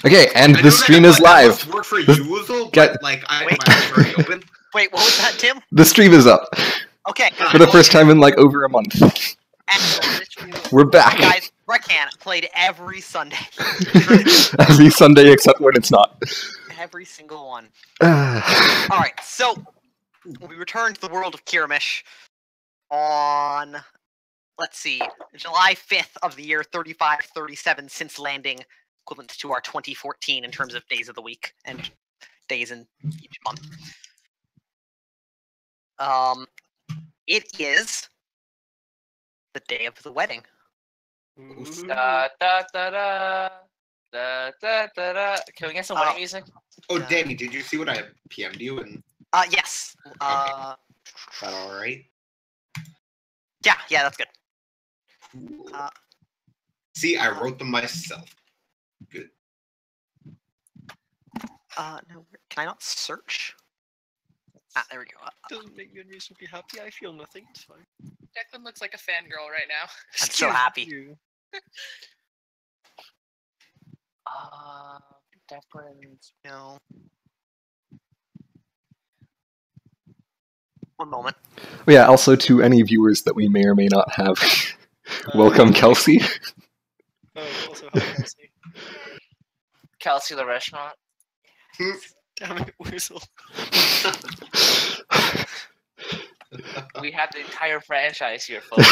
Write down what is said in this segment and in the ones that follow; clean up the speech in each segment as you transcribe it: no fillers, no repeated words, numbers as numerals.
Okay, and the stream is live. Work for Usual, but like my eyes are already open. Wait, what was that, Tim? The stream is up Okay. for the first time in like over a month. We're back. Guys, Brekhan played every Sunday. Every Sunday except when it's not. Every single one. Alright, so we returned to the world of Kiramish on, let's see, July 5th of the year 3537 since landing, equivalent to our 2014 in terms of days of the week and days in each month. It is the day of the wedding. Da, da, da, da. Da, da, da, da. Can we get some wedding music? Oh, Danny, did you see what I PM'd you? And Yes. is that all right? Yeah, that's good. See, I wrote them myself. Good. No, can I not search? There we go. Doesn't make good news to be happy. I feel nothing. It's fine. Declan looks like a fangirl right now. I'm so happy. You. Declan's. No. One moment. Oh, yeah, also to any viewers that we may or may not have, welcome Kelsey. Oh, also hi, Kelsey. Kelsey the restaurant. Damn it, Weasel. We have the entire franchise here, folks.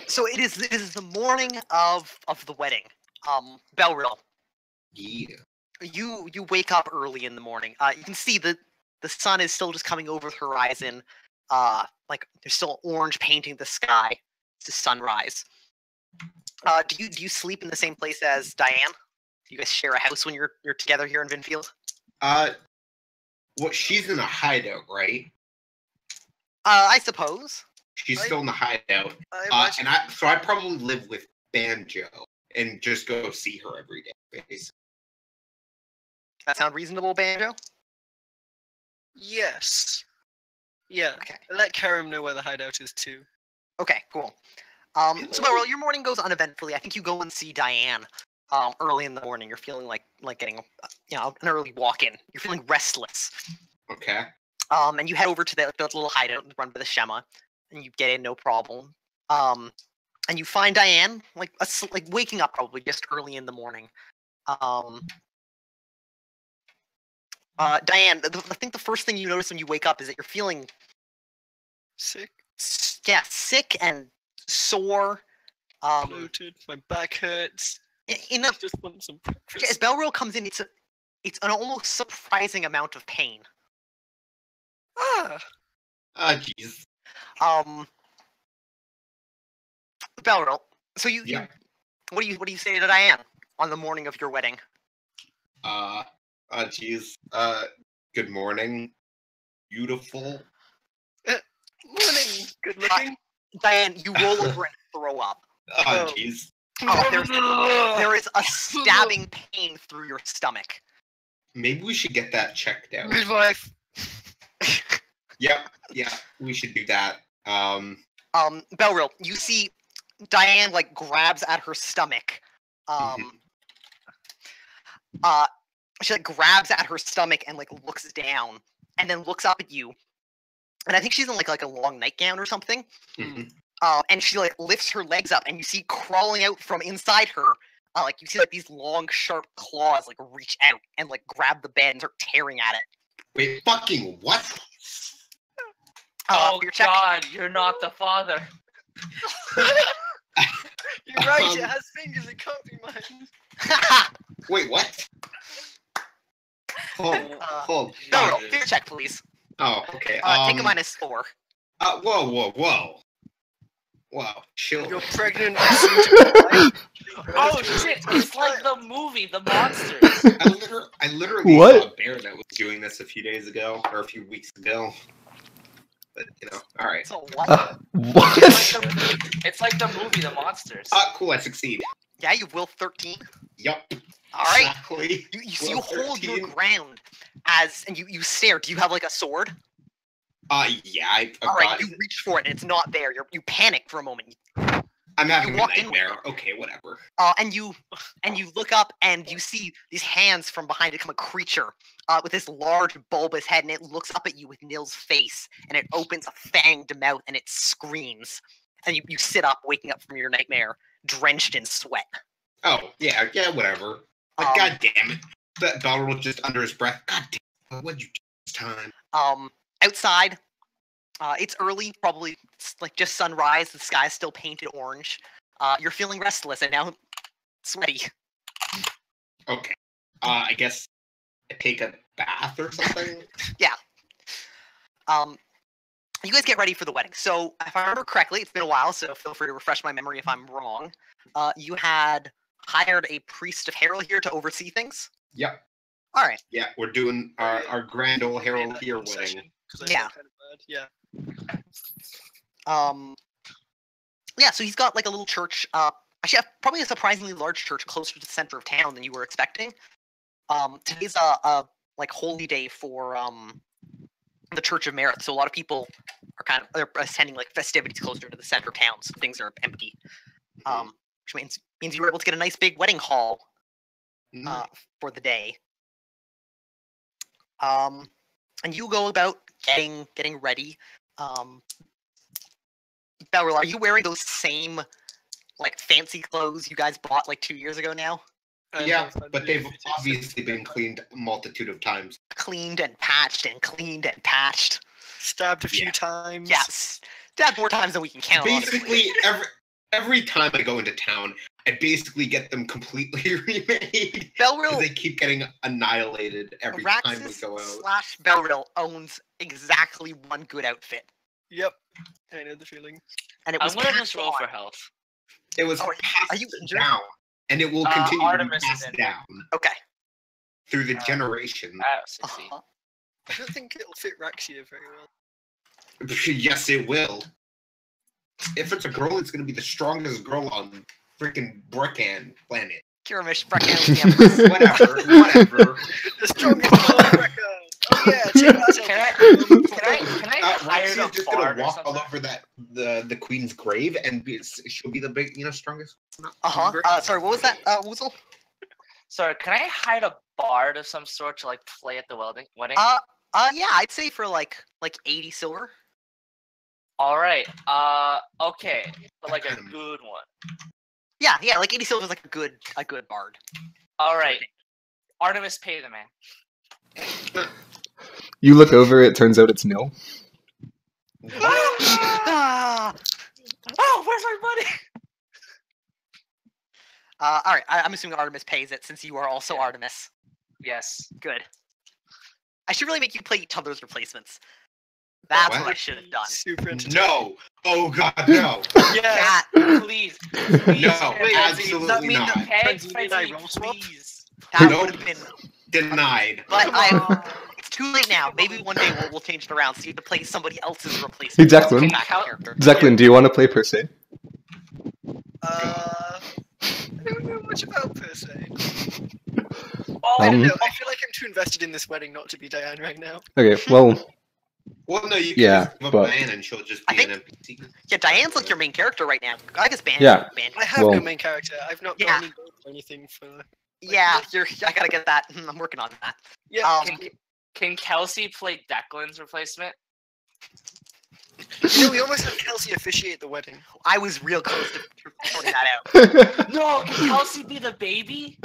So it is the morning of the wedding. Belrill. Yeah. You wake up early in the morning. You can see the sun is still just coming over the horizon. Like there's still orange painting the sky. It's the sunrise. Do you sleep in the same place as Diane? Do you guys share a house when you're together here in Vinfield? Well, she's in a hideout, right? I suppose. She's still in the hideout. So I'd probably live with Banjo and just go see her every day, basically. That sound reasonable, Banjo? Yes. Yeah. Okay. Let Karim know where the hideout is too. Okay, cool. So Belrill, your morning goes uneventfully. I think you go and see Diane early in the morning. You're feeling like getting an early walk-in. You're feeling restless. Okay. And you head over to the little hideout run by the Shema, and you get in no problem. And you find Diane like waking up probably just early in the morning. Diane, I think the first thing you notice when you wake up is that you're feeling Sick. Yeah, sick and sore. Bloated. My back hurts. I just want some breakfast. As Belrill comes in, it's an almost surprising amount of pain. Jeez. Belrill, so you Yeah. what do you say to Diane on the morning of your wedding? Jeez. Good morning. Beautiful. Morning. Good looking. Diane, you roll over and throw up. Oh, jeez. There is a stabbing pain through your stomach. Maybe we should get that checked out. Midwife. Yep. Yeah, we should do that. Belrill, you see Diane like grabs at her stomach. She like grabs at her stomach and like looks down and then looks up at you. And I think she's in like a long nightgown or something. And she like lifts her legs up, and you see crawling out from inside her, like you see like these long, sharp claws like reach out and like grab the bed and start tearing at it. Wait, fucking what? Oh your check. God, you're not the father. You're right. It has fingers. It can't be mine. Wait, what? Hold. No, your check, please. Oh, okay. Take a -4. Whoa. Wow, chill. You're pregnant. Oh shit! It's like the movie, The Monsters. I literally What? saw a bear that was doing this a few days ago, or a few weeks ago. But, all right. So what? What? It's like the movie, The Monsters. Cool, I succeed. Yeah, you will 13. Yup. All right. Exactly. You hold your ground and you stare. Do you have like a sword? Yeah, I've All right, got you it. reach for it and it's not there. You panic for a moment. I'm having a walk in with nightmare. Okay, whatever. And you look up and you see these hands from behind it come a creature with this large bulbous head, and it looks up at you with Nil's face, and it opens a fanged mouth and it screams. And you sit up, waking up from your nightmare, drenched in sweat. Oh, yeah, whatever. But god damn it. That Balrog just under his breath. God damn it, what'd you do this time? Outside, it's early, probably it's like just sunrise. The sky's still painted orange. You're feeling restless and now sweaty. Okay. I guess I take a bath or something? Yeah. You guys get ready for the wedding. So, if I remember correctly, it's been a while, so feel free to refresh my memory if I'm wrong. You had hired a priest of Harrow here to oversee things? Yep. All right. Yeah, we're doing our grand old Harrow here wedding. Yeah. Kind of bad. Yeah. Yeah, so he's got like a little church. Actually, probably a surprisingly large church closer to the center of town than you were expecting. Today's a like holy day for the Church of Merit, so a lot of people are they're attending like festivities closer to the center of town, so things are empty. Which means you were able to get a nice big wedding hall for the day. And you go about getting ready. Belril, are you wearing those same like fancy clothes you guys bought like 2 years ago now? Yeah, but they've obviously been cleaned a multitude of times. Cleaned and patched and cleaned and patched. Stabbed a few times. Yes. Stabbed more times than we can count. Basically, every time I go into town, I basically get them completely remade. Belril, they keep getting annihilated every time we go out. / Belril owns exactly one good outfit. Yep. I know the feeling. And it was I'm gonna just roll for health. It was are passed you injured? down, and it will continue to Artemis be is passed in. down Okay. through the generation. Succeed. I don't think it'll fit Raxia very well. Yes, it will. If it's a girl, it's going to be the strongest girl on freaking Brekhan planet. Kiramish, Brekhan, whatever. The strongest girl on record. Oh yeah, check that out. Can I hire Raxia's a just going bard to or walk all something? over the queen's grave, and she'll be the big, strongest. Sorry, what was that, Woozle? Sorry, can I hire a bard of some sort to like play at the wedding? Yeah, I'd say for like 80 silver. All right. Okay, but like a good one. Yeah, like 80 silver is like a good bard. All right, Artemis, pay the man. You look over, it turns out it's Nil. Oh, where's my money? All right, I'm assuming Artemis pays it since you are also Artemis. Yes. Good. I should really make you play each other's replacements. That's what I should have done. Super entertaining. No! Oh god, no! Yeah. Please. No, Wait, absolutely does that mean not. that Peg, Friends Freddy, roll swap? please. That Nope. would have been. Denied. But it's too late now. Maybe one day we'll change it around. So you have to play somebody else's replacement. Hey, Declan. Character. Declan, do you want to play per se? I don't know much about per se. Oh, I don't Um, know. I feel like I'm too invested in this wedding not to be Diane right now. Okay, well, Well, no, you can Yeah, just give up but- Diane and she'll just I be an think- NPC. Yeah, Diane's like your main character right now. I guess Band. Yeah. I have Well- no main character. I've not got Yeah. any gold or anything for. Yeah, I gotta get that. I'm working on that. Yeah. Can Kelsey play Declan's replacement? You know, we almost had Kelsey officiate the wedding. I was real close to sorting that out. No, can Kelsey be the baby?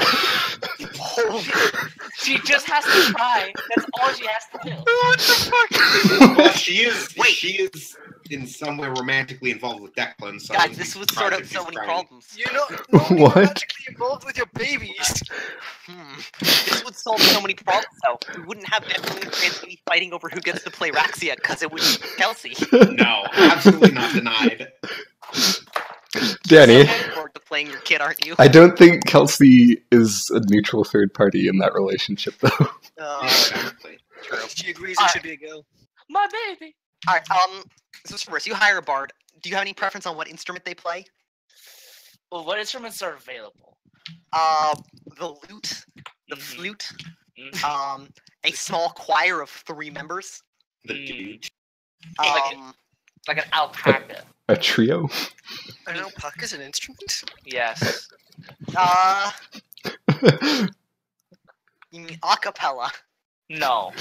She just has to try. That's all she has to do. What the fuck? Well, she is. Wait. She is in some way romantically involved with Declan. So Guys, this would sort out so many problems. You're not normally What? romantically involved with your babies. This would solve so many problems, though. We wouldn't have Declan and Francine fighting over who gets to play Raxia, because it would be Kelsey. No, absolutely not denied. Danny, Looking forward to playing your kid, aren't you? I don't think Kelsey is a neutral third party in that relationship, though. Exactly. True. She agrees it should be a girl. My baby. Alright, so first, you hire a bard. Do you have any preference on what instrument they play? Well, what instruments are available? The lute, the Mhm. flute, Mhm. a small choir of 3 members, The dude. Like an alpaca. A trio? An alpaca's an instrument? Yes. You mean acapella? No.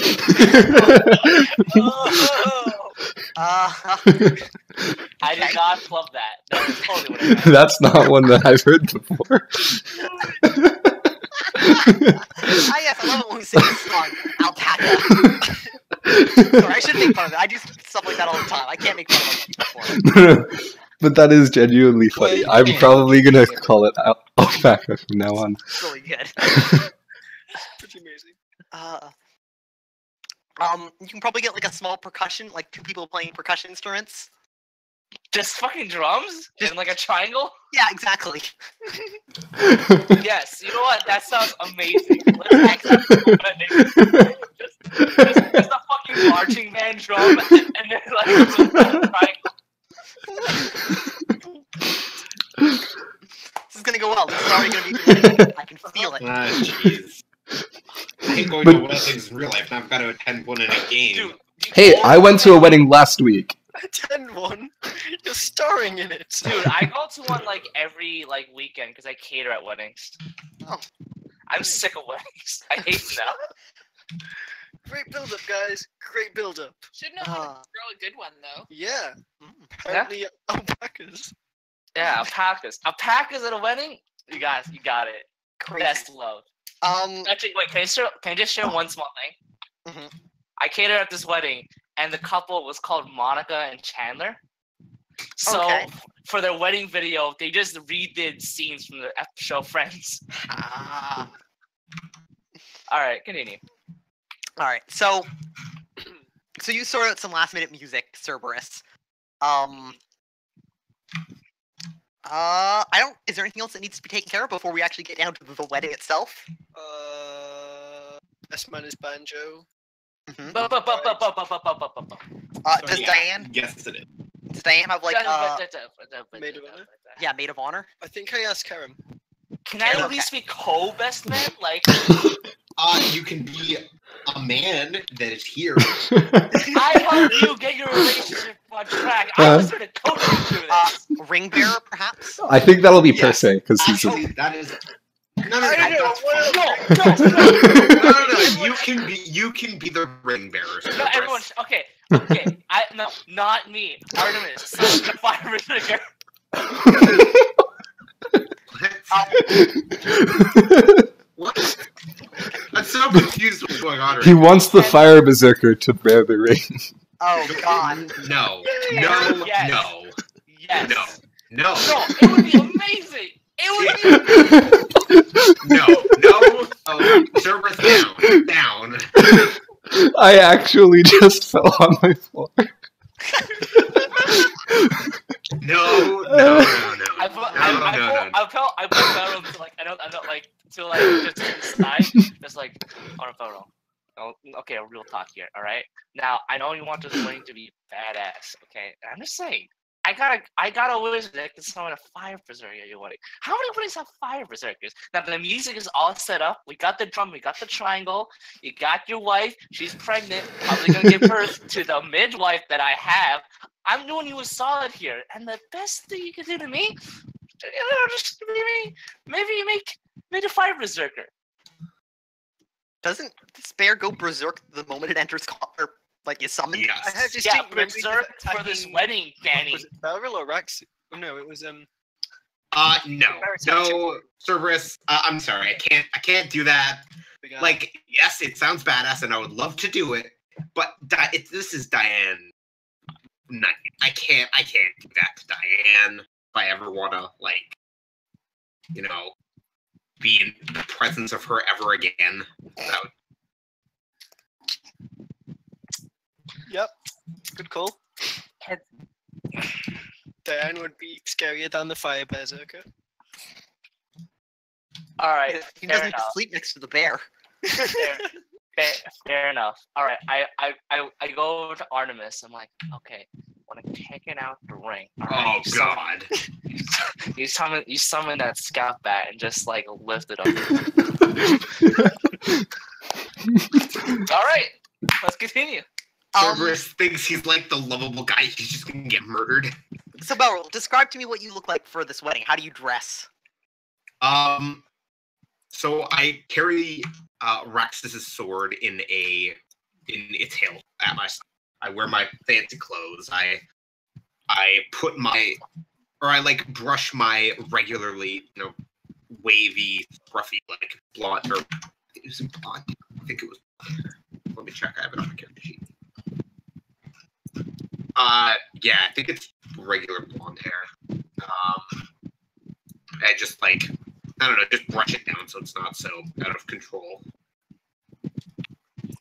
I did not club that. That was totally what I meant. That's not one that I've heard before. Yes, I love it when we sing this song, Alpaca. Sorry, I shouldn't make fun of it. I do stuff like that all the time. I can't make fun of it. But that is genuinely funny. I'm probably gonna call it alpaca from now on. It's really good. Pretty amazing. You can probably get like a small percussion, like 2 people playing percussion instruments. Just fucking drums? In like a triangle? Yeah, exactly. Yes, you know what? That sounds amazing. Let's just a fucking marching band drum and then like a triangle. This is gonna go well. This is already gonna be good. I can feel it. Jeez. I hate going to weddings in real life, and I've got to attend one in a game. Dude, Hey, I went to a wedding last week. Attend one. You're starring in it. Dude, I go to one like every like weekend because I cater at weddings. Oh. I'm sick of weddings. I hate them now. Great build-up, guys. Great build-up. Should know how to throw a good one though. Yeah. Apparently, alpacas. Yeah, alpacas. Alpacas at a wedding? You guys, you got it. Crazy. Best love. Actually, wait. Can I just share one small thing? Mhm. I catered at this wedding, and the couple was called Monica and Chandler. So for their wedding video, they just redid scenes from the show Friends. All right, continue. All right, so you sorted out some last-minute music, Cerberus. I don't. Is there anything else that needs to be taken care of before we actually get down to the wedding itself? S-Man is banjo. Mm-hmm. Does Diane? Yes, it is. Does Diane have like Maid of honor? yeah, maid of honor? I think I asked Karen. Can I at least be co-best man? Like, you can be a man that is here. I help you get your relationship on track. I was here to coach you through this. Ring bearer, perhaps? I think that'll be per se, because he's Actually, that is. No. No. You can be the ring bearer. No, everyone. Okay. Not me. Artemis, the fire berserker. What? I'm so confused what's going on right He wants the fire berserker to bear the ring. Oh God. No. Yes. No. Yes. No. No, it would be amazing. It would be. No. Oh, Cerberus down. I actually just fell on my floor. No. I put Pharaoh to like I don't like to like just to the side, just like on a photo. Oh, okay, a real talk here, all right. Now I know you want this wedding to be badass, okay. I'm just saying, I got a wizard that can summon a fire berserker at your wedding. How many weddings have fire berserkers? Now the music is all set up. We got the drum, we got the triangle. You got your wife. She's pregnant. Probably gonna give birth to the midwife that I have. I'm doing you a solid here, and the best thing you can do to me, just maybe you make a fire berserker. Doesn't this bear go berserk the moment it enters or like is summoned? Yes. I had Yeah, distinct memories of berserk for this attacking- wedding, Danny. Was it Beryl or Raxi? Oh no, it was No, Cerberus. I'm sorry, I can't do that. the guy. Like, yes, it sounds badass, and I would love to do it, but this is Diane. I can't do that to Diane. If I ever want to, like, be in the presence of her ever again. That would... Yep. Good call. Diane would be scarier than the fire berserker. All right, He fair doesn't enough. sleep next to the bear. Fair enough. All right, I go over to Artemis. I'm like, okay, when I'm taking out the ring. All right, Oh God! You summon that scout bat and just like lift it up. All right, let's continue. Cerberus thinks he's like the lovable guy. He's just gonna get murdered. So, Beryl, describe to me what you look like for this wedding. How do you dress? So I carry Raxus's sword in its hilt at my side. I wear my fancy clothes. I like brush my regularly, wavy, scruffy, like blonde, or is it blonde? I think it was blonde hair. Let me check. I have it on my character sheet. Yeah, I think it's regular blonde hair. I just I don't know, just brush it down so it's not so out of control.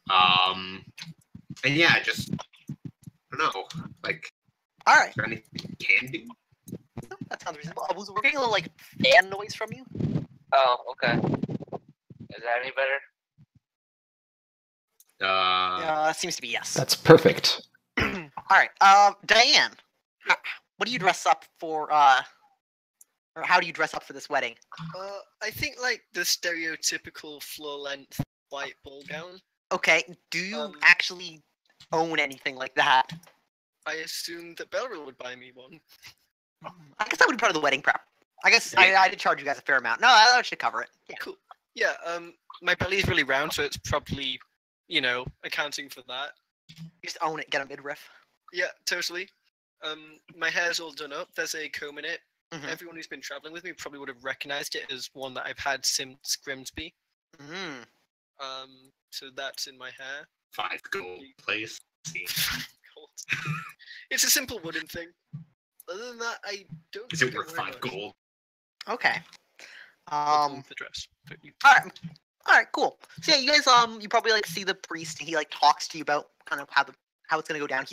And yeah, just I don't know, all right. Is there anything you can do? That sounds reasonable. We're getting a little fan noise from you. Oh, okay. Is that any better? Seems to be yes. That's perfect. All right. Diane, what do you dress up for? Or how do you dress up for this wedding? I think the stereotypical floor-length white ball gown. Okay. Do you actually own anything like that? I assumed that Belril would buy me one. I guess that would be part of the wedding prep. I guess I did charge you guys a fair amount. No, that should cover it. Yeah. Cool. Yeah. My belly is really round, so it's probably, accounting for that. You just own it. Get a midriff. Yeah, totally. My hair's all done up. There's a comb in it. Mm-hmm. Everyone who's been traveling with me probably would have recognized it as one that I've had since Grimsby. Mm. So that's in my hair. 5 gold, please. It's a simple wooden thing. Other than that, I don't. Is it worth 5 gold? Okay. The dress. All right, cool. So yeah, you guys, you probably see the priest, and he talks to you about kind of how it's gonna go down.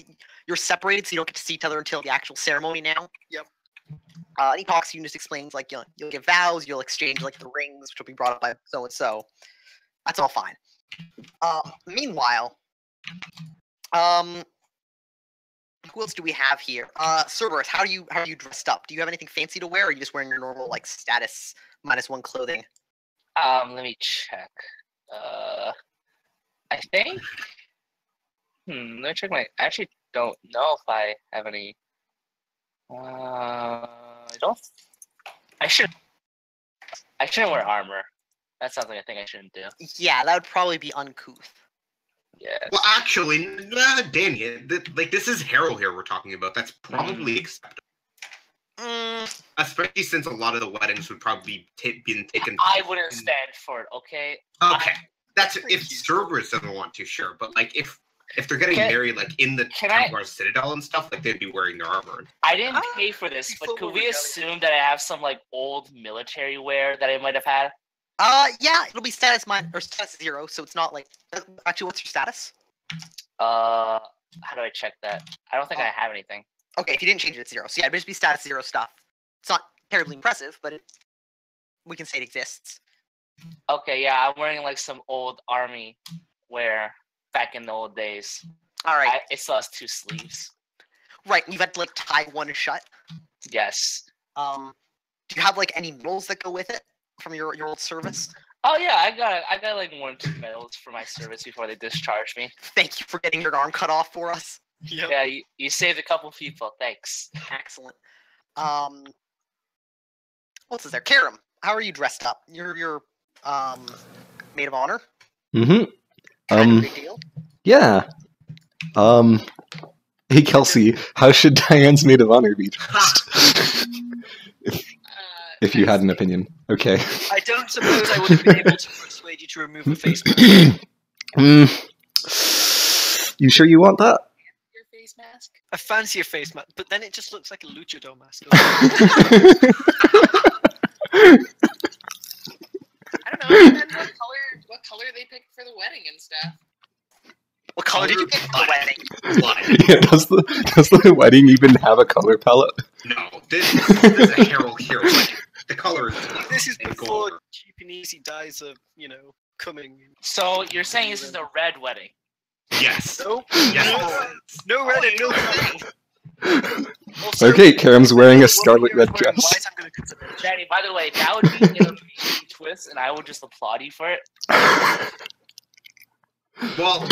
You're separated, so you don't get to see each other until the actual ceremony now. Yep. And he talks to you and just explains you'll give vows, you'll exchange the rings, which will be brought up by so and so. That's all fine. Meanwhile, who else do we have here? Cerberus, how are you dressed up? Do you have anything fancy to wear, or are you just wearing your normal status -1 clothing? Let me check. I think. Let me check I actually don't know if I have any. I don't. I shouldn't wear armor. That sounds like a thing I shouldn't do. Yeah, that would probably be uncouth. Yeah. Well, actually, dang it. This is Harold here we're talking about. That's probably acceptable. Especially since a lot of the weddings would probably been taken. I wouldn't stand for it. Okay. Okay. That's if Cerberus doesn't want to, sure. But if they're getting married in the Templar Citadel and stuff, they'd be wearing their armor. I didn't pay for this, but could we assume that I have some old military wear that I might have had? Yeah, it'll be status status 0, so it's not actually, what's your status? How do I check that? I don't think I have anything. Okay, if you didn't change it, it's 0. So yeah, it'd just be status 0 stuff. It's not terribly impressive, but we can say it exists. Okay, yeah, I'm wearing some old army wear back in the old days. All right. It still has 2 sleeves. Right, and you've had to tie one shut. Yes. Do you have any medals that go with it from your old service? Oh yeah, I got 1 or 2 medals for my service before they discharged me. Thank you for getting your arm cut off for us. Yep. Yeah, you saved a couple people. Thanks. Excellent. What's there? Karam, how are you dressed up? You're maid of honor? Mm-hmm. Kind of a big deal. Yeah. Hey Kelsey, how should Diane's maid of honor be dressed? if you had an opinion. Okay. I don't suppose I would have been able to persuade you to remove a face mask. You sure you want that? Your face mask? A fancier face mask, but then it just looks like a luchador mask. I don't know. It depends what color they picked for the wedding and stuff. What color did you pick for the wedding? Blood. Yeah, does the wedding even have a color palette? No, this is a Harold here. The color is black This is and before gold. cheap and easy dyes are, coming. So you're saying this is a red wedding? Yes. Nope. Yes. No red and no green. Also, Okay, Karam's wearing a woman scarlet here is red wearing dress. white, I'm gonna consider it. Danny, by the way, that would be an amazing twist, and I would just applaud you for it. Well,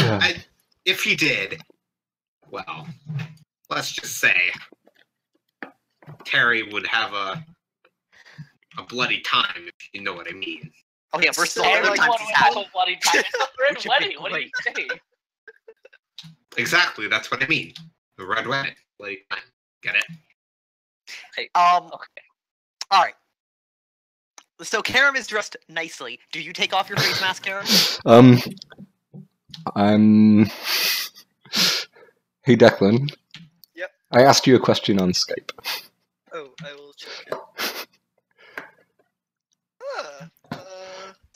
if he did, well, let's just say Terry would have a bloody time, if you know what I mean. Oh yeah, versus all Everyone the other times would he's had. have a bloody time. It's a red Which would be wedding. What are you great. saying? Exactly, that's what I mean. The red wedding. Bloody time. Get it? Okay. All right. So Karam is dressed nicely. Do you take off your face mask, Karam? I'm. Hey, Declan. Yep. I asked you a question on Skype. Oh, I will check it.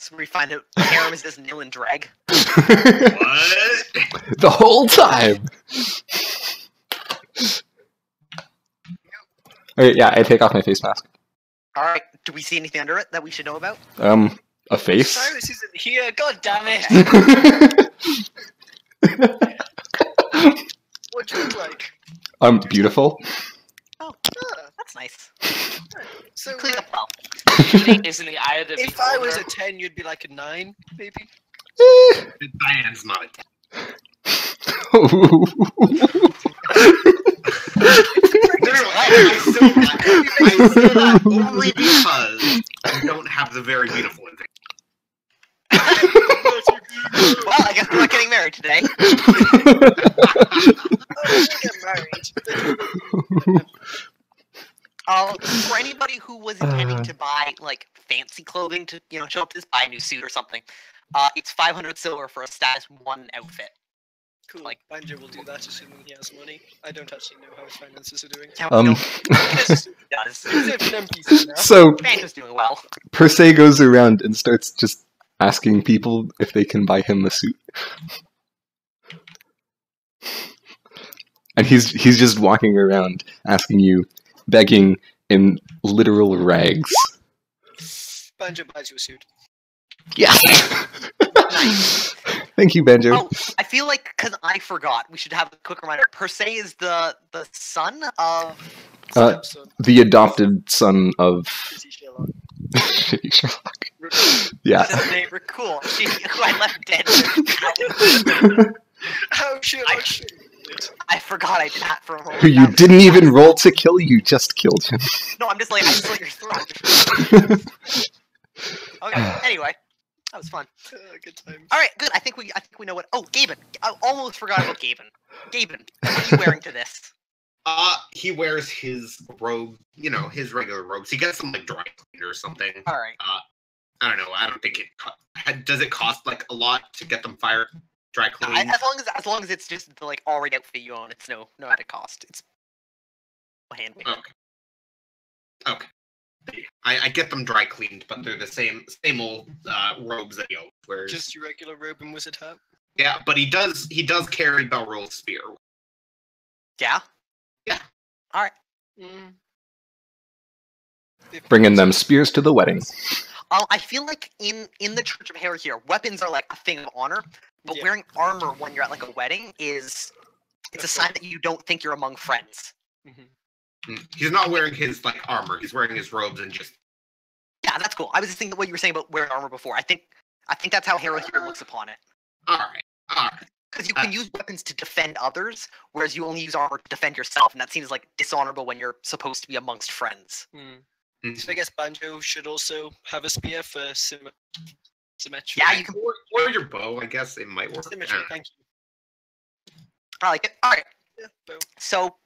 So we find out Karam is just nil and drag. What? The whole time! Okay, yeah, I take off my face mask. All right. Do we see anything under it that we should know about? A face? Cyrus isn't here. God damn it! What do you look like? Beautiful. Oh, that's nice. So, Clean up well. Beauty is in the eye of the if I was beholder. a 10, you'd be like a 9, maybe? Diane's not a 10. I still that only because you don't have the very beautiful in Well, I guess we're not getting married today. For anybody who was intending to buy like fancy clothing to show up to this, buy a new suit or something, it's 500 silver for a status 1 outfit. Cool. Like- Banjo will do that assuming he has money. I don't actually know how his finances are doing. Now, he does. He's an NPC now. So, Banjo's doing well. Per se goes around and starts just asking people if they can buy him a suit. And he's just walking around asking you, begging in literal rags. Banjo buys you a suit. Yes! Nice. Thank you, Banjo. Oh, I feel like because I forgot, we should have a quick reminder. Per se is the son of. Stepson. The adopted son of Pretty Sherlock. Shitty Sherlock. Yeah. His neighbor, cool. Who I left dead. How Sherlock should I forgot I did that for a moment. Who you That was- didn't even roll to kill, you just killed him. No, I'm just like I slit your throat. Okay. Anyway, that was fun. Good times. All right, good. I think we know what. Oh, Gaben. I almost forgot about Gaben. Gaben, what are you wearing to this? He wears his robe, his regular robes. He gets them like dry cleaned or something. All right. I don't know. I don't think it does. It cost like a lot to get them dry cleaned. As long as it's just the like already outfit you own, it's no added cost. It's handmade. Okay. I get them dry cleaned, but they're the same old robes that he always wears. Just your regular robe and wizard hat. Yeah, but he does carry Belroll's spear. Yeah. Yeah. All right. Bringing them spears to the wedding. I feel like in the Church of Hair here, weapons are like a thing of honor, but Yeah. wearing armor when you're at like a wedding it's a sign that you don't think you're among friends. He's not wearing his like armor. He's wearing his robes and just. Yeah, that's cool. I was just thinking what you were saying about wearing armor before. I think that's how Hera here looks upon it. All right. Because you can use weapons to defend others, whereas you only use armor to defend yourself, and that seems like dishonorable when you're supposed to be amongst friends. So I guess Banjo should also have a spear for symmetry. Yeah, you can. Or your bow. I guess it might work. Symmetry, thank you. I like it. All right. Yeah, bow. So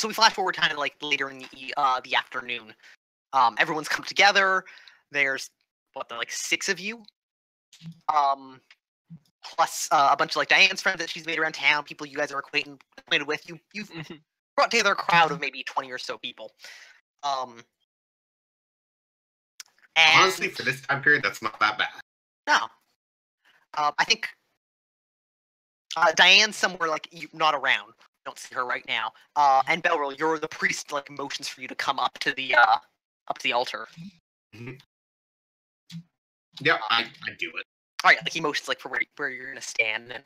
we flash forward kind of like later in the afternoon. Everyone's come together. There's like 6 of you. Plus a bunch of like Diane's friends that she's made around town, people you guys are acquainted with. You've brought together a crowd of maybe 20 or so people. And Honestly, for this time period, that's not that bad. no, I think Diane's somewhere like not around. Don't see her right now. And Belroll, you're the priest. Like motions for you to come up to the altar. Yeah, I do it. All right, like he motions like for where you're gonna stand, and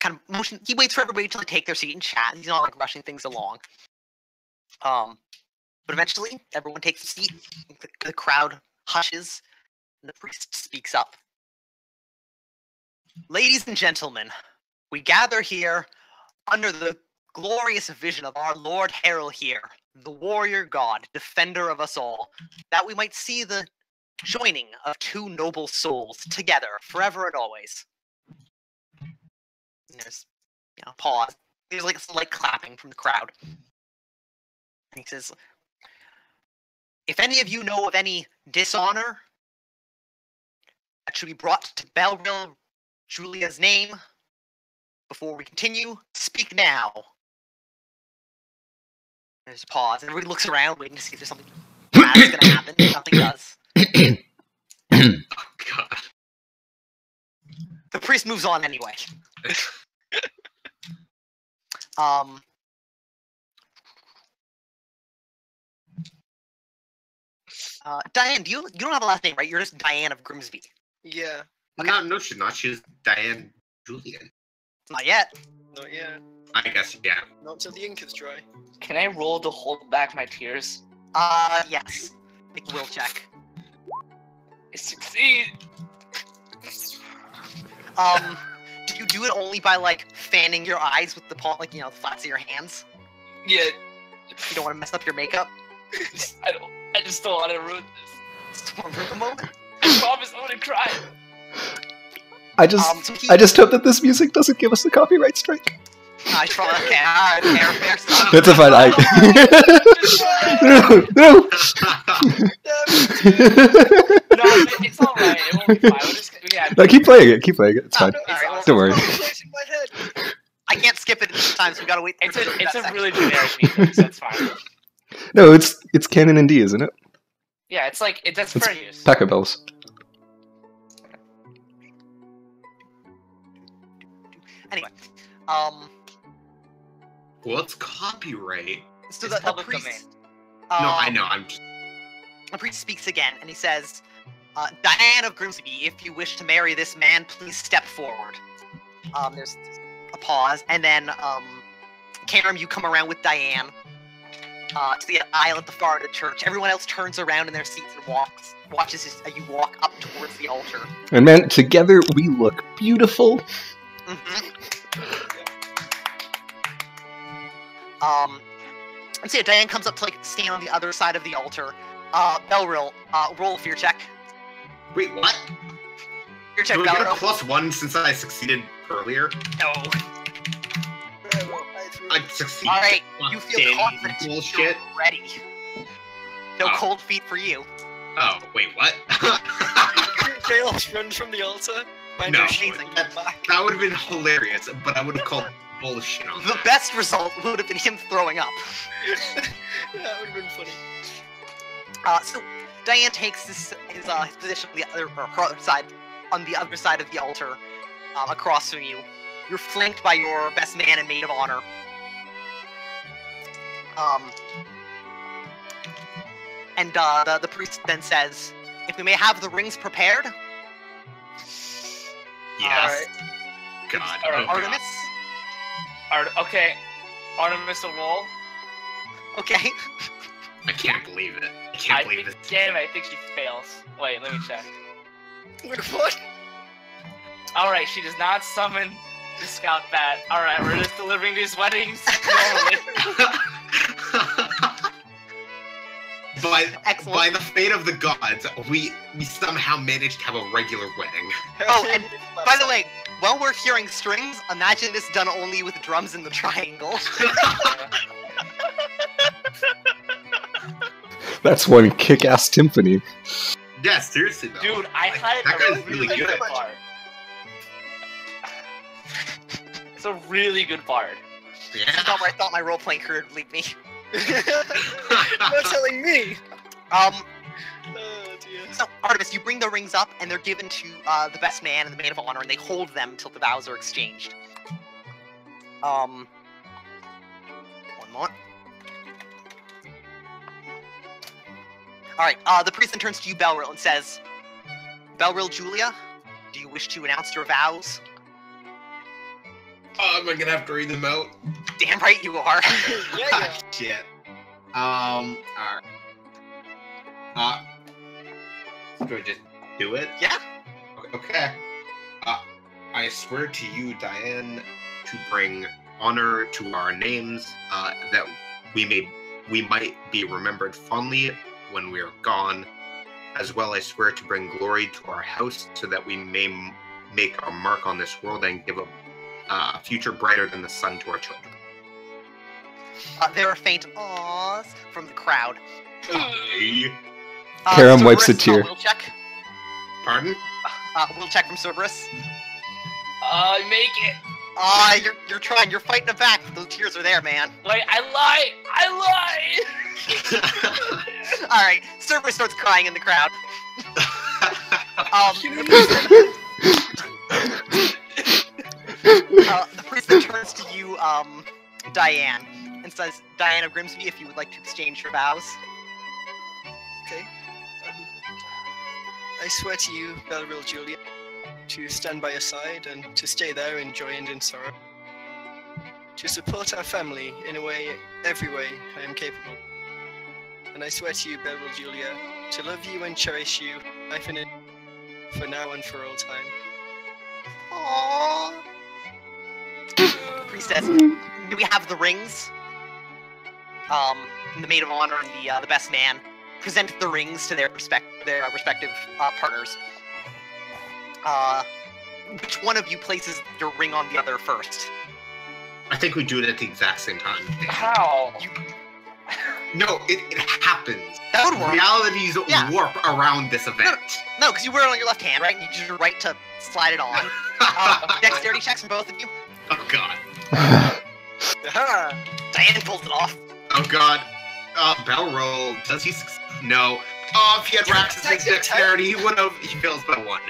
kind of motion. He waits for everybody to like, take their seat and chat. He's not like rushing things along. But eventually, everyone takes a seat. The crowd hushes, and the priest speaks up. Ladies and gentlemen, we gather here under the glorious vision of our Lord Herald here, the warrior god, defender of us all, that we might see the joining of two noble souls together forever and always. And there's, pause. There's like some clapping from the crowd. And he says, if any of you know of any dishonor that should be brought to Belril Julia's name, before we continue, speak now. There's a pause, and everybody looks around, waiting to see if there's something bad is going to happen. Nothing does. Oh, God. The priest moves on anyway. Diane, you don't have a last name, right? You're just Diane of Grimsby. Yeah. Okay. No, she's not. She's Diane Julian. Not yet. Not yet. I guess, yeah. Not till the ink is dry. Can I roll to hold back my tears? Yes. Make a will check. I succeed. Do you do it only by fanning your eyes with the palm, the flats of your hands? Yeah. You don't want to mess up your makeup? I just don't want to ruin this. Just want to ruin the moment? I promise I wouldn't cry. I just hope that this music doesn't give us a copyright strike. I probably fair stuff. That's a fine. No. No, it's all right. It won't be fine. We'll just, No, keep playing it. Keep playing it. It's fine. Alright, Don't worry. I can't skip it this time, so we gotta wait. It's a really generic music, so it's fine. No, it's canon in D, isn't it? Yeah, it's that's It's fair use. Packer bells. Anyway, Well, it's copyright. so It's the public priest, domain. No, I know. I'm just. the priest speaks again, and he says, Diane of Grimsby, if you wish to marry this man, please step forward. There's a pause, and then, Karam, you come around with Diane, to the aisle at the far end of the church. Everyone else turns around in their seats and watches as you walk up towards the altar. And man, together we look beautiful. Mm-hmm. And so Diane comes up to stand on the other side of the altar. Belril, roll a fear check. Wait, what? Fear check, Do I get a Belril. +1 since I succeeded earlier? No. I succeeded. Alright, you feel Danny confident. bullshit. You're ready. No Oh. cold feet for you. Oh, wait, what? Chaos runs from the altar. No, amazing. that would have been hilarious, but I would have called bullshit on The that. best result would have been him throwing up. That would have been funny. So Diane takes his position on the other side, on the other side of the altar, across from you. You're flanked by your best man and maid of honor. And the priest then says, "If we may have the rings prepared." Yes. God. Alright, oh, Artemis. Okay. Artemis will roll. Okay. I can't believe it. I can't believe this. Damn it, I think she fails. Wait, let me check. Wait, what? Alright, she does not summon the scout bat. Alright, we're just delivering these weddings normally. Excellent. By the fate of the gods, we somehow managed to have a regular wedding. Oh, and by the way, while we're hearing strings, imagine this done only with drums in the triangle. That's one kick-ass timpani. Yeah, seriously though. Dude, I had that a guy's really really good good. part. It's a really good part. That's Yeah. not where I thought my role-playing career would lead me. You're telling me. Um, Oh dear. so Artemis, you bring the rings up, and they're given to the best man and the maid of honor, and they hold them until the vows are exchanged. One more. All right. The priest then turns to you, Belril, and says, "Belril Julia, do you wish to announce your vows?" Oh, am I gonna have to read them out? Damn right you are. Yeah. Shit. Alright. Do I just do it? Yeah. Okay. I swear to you, Diane, to bring honor to our names, that we might be remembered fondly when we are gone. As well, I swear to bring glory to our house, so that we may make our mark on this world and give a future brighter than the sun to our children. There are faint awes from the crowd. Hey. Karam wipes a Cerberus, tear. Will check. Pardon? Will check from Cerberus. Make it. You're trying. You're fighting it back. Those tears are there, man. Wait, I lied. All right. Cerberus starts crying in the crowd. The priest then turns to you, Diane, and says, "Diane of Grimsby, if you would like to exchange your vows." Okay. I swear to you, Belrill Julia, to stand by your side and to stay there in joy and in sorrow. To support our family in a way, every way I am capable. And I swear to you, Belrill Julia, to love you and cherish you, life in it, for now and for all time. Aww. Priestess, do we have the rings? The maid of honor and the best man present the rings to their respective partners. Which one of you places your ring on the other first? I think we do it at the exact same time. How? No, it happens. That would work. Realities Yeah. warp around this event. No, because you wear it on your left hand, right? And you use your right to slide it on. Dexterity checks for both of you. Oh god. Diane pulls it off. Oh god. Bell roll. Does he succeed? No. Oh, if he had Raxus's dexterity, he would have. He fails by 1.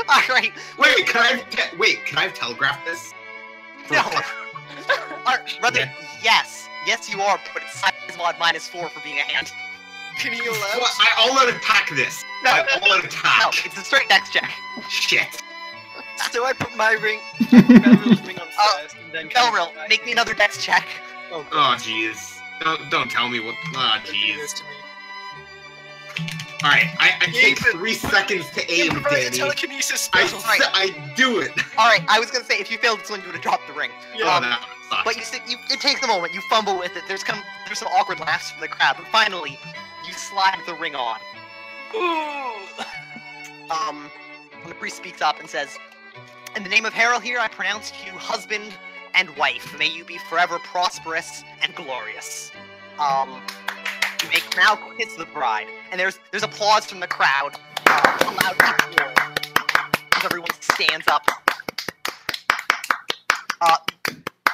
All right. Wait, can I have telegraphed this? No. Brother, yes. Yes, you are, but it's size mod -4 for being a hand. Can you allow? Well, I'll let attack this. No. I'll let attack. No, it's a straight dex check. Shit. So I put my ring, Belrill's ring on first, and then Belrill, make me another dex check. Oh jeez. Don't tell me what. Oh do jeez. this to me. Alright, I take 3 seconds to aim, Improvise Danny. telekinesis spell. I do it. All right, I was gonna say if you failed this one, you would have dropped the ring. Yeah. Oh, that sucks. But it takes a moment. You fumble with it. There's some awkward laughs from the crowd, but finally, you slide the ring on. Ooh. When the priest speaks up and says, "In the name of Harrell here, I pronounce you husband and wife. May you be forever prosperous and glorious." You may now kiss the bride. And there's applause from the crowd. A loud applause as everyone stands up.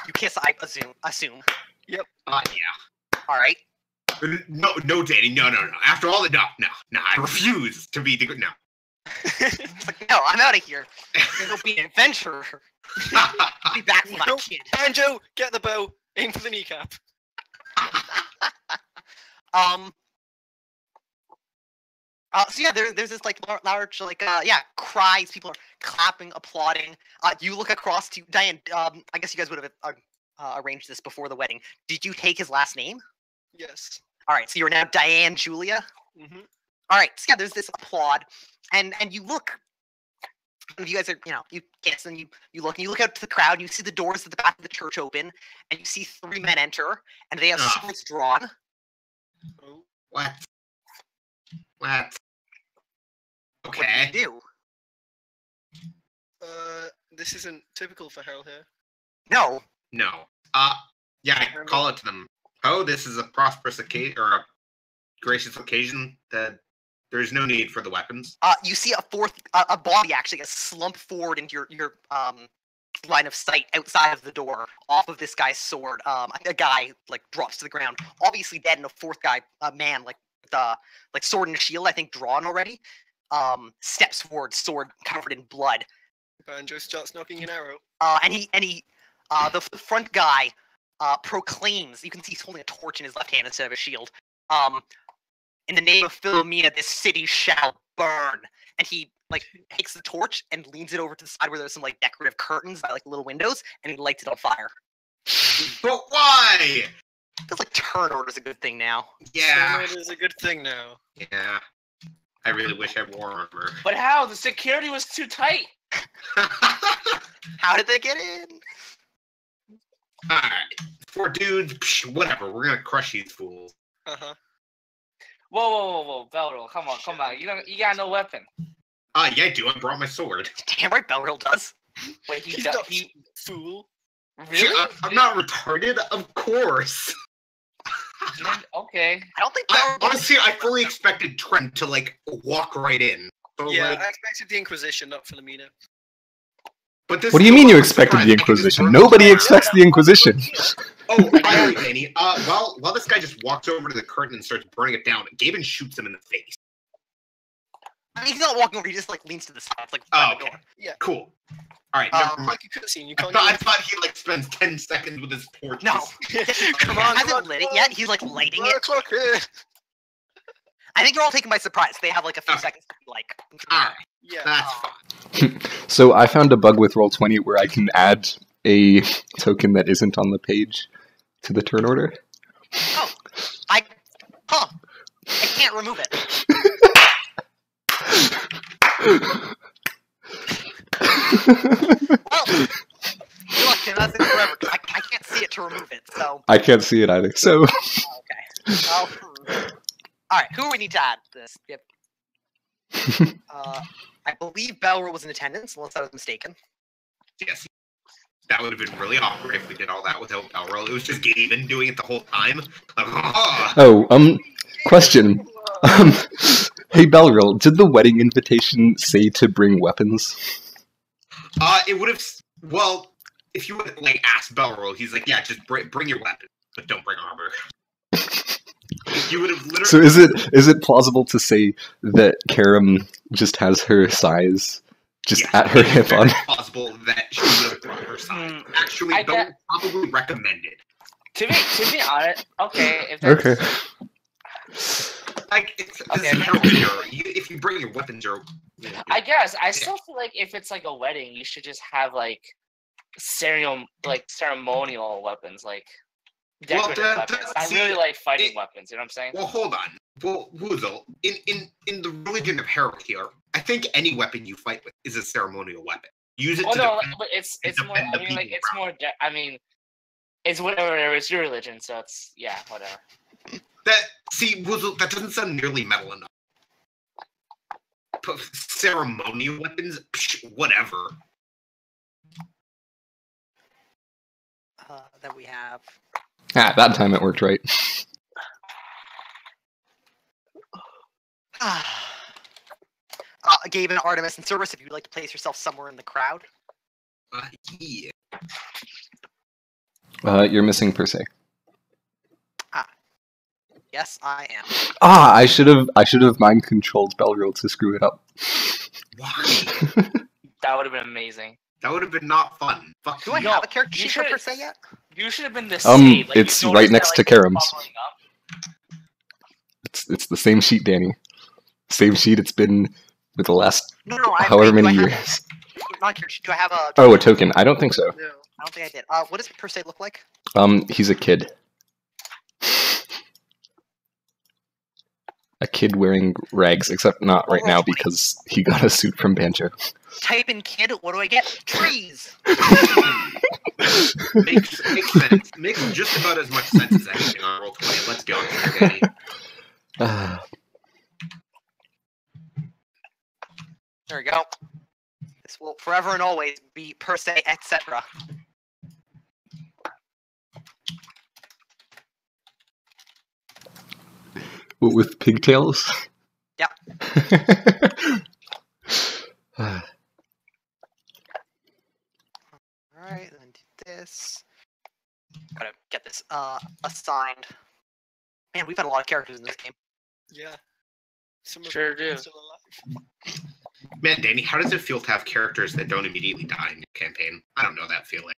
You kiss, I assume. Yep. Yeah. All right. No, Danny, no. After all the no. I refuse to be the good. No. It's like, no, I'm out of here. You'll be an adventurer. I'll be back for my Nope. kid. Banjo, get the bow, aim for the kneecap. So yeah, there's this like large cries. People are clapping, applauding. You look across to Diane. I guess you guys would have arranged this before the wedding. Did you take his last name? Yes. All right, so you're now Diane Julia. Mm-hmm. All right, so yeah, there's this applaud, and you look. You guys are, you kiss and you look out to the crowd. And you see the doors at the back of the church open, and you see 3 men enter, and they have swords drawn. Oh. What? What Okay. do you do? This isn't typical for Harold here. No. No. Yeah, I call it to them. Oh, this is a prosperous occasion or a gracious occasion that there's no need for the weapons. You see a body actually slump forward into your line of sight outside of the door, off of this guy's sword. A guy like drops to the ground, obviously dead, and a fourth guy, a man like sword and shield, I think drawn already, steps forward, sword covered in blood. Banjo starts knocking an arrow. The front guy proclaims. You can see he's holding a torch in his left hand instead of a shield. In the name of Philomena, this city shall burn. And he takes the torch and leans it over to the side where there's some decorative curtains by little windows, and he lights it on fire. But why? Feels like turn order's a good thing now. Yeah. It is a good thing now. Yeah. I really wish I wore armor. But how? The security was too tight. How did they get in? Alright. 4 dudes, whatever. We're gonna crush these fools. Uh-huh. Whoa, Belro, come on. You got no weapon. Yeah, I do. I brought my sword. Damn right, Belrill does. Wait, He's not fool. really? I'm not retarded, of course. Okay. I don't think Belrill. Honestly, I fully expected Trent to like walk right in. So, Yeah, like, I expected the Inquisition, not Philomena. but this What do you is mean you a expected surprise. the I can just Inquisition? burn Nobody the expects the Inquisition. Oh, by the way, Danny, while this guy just walks over to the curtain and starts burning it down, Gaben shoots him in the face. I mean, he's not walking over. He just like leans to the side. It's like Oh, the door. okay. Yeah. Cool. Alright, never mind. Like a cutscene, you I can't thought he like spends 10 seconds with his torch. No. Come He on, hasn't lit it yet. He's like lighting it. O'clock here. I think you're all taken by surprise. They have like a few Okay. seconds to be like. Alright, Yeah. that's fine. So I found a bug with Roll20 where I can add a token that isn't on the page to the turn order. Oh, I can't remove it. Well, good luck, Tim. That's it forever. 'Cause I can't see it to remove it. So I can't see it either. So okay. Well, all right. Who do we need to add to this? Yep. I believe Belro was in attendance, unless I was mistaken. Yes. That would have been really awkward if we did all that without Belro. It was just Gaben doing it the whole time. Like, question. Hey Belrill, did the wedding invitation say to bring weapons? It would have. Well, if you would like ask Belro, he's like, yeah, just bring your weapon, but don't bring armor. You would have literally. So is it plausible to say that Karam just has her size just at her hip on? It's possible that she would have brought her size. Actually, I don't probably recommend it. To be honest, okay. If that's, Okay. Like, it's Okay. if you bring your weapons, you're. I guess I still feel like if it's like a wedding, you should just have like ceremonial weapons, like decorative weapons. I really like fighting weapons. You know what I'm saying? Well, hold on. Well, Woozle, in the religion of Harold here, I think any weapon you fight with is a ceremonial weapon. Use it Well, to no, defend. but it's more. defend the I mean, like people it's more. I mean, it's whatever. It's your religion, so it's whatever. Woozle, that doesn't sound nearly metal enough. But ceremonial weapons, whatever. Then we have. That time it worked right. Gaben, Artemis, and Cerberus, if you'd like to place yourself somewhere in the crowd. Yeah. You're missing per se. Yes, I am. I should have mind controlled Belrill to screw it up. Why? That would have been amazing. That would have been not fun. Fuck Do I you. have a character sheet for should- per se yet? You should have been the same. Like, it's you right noticed next that, to like, Karam's. bubbling up? It's the same sheet, Danny. Same sheet it's been for the last No, however many do I years. have, not a character sheet. Do I have a? Oh, a token. I don't think so. No. I don't think I did. What does per se look like? He's a kid. A kid wearing rags, except not right now because he got a suit from Banjo. Type in kid. What do I get? Trees. Makes sense. Makes just about as much sense as anything on Roll20. Let's be honest here, Danny. There we go. This will forever and always be per se, etc. What, with pigtails? Yep. Alright, then do this. Gotta get this assigned. Man, we've had a lot of characters in this game. Yeah. Some of Sure them are do. still alive. Man, Danny, how does it feel to have characters that don't immediately die in your campaign? I don't know that feeling.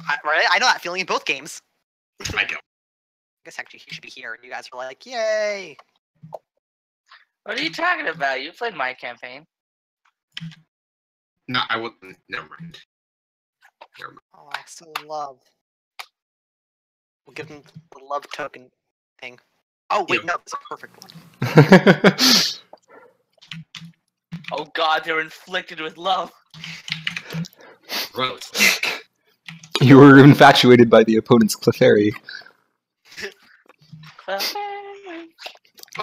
I know that feeling in both games. I don't. I guess actually he should be here, and you guys are like, yay! What are you talking about? You played my campaign. No, I wouldn't. Never mind. Oh, I still love. We'll give him the love token thing. Oh wait, Yeah. no, it's a perfect one. Oh God, they're inflicted with love. Gross. You were infatuated by the opponent's Clefairy.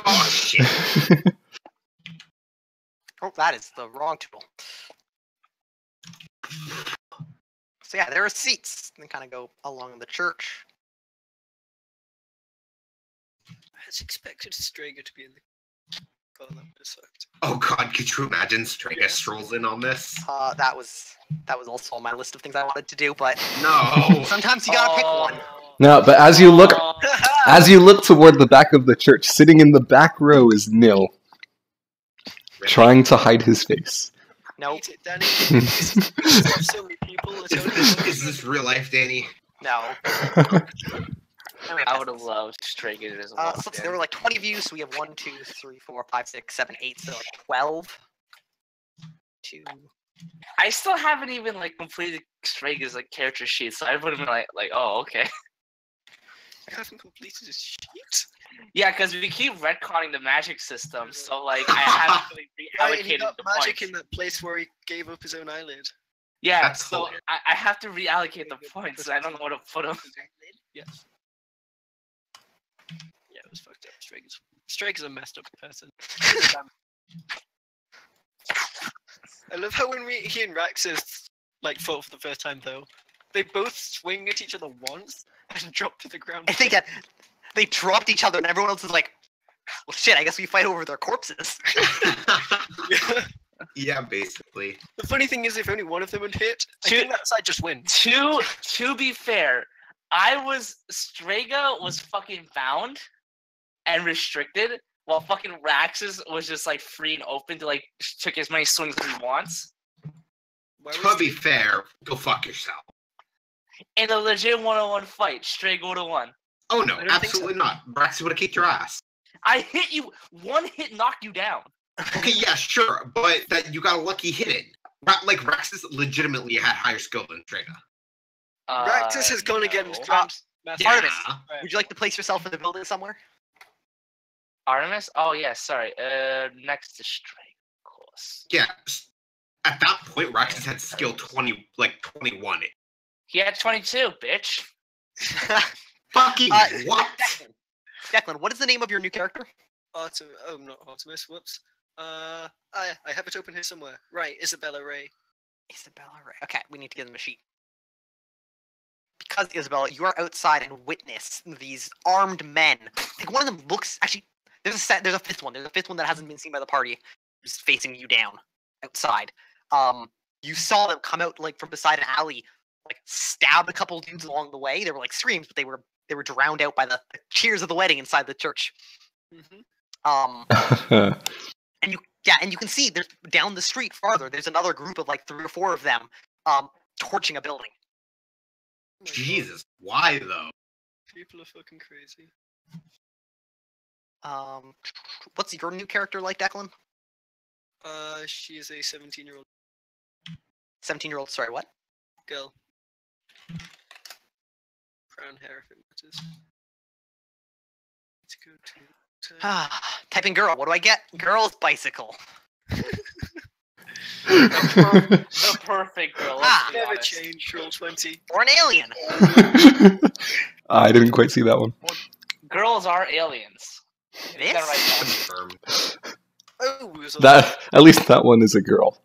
Oh shit! Oh, that is the wrong tool. So yeah, there are seats. They kind of go along the church. As expected, Strager to be in the. God, that was sucked. Oh god, could you imagine Strega strolls in on this? That was also on my list of things I wanted to do, but No! sometimes you gotta pick one. No, but as you look toward the back of the church, sitting in the back row is Nil, trying to hide his face. Nope. Eat it, Danny. So many people. Is this real life, Danny? No. I would have loved Strega as well. So there were like 20 views, so we have 1, 2, 3, 4, 5, 6, 7, 8, so like 12. 2. I still haven't even like completed Strega's like character sheet, so I would have been like, oh, okay. I haven't completed his sheet. Yeah, because we keep retconning the magic system, so like I haven't really Right, and he reallocated got the magic points. in that place where he gave up his own eyelid. Yeah, That's so hilarious. I have to reallocate the points. I don't know where to put them. Yes. Yeah, it was fucked up. Strager's a messed up person. I love how when he and Raxus like fought for the first time though, they both swing at each other once and drop to the ground. I think they dropped each other, and everyone else is like, well, shit, I guess we fight over their corpses. Yeah. Yeah, basically. The funny thing is, if only one of them would hit, I think that side just wins. To be fair, Strega was fucking bound and restricted, while fucking Raxus was just like free and open to like took as many swings as he wants. To be fair, go fuck yourself. In a legit 1-on-1 fight, Strega would have won. Oh no, I don't think absolutely not. Braxton would have kicked your ass. I hit you, one hit knocked you down. Okay, yeah, sure, but that you got a lucky hit in. Like Raxus legitimately had higher skill than Strega. Raxus has gone against no. Drums. Artemis, would you like to place yourself in the building somewhere? Artemis? Oh yeah, sorry. Next to Strega, of course. Yeah, at that point, Raxus had skill 21. He had 22, bitch. Fucking what? Declan, what is the name of your new character? Oh, not Artemis. Whoops. I have it open here somewhere. Right, Isabella Ray. Isabella Ray. Okay, we need to give them a sheet. Because, Isabella, you are outside and witness these armed men. I think one of them looks... Actually, there's a fifth one. There's a fifth one that hasn't been seen by the party. Just facing you down. Outside. You saw them come out, like, from beside an alley. Like, stab a couple dudes along the way. They were, like, screams, but they were drowned out by the cheers of the wedding inside the church. Mm-hmm. And you can see there's down the street farther. There's another group of like 3 or 4 of them, torching a building. Oh my Jesus, why though? God, people are fucking crazy. What's your new character like, Declan? She is a 17-year-old 17-year-old. Sorry, what? girl. Brown hair, if it matters. Let's go to. Type in girl. What do I get? Girl's bicycle. The perfect girl. Let's be Never honest. change. Roll 20. Or an alien. I didn't quite see that one. Girls are aliens. It You got it is? right, Confirmed. Oh, it was a That at least that one is a girl.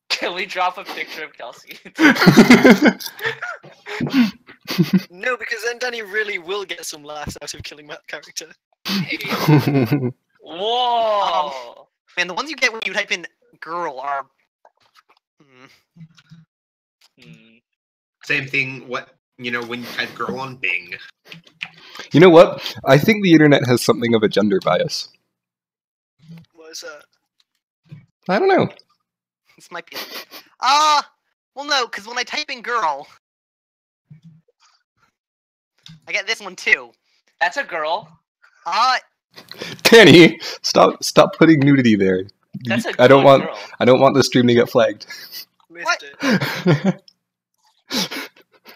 Can we drop a picture of Kelsey? No, because then Danny really will get some laughs out of killing that character. Whoa! Man, the ones you get when you type in girl are. Same thing. When you type girl on Bing. You know what? I think the internet has something of a gender bias. What is that? I don't know. This might be. Well, no, because when I type in girl, I get this one too. That's a girl. Danny, stop putting nudity there. That's a I don't good want girl. I don't want the stream to get flagged. Missed it.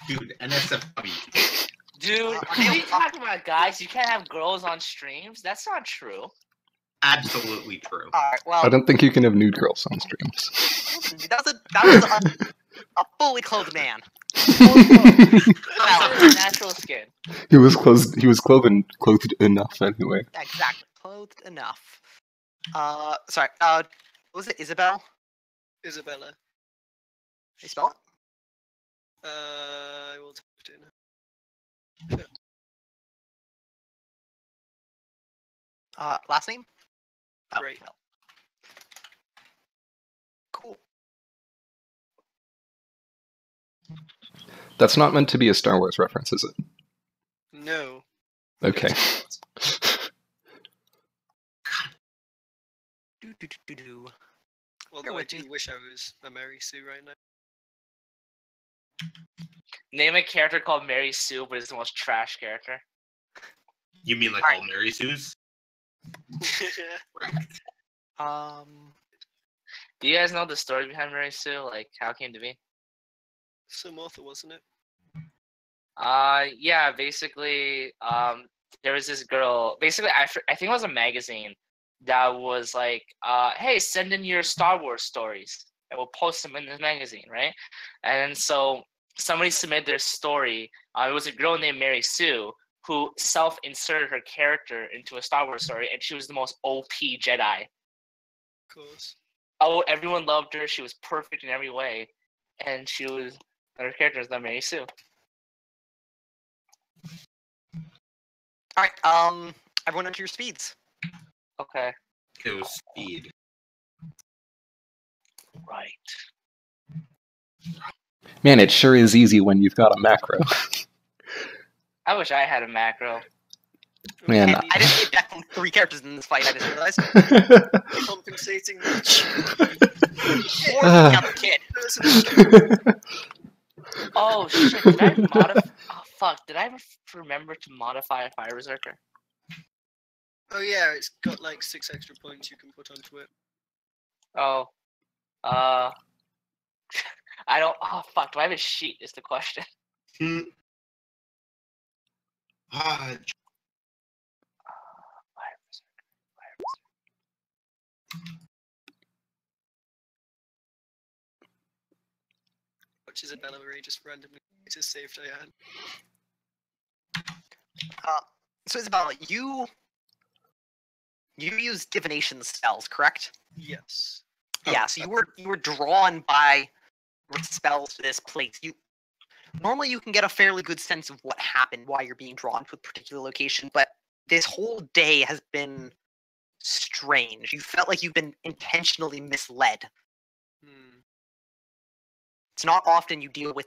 Dude, NSFW. Dude, are you talking about guys? You can't have girls on streams? That's not true. absolutely true. Alright, well, I don't think you can have nude girls on streams. that was a fully clothed man. Well, natural skin. He was clothed enough anyway. Exactly, clothed enough. Sorry, what was it, Isabel? Isabella. How you spell it? I will type it in. Last name? Oh, Great. no. Cool. That's not meant to be a Star Wars reference, is it? No. Okay. Do. Although I do wish I was a Mary Sue right now. Name a character called Mary Sue, but it's the most trash character. You mean like Alright. all Mary Sues? Do you guys know the story behind Mary Sue? Like, how it came to be? Some author, wasn't it? Yeah, basically, there was this girl, basically, I think it was a magazine that was like, hey, send in your Star Wars stories, and we'll post them in this magazine, right? And so somebody submitted their story. It was a girl named Mary Sue who self-inserted her character into a Star Wars story, and she was the most OP Jedi. Of course. Oh, everyone loved her. She was perfect in every way, and her character is not Mary Sue. Alright, everyone enter your speeds. Okay. It was speed. Right. Man, it sure is easy when you've got a macro. I wish I had a macro. Man, And I didn't get back 3 characters in this fight, I just realized. Compensating much. Or the kid. Oh shit! Did I modify? Oh fuck! Did I remember to modify a Fire Berserker? Oh yeah, it's got like 6 extra points you can put onto it. Oh, I don't. Oh fuck! Do I have a sheet? Is the question. Ah, Which Isabella Ray just randomly just saved Diane. So Isabella, you use divination spells, correct? Yes. Yeah, so you were drawn by spells to this place. Normally you can get a fairly good sense of what happened, why you're being drawn to a particular location, but this whole day has been strange. You felt like you've been intentionally misled. It's not often you deal with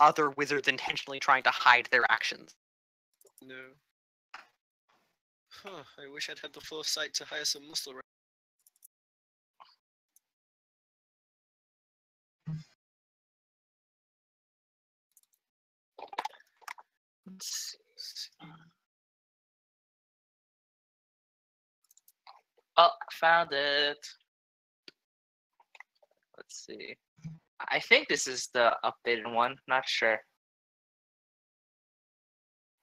other wizards intentionally trying to hide their actions. No. Huh, I wish I'd had the foresight to hire some muscle. Let's see. Oh, found it. Let's see. I think this is the updated one. Not sure.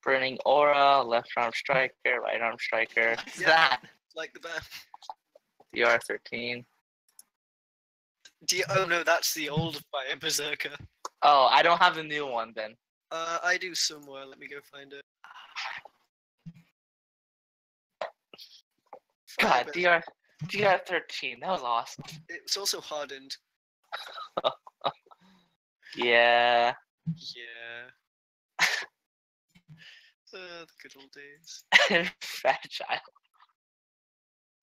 Burning Aura, left arm striker, right arm striker. What's that? Like the bear. DR13. Oh no, that's the old Fire Berserker. Oh, I don't have the new one then. I do somewhere. Let me go find it. God, Fire DR13. That was awesome. It's also hardened. Yeah. Yeah. The good old days. Fragile.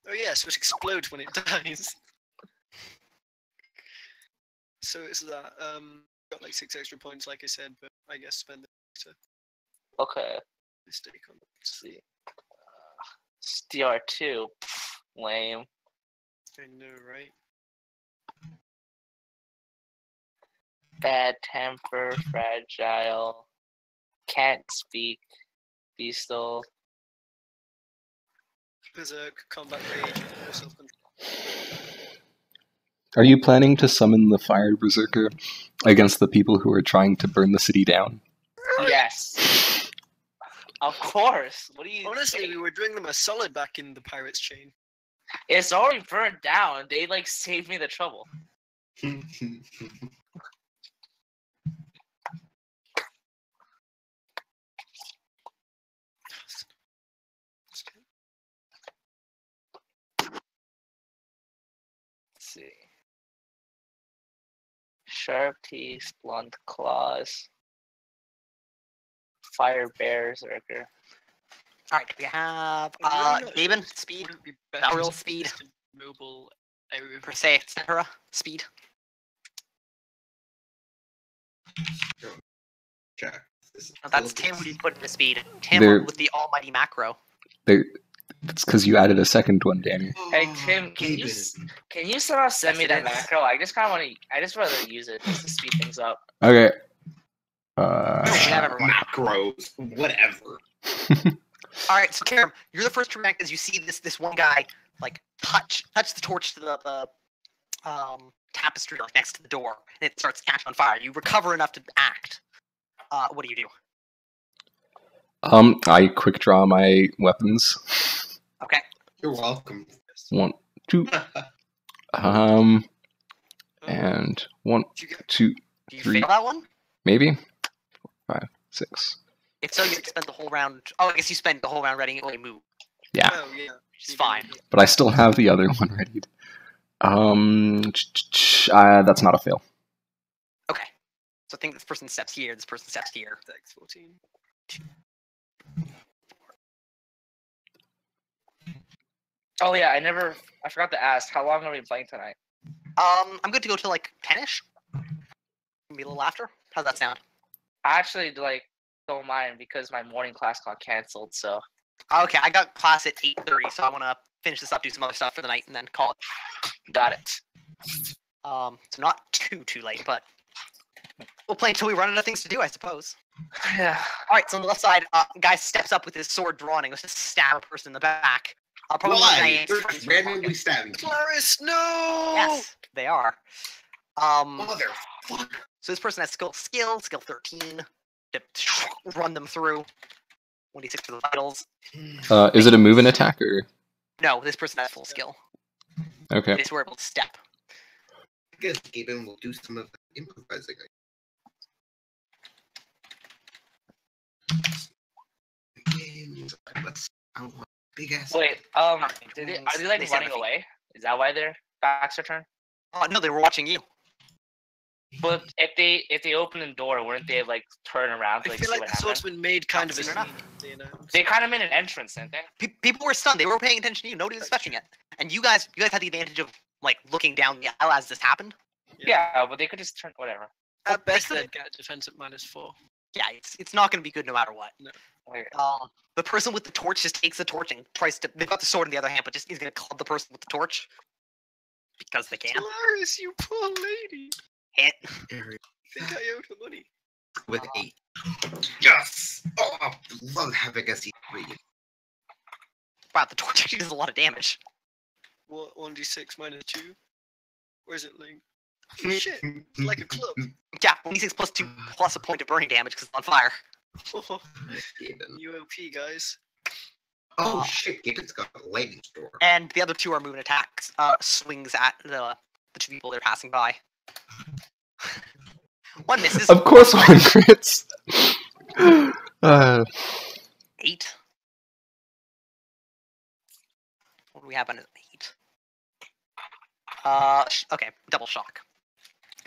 Oh yes, which explodes when it dies. So it's that. Got like 6 extra points, like I said, but I guess spend it to Okay. mistake on it. Let's see. DR2. Lame. I know, right? Bad temper, fragile, can't speak, beastal. Berserk, combat rage, no self-control. Are you planning to summon the Fire Berserker against the people who are trying to burn the city down? Yes. Of course. What do you Honestly, think? we were doing them a solid back in the Pirates chain. It's already burned down. They like saved me the trouble. Let's see. Sharp teeth, blunt claws, fire bears, Berserker. Alright, we have Gaben, speed, barrel speed, mobile per se, etc. Speed. Check. That's Tim who you put into speed. Tim There- with the almighty macro. It's because you added a second one, Danny. Hey Tim, can you somehow send me that macro? I just kind of want to. I just rather use it just to speed things up. Okay. We have everyone. Macros, whatever. Alright, so Karam, you're the first to react as you see this one guy like touch the torch to the tapestry like next to the door, and it starts catching on fire. You recover enough to act. What do you do? I quick draw my weapons. Okay. You're welcome. 1, 2. And 1, 2, Do you 3, fail that one? maybe 5, 6. If so, you spend the whole round. Oh, I guess you spend the whole round readying it when you move. Yeah, Oh, yeah. Which is fine. but I still have the other one ready. That's not a fail. Okay. So I think this person steps here. This person steps here. Dex 14. Oh yeah, I forgot to ask. How long are we playing tonight? I'm good to go till like 10ish. Maybe a little after. How's that sound? I actually don't mind because my morning class got canceled. So Okay, I got class at 8:30, so I want to finish this up, do some other stuff for the night, and then call it. got it. So not too late, but we'll play until we run out of things to do, I suppose. Yeah. All right, so on the left side, guy steps up with his sword drawn and goes to stab a person in the back. Probably Why? not They're randomly stabbing people. Clarice, no! Yes, they are. Motherfucker. So this person has skill 13 to run them through. 1d6 for the vitals. Is it a move and attack or? No, this person has full skill. Okay. They just were able to step. I guess Gaben will do some of the improvising. I want big ass. Wait. Are they They like stand running on away? Is that why their backs are turned? Oh no, they were watching you. But if they open the door, wouldn't they like turn around to I like feel see like what the happened? swordsman made kind of a Fair scene, enough. you know. They kind of made an entrance, didn't they? People were stunned. They were paying attention to you. Nobody was expecting it. And you guys had the advantage of like looking down the aisle as this happened. Yeah, but they could just turn whatever. At best, they they'd get defense at -4. Yeah, it's not going to be good no matter what. Okay. The person with the torch just takes the torch and tries to. They've got the sword in the other hand, but just he's going to club the person with the torch because they can. Clarice, you poor lady! Hit. I think I owed her money. With 8. Yes! Oh, I love having a C3. Wow, the torch actually does a lot of damage. What, 1d6 -2? Where is it, Link? Shit, it's like a club. Yeah, 1d6 plus 2 plus a point of burning damage because it's on fire. Gaben. UOP, guys. Oh shit, Gaben's got a lightning storm. And the other two are moving attacks. Swings at the two people they're passing by. One misses. Of course, one crits. 8. What do we have on 8? Okay, double shock,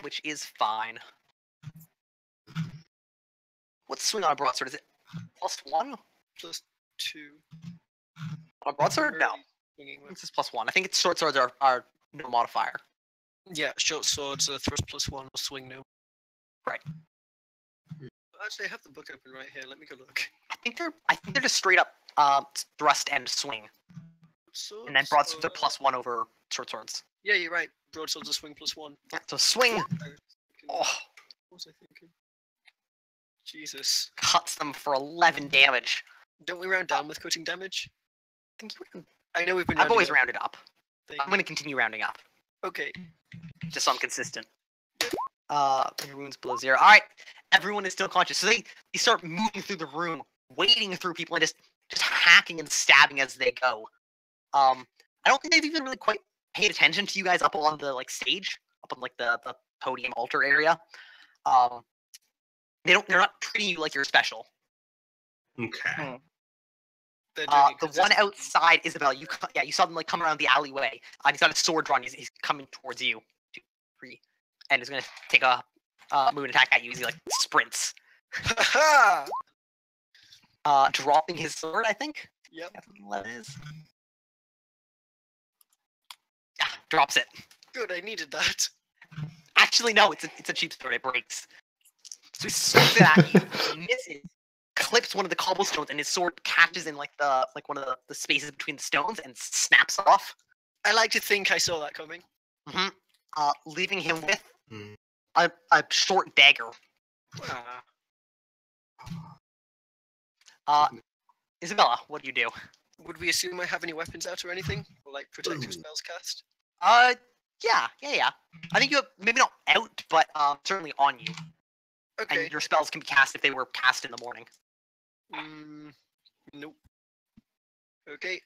which is fine. What's swing on a broadsword? Is it +1? +2. On a broadsword? No. It's just +1. I think it's short swords are no modifier. Yeah, short swords are thrust +1 or swing no. Right. Actually, I have the book open right here. Let me go look. I think they're just straight up thrust and swing, Swords, and then broadswords are +1 over short swords. Yeah, you're right. Broadswords are swing +1. Yeah, so swing. Oh, What was I thinking? Jesus. cuts them for 11 damage. Don't we round down with cutting damage? I think you would. I know we've been. I've always rounding rounded up. up. I'm going to continue rounding up, Okay. just so I'm consistent. Your wounds below 0. All right, everyone is still conscious, so they start moving through the room, wading through people, and just hacking and stabbing as they go. I don't think they've even really quite paid attention to you guys up on the stage, up on the podium altar area. They're not treating you like you're special. Okay. The one outside, Isabella, you saw them come around the alleyway. He's got his sword drawn. He's coming towards you, 2, 3, and he's gonna take a move and attack at you. He sprints. Dropping his sword, I think. Yep. That is. Yeah, drops it. Good, I needed that. Actually, no, it's a cheap sword. It breaks. So he swings it at you, misses, clips one of the cobblestones, and his sword catches in one of the spaces between the stones and snaps off. I like to think I saw that coming. Leaving him with a short dagger. Isabella, what do you do? Would we assume I have any weapons out or anything? Or protective spells cast? Yeah. I think you have, maybe not out, but certainly on you. Okay. And your spells can be cast if they were cast in the morning. Nope. Okay.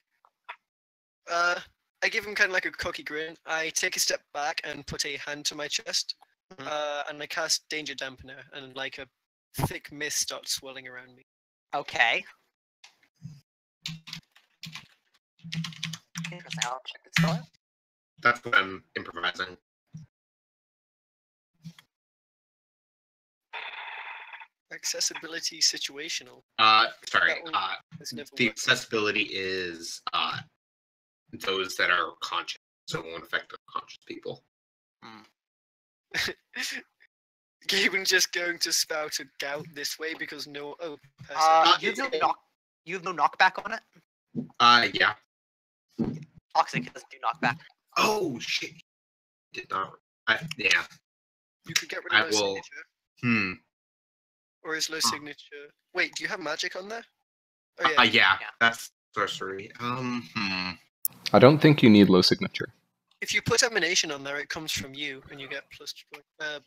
I give him kind of a cocky grin. I take a step back and put a hand to my chest. And I cast Danger Dampener, and a thick mist starts swirling around me. Okay. Interesting. I'll check this out. That's what I'm improvising. Accessibility situational. Sorry. Never The worked. accessibility is those that are conscious, so it won't affect unconscious people. Gaben's just going to spout a gout this way because no. You have no knockback on it. Yeah. Toxic doesn't do knockback. Oh shit! Did not. Yeah. You could get rid of low signature. Or is low signature? Wait, do you have magic on there? Oh yeah. That's sorcery. I don't think you need low signature. If you put emanation on there, it comes from you, and you get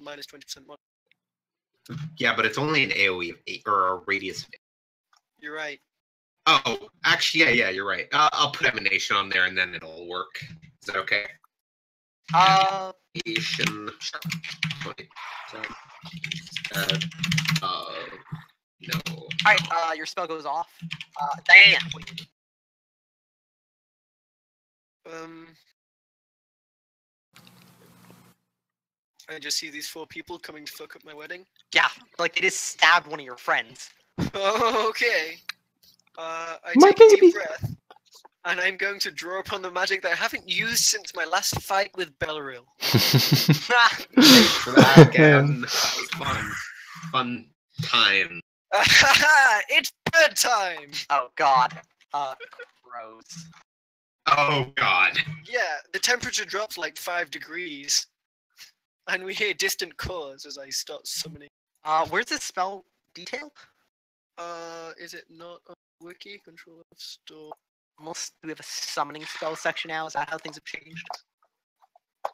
minus 20% mod. Yeah, but it's only an AOE of 8 or a radius of 8. You're right. Oh, actually, yeah, you're right. I'll put emanation on there, and then it'll work. Is that okay? Emanation. Sure. No. Alright, your spell goes off. Diane, what do you do? I just see these 4 people coming to fuck up my wedding. Yeah, they just stabbed one of your friends. Okay. I My take a baby. deep breath, and I'm going to draw upon the magic that I haven't used since my last fight with Belleril. Thanks for that again. That was fun. Fun time. It's bedtime! Oh god. Gross. Oh god. Yeah, the temperature drops 5 degrees. And we hear distant calls as I start summoning. Where's this spell detailed? Is it not on wiki? Control of store. Almost. Do we have a summoning spell section now? Is that how things have changed?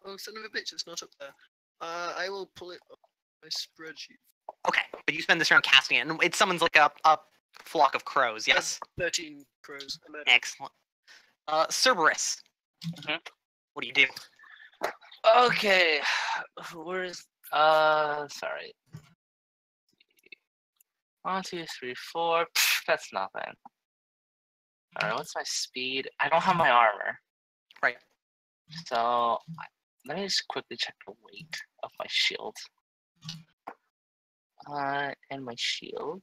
Oh, son of a bitch, it's not up there. I will pull it up my spreadsheet. Okay, but you spend this round casting it, and it summons a flock of crows, yes? 13 crows. Excellent. Cerberus. What do you do? Okay, where's sorry. 1, 2, 3, 4. Pfft, that's nothing. All right, what's my speed? I don't have my armor. Right. So let me just quickly check the weight of my shield. And my shield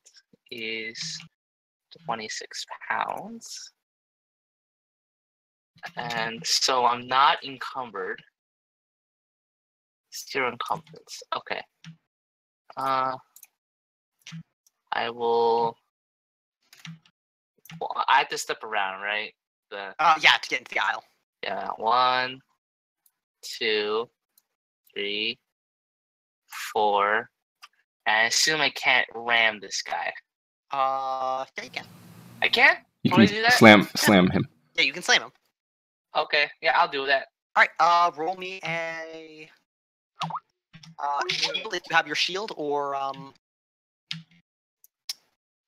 is 26 pounds. And so I'm not encumbered. 0 encumbrance. Okay. I will. Well, I have to step around, right? Yeah, to get into the aisle. Yeah. 1, 2, 3, 4. And I assume I can't ram this guy. Yeah, you can. I can? You Can I do that? slam him. Yeah, you can slam him. Okay. Yeah, I'll do that. Alright, roll me a... shield if you have your shield, or,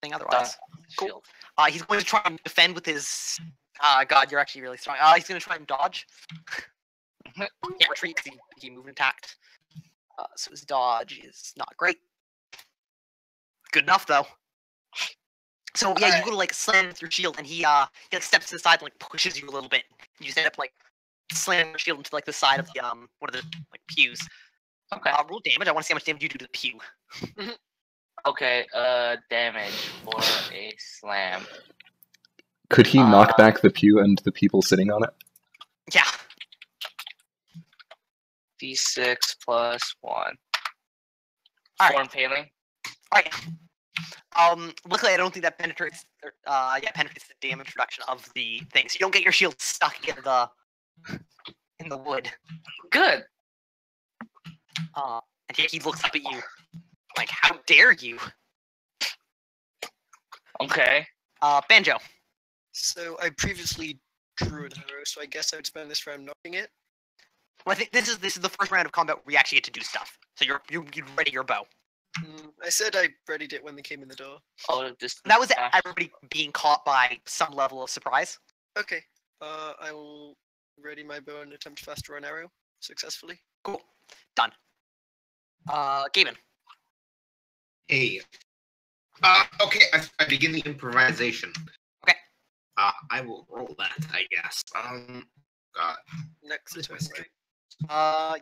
thing otherwise. Shield. He's going to try and defend with his God, you're actually really strong. He's gonna try and dodge. Can't retreat because he moved attacked. So his dodge is not great. Good enough though. So yeah, you go to like slam with your shield, and he like steps to the side and like pushes you a little bit. You just end up like slamming your shield into like the side of the one of the like pews. Okay. Roll damage. I want to see how much damage you do to the pew. Okay. Damage for a slam. Could he knock back the pew and the people sitting on it? Yeah. D6 plus 1. All Four right. impaling. All right. Luckily, I don't think that penetrates. Penetrates the damage reduction of the thing, so you don't get your shield stuck in the wood. Good. And he looks up at you, like, how dare you? Okay. Banjo. So I previously drew an arrow, so I guess I would spend this round knocking it. Well, I think this is the first round of combat where we actually get to do stuff. So you ready your bow. I said I readied it when they came in the door. Oh, this. That was everybody being caught by some level of surprise. Okay. I will ready my bow and attempt to fast draw an arrow successfully. Cool. Done. Gavin. Hey. Okay, I begin the improvisation. Okay. I will roll that, I guess. Next turn, right?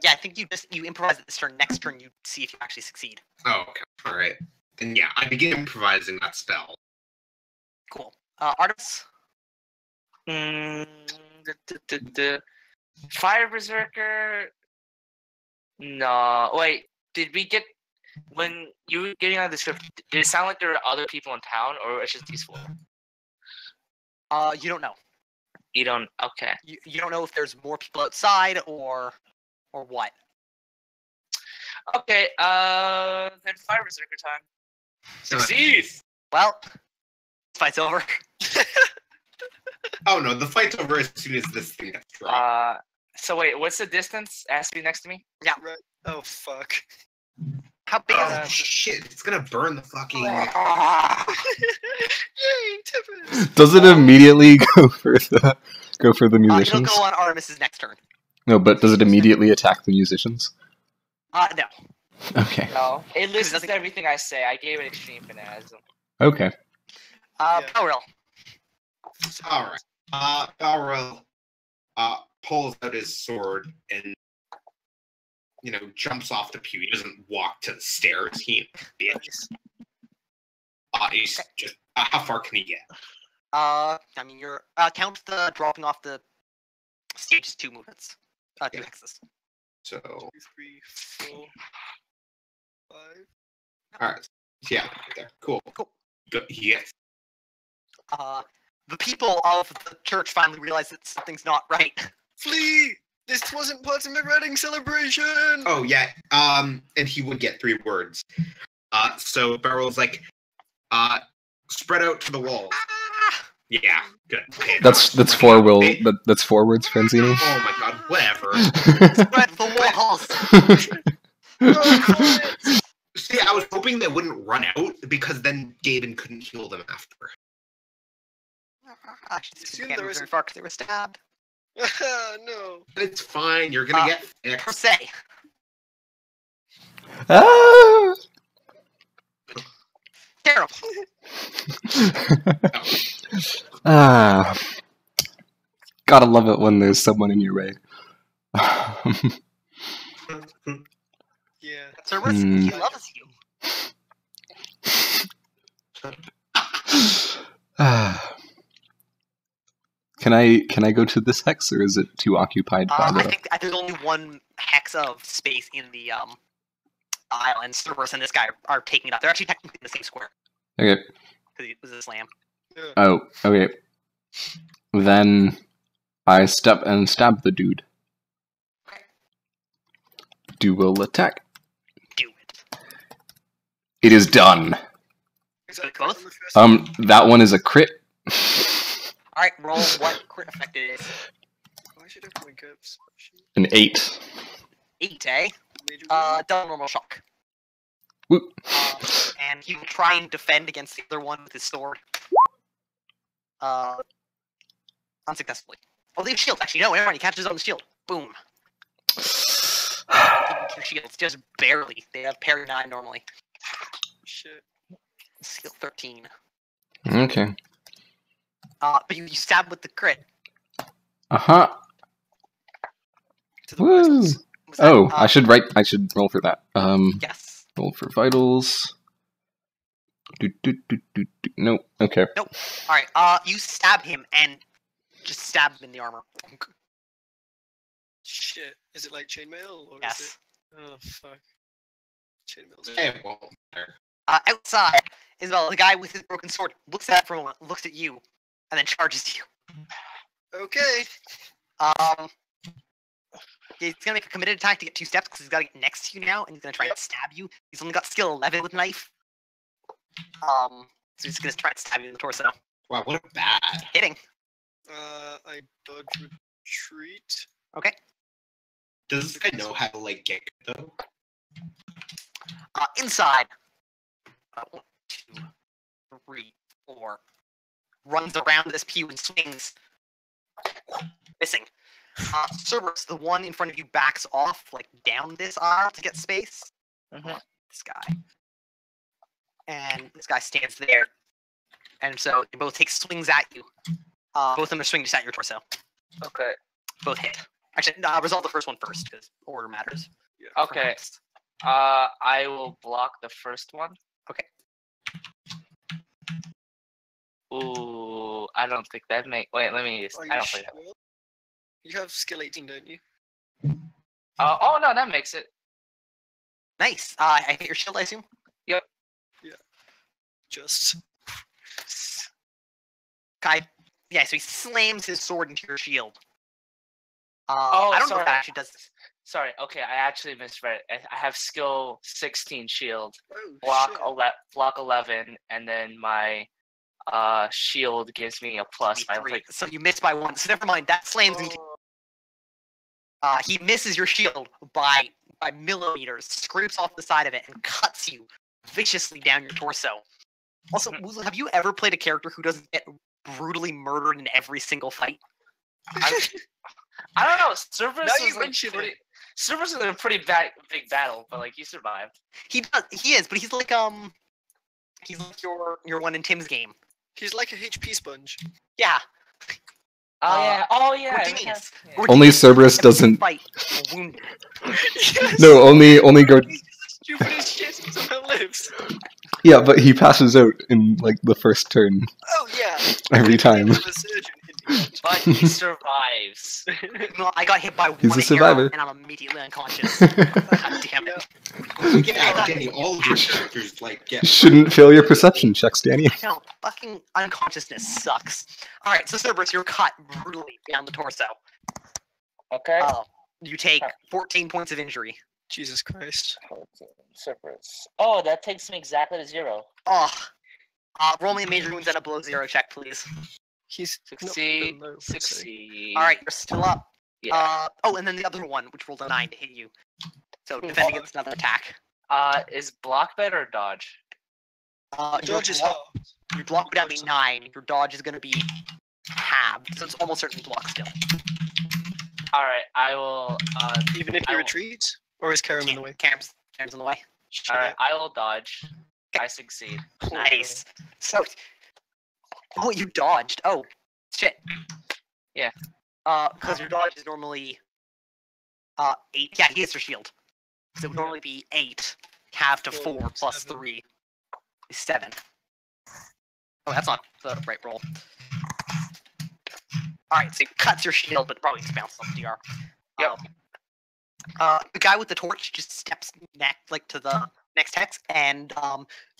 Yeah, I think you improvise it this turn. Next turn, you see if you actually succeed. Oh, okay. All right. Then yeah, I begin improvising that spell. Cool. Artemis. Fire Berserker. No, wait. Did we get when you were getting on the script? Did it sound like there were other people in town, or it's just these four? You don't know. You don't. Okay. You don't know if there's more people outside or what. Okay. Then Fire Berserker time. Succeed. Well, fight's over. Oh no, the fight's over as soon as this thing gets dropped. So wait, what's the distance? Ask me next to me. Yeah. Right. Oh fuck. How big is Oh it? shit! It's gonna burn the fucking. Yay, Tippers! Does it immediately go for the It'll musicians? go on Artemis's next turn. No, but does it immediately attack the musicians? No. Okay. No, it listens to everything I say. I gave it extreme fanaticism. Okay. Poweril. All right. Balrog pulls out his sword and jumps off the pew. He doesn't walk to the stairs. He bitch. He's just how far can he get? I mean, you're count the dropping off the stage as 2 movements. 2 hexes. So 2, 3, 4, 5. all right. Yeah, right there. Cool. Good. Yes. The people of the church finally realize that something's not right. Flee! This wasn't part of my wedding celebration! Oh yeah. And he would get 3 words. So Barrel's like, spread out to the walls. Yeah, good. Okay, That's 4 that's 4 words, Franzini. Oh my god, whatever. Spread the walls. See, I was hoping they wouldn't run out because then Gaben couldn't heal them after. Actually, can't move very far because they were stabbed. No. It's fine. You're gonna get fixed. Per se. Ah! Terrible. Gotta love it when there's someone in your way. Yeah. Cerberus, he loves you. Can I go to this hex, or is it too occupied by the... I think there's only 1 hex of space in the island. Cerberus and this guy are taking it up. They're actually technically in the same square. Okay. Because it was a slam. Oh, okay. Then I step and stab the dude. Dual attack. Do it. It is done. Is that Both? That one is a crit. Alright, roll what crit effect it is. I should have my GURPS. An 8. 8, eh? Major Double normal shock. Whoop. And he will try and defend against the other one with his sword. Unsuccessfully. Oh, they have shield. Actually, no, never mind. He catches on the shield. Boom. Two shields, just barely. They have parry 9 normally. Shit. Skill 13. Okay. But you stab with the crit. Uh-huh. To the Woo. vitals. Was that, Oh, I should roll for that. Yes. Roll for vitals. Nope. Okay. Nope. Alright, you stab him and just stab him in the armor. Shit. Is it like chainmail or is Yes. it? Oh fuck. Chainmail's It won't matter. Outside, Isabel, the guy with his broken sword looks at for a moment, looks at you, and then charges you. okay. He's gonna make a committed attack to get 2 steps because he's gotta get next to you now, and he's gonna try and stab you. He's only got skill 11 with knife. So he's gonna try and stab you in the torso. Wow, what a bad. Hitting. I dodge retreat. Okay. Does this guy know how to like get good, though? Inside. 1, 2, 3, 4. Runs around this pew and swings. Missing. Cerberus, the one in front of you, backs off, like, down this aisle to get space. This guy. And this guy stands there. And so they both take swings at you. Both of them are swinging just at your torso. Okay. Both hit. Actually, resolve the first one first, because order matters. Yeah. Okay. I will block the first one. Okay. Ooh, I don't think that make. Wait, let me. Are I you don't think sure? You have skill 18, don't you? Oh no, that makes it. Nice. I hit your shield, I assume? Just. Yeah, so he slams his sword into your shield. Oh, I don't know sorry. if that actually does this. Sorry. Okay, I actually misread it. I have skill 16 shield, Oh, block 11, and then my shield gives me a plus by 3. like. So you miss by 1. So never mind. That slams into. He misses your shield by millimeters, scrapes off the side of it, and cuts you viciously down your torso. Also, Woozle, have you ever played a character who doesn't get brutally murdered in every single fight? I don't know. Cerberus Now is you like mention pretty. it. Cerberus is in a pretty big battle, but like he survived. He does. He is, but he's like your one in Tim's game. He's like a HP sponge. Yeah. Oh yeah. Gordinius. Yeah. Only Cerberus doesn't. Fight wounded. Yes! No, only Gord. He's just the stupidest shit and somehow lives. Yeah, but he passes out in like the first turn Oh yeah. every time. He's a surgeon, indeed. But he survives. No, I got hit by He's one a survivor. arrow and I'm immediately unconscious. God damn it. Yeah, Danny, all of your characters like get. Shouldn't fail your perception checks, Danny. No, fucking unconsciousness sucks. Alright, so Cerberus, you're cut brutally down the torso. Okay. You take 14 points of injury. Jesus Christ. Cerberus. Oh, that takes me exactly to 0. Oh. Roll me a major wounds and a below 0 check, please. He's Succeed. not below, per se. Succeed. Alright, you're still up. Yeah. And then the other one, which rolled a 9 to hit you. So defend against another attack. Is block better or dodge? Dodge is your hard. Your block would now be 9. Your dodge is going to be halved, so it's almost certainly block still. All right, I will. Even if I you will- retreat? Or is Karam in the way? Cam's in the way. All right, I will dodge. I succeed. Nice. So, you dodged. Oh, shit. Yeah. Because your dodge is normally 8. Yeah, he hits your shield. So it would normally be 8, halved to 4 plus 7. 3 is 7. Oh, that's not the right roll. Alright, so he cuts your shield, but probably just bounces off the DR. Yep. The guy with the torch just steps to the next hex and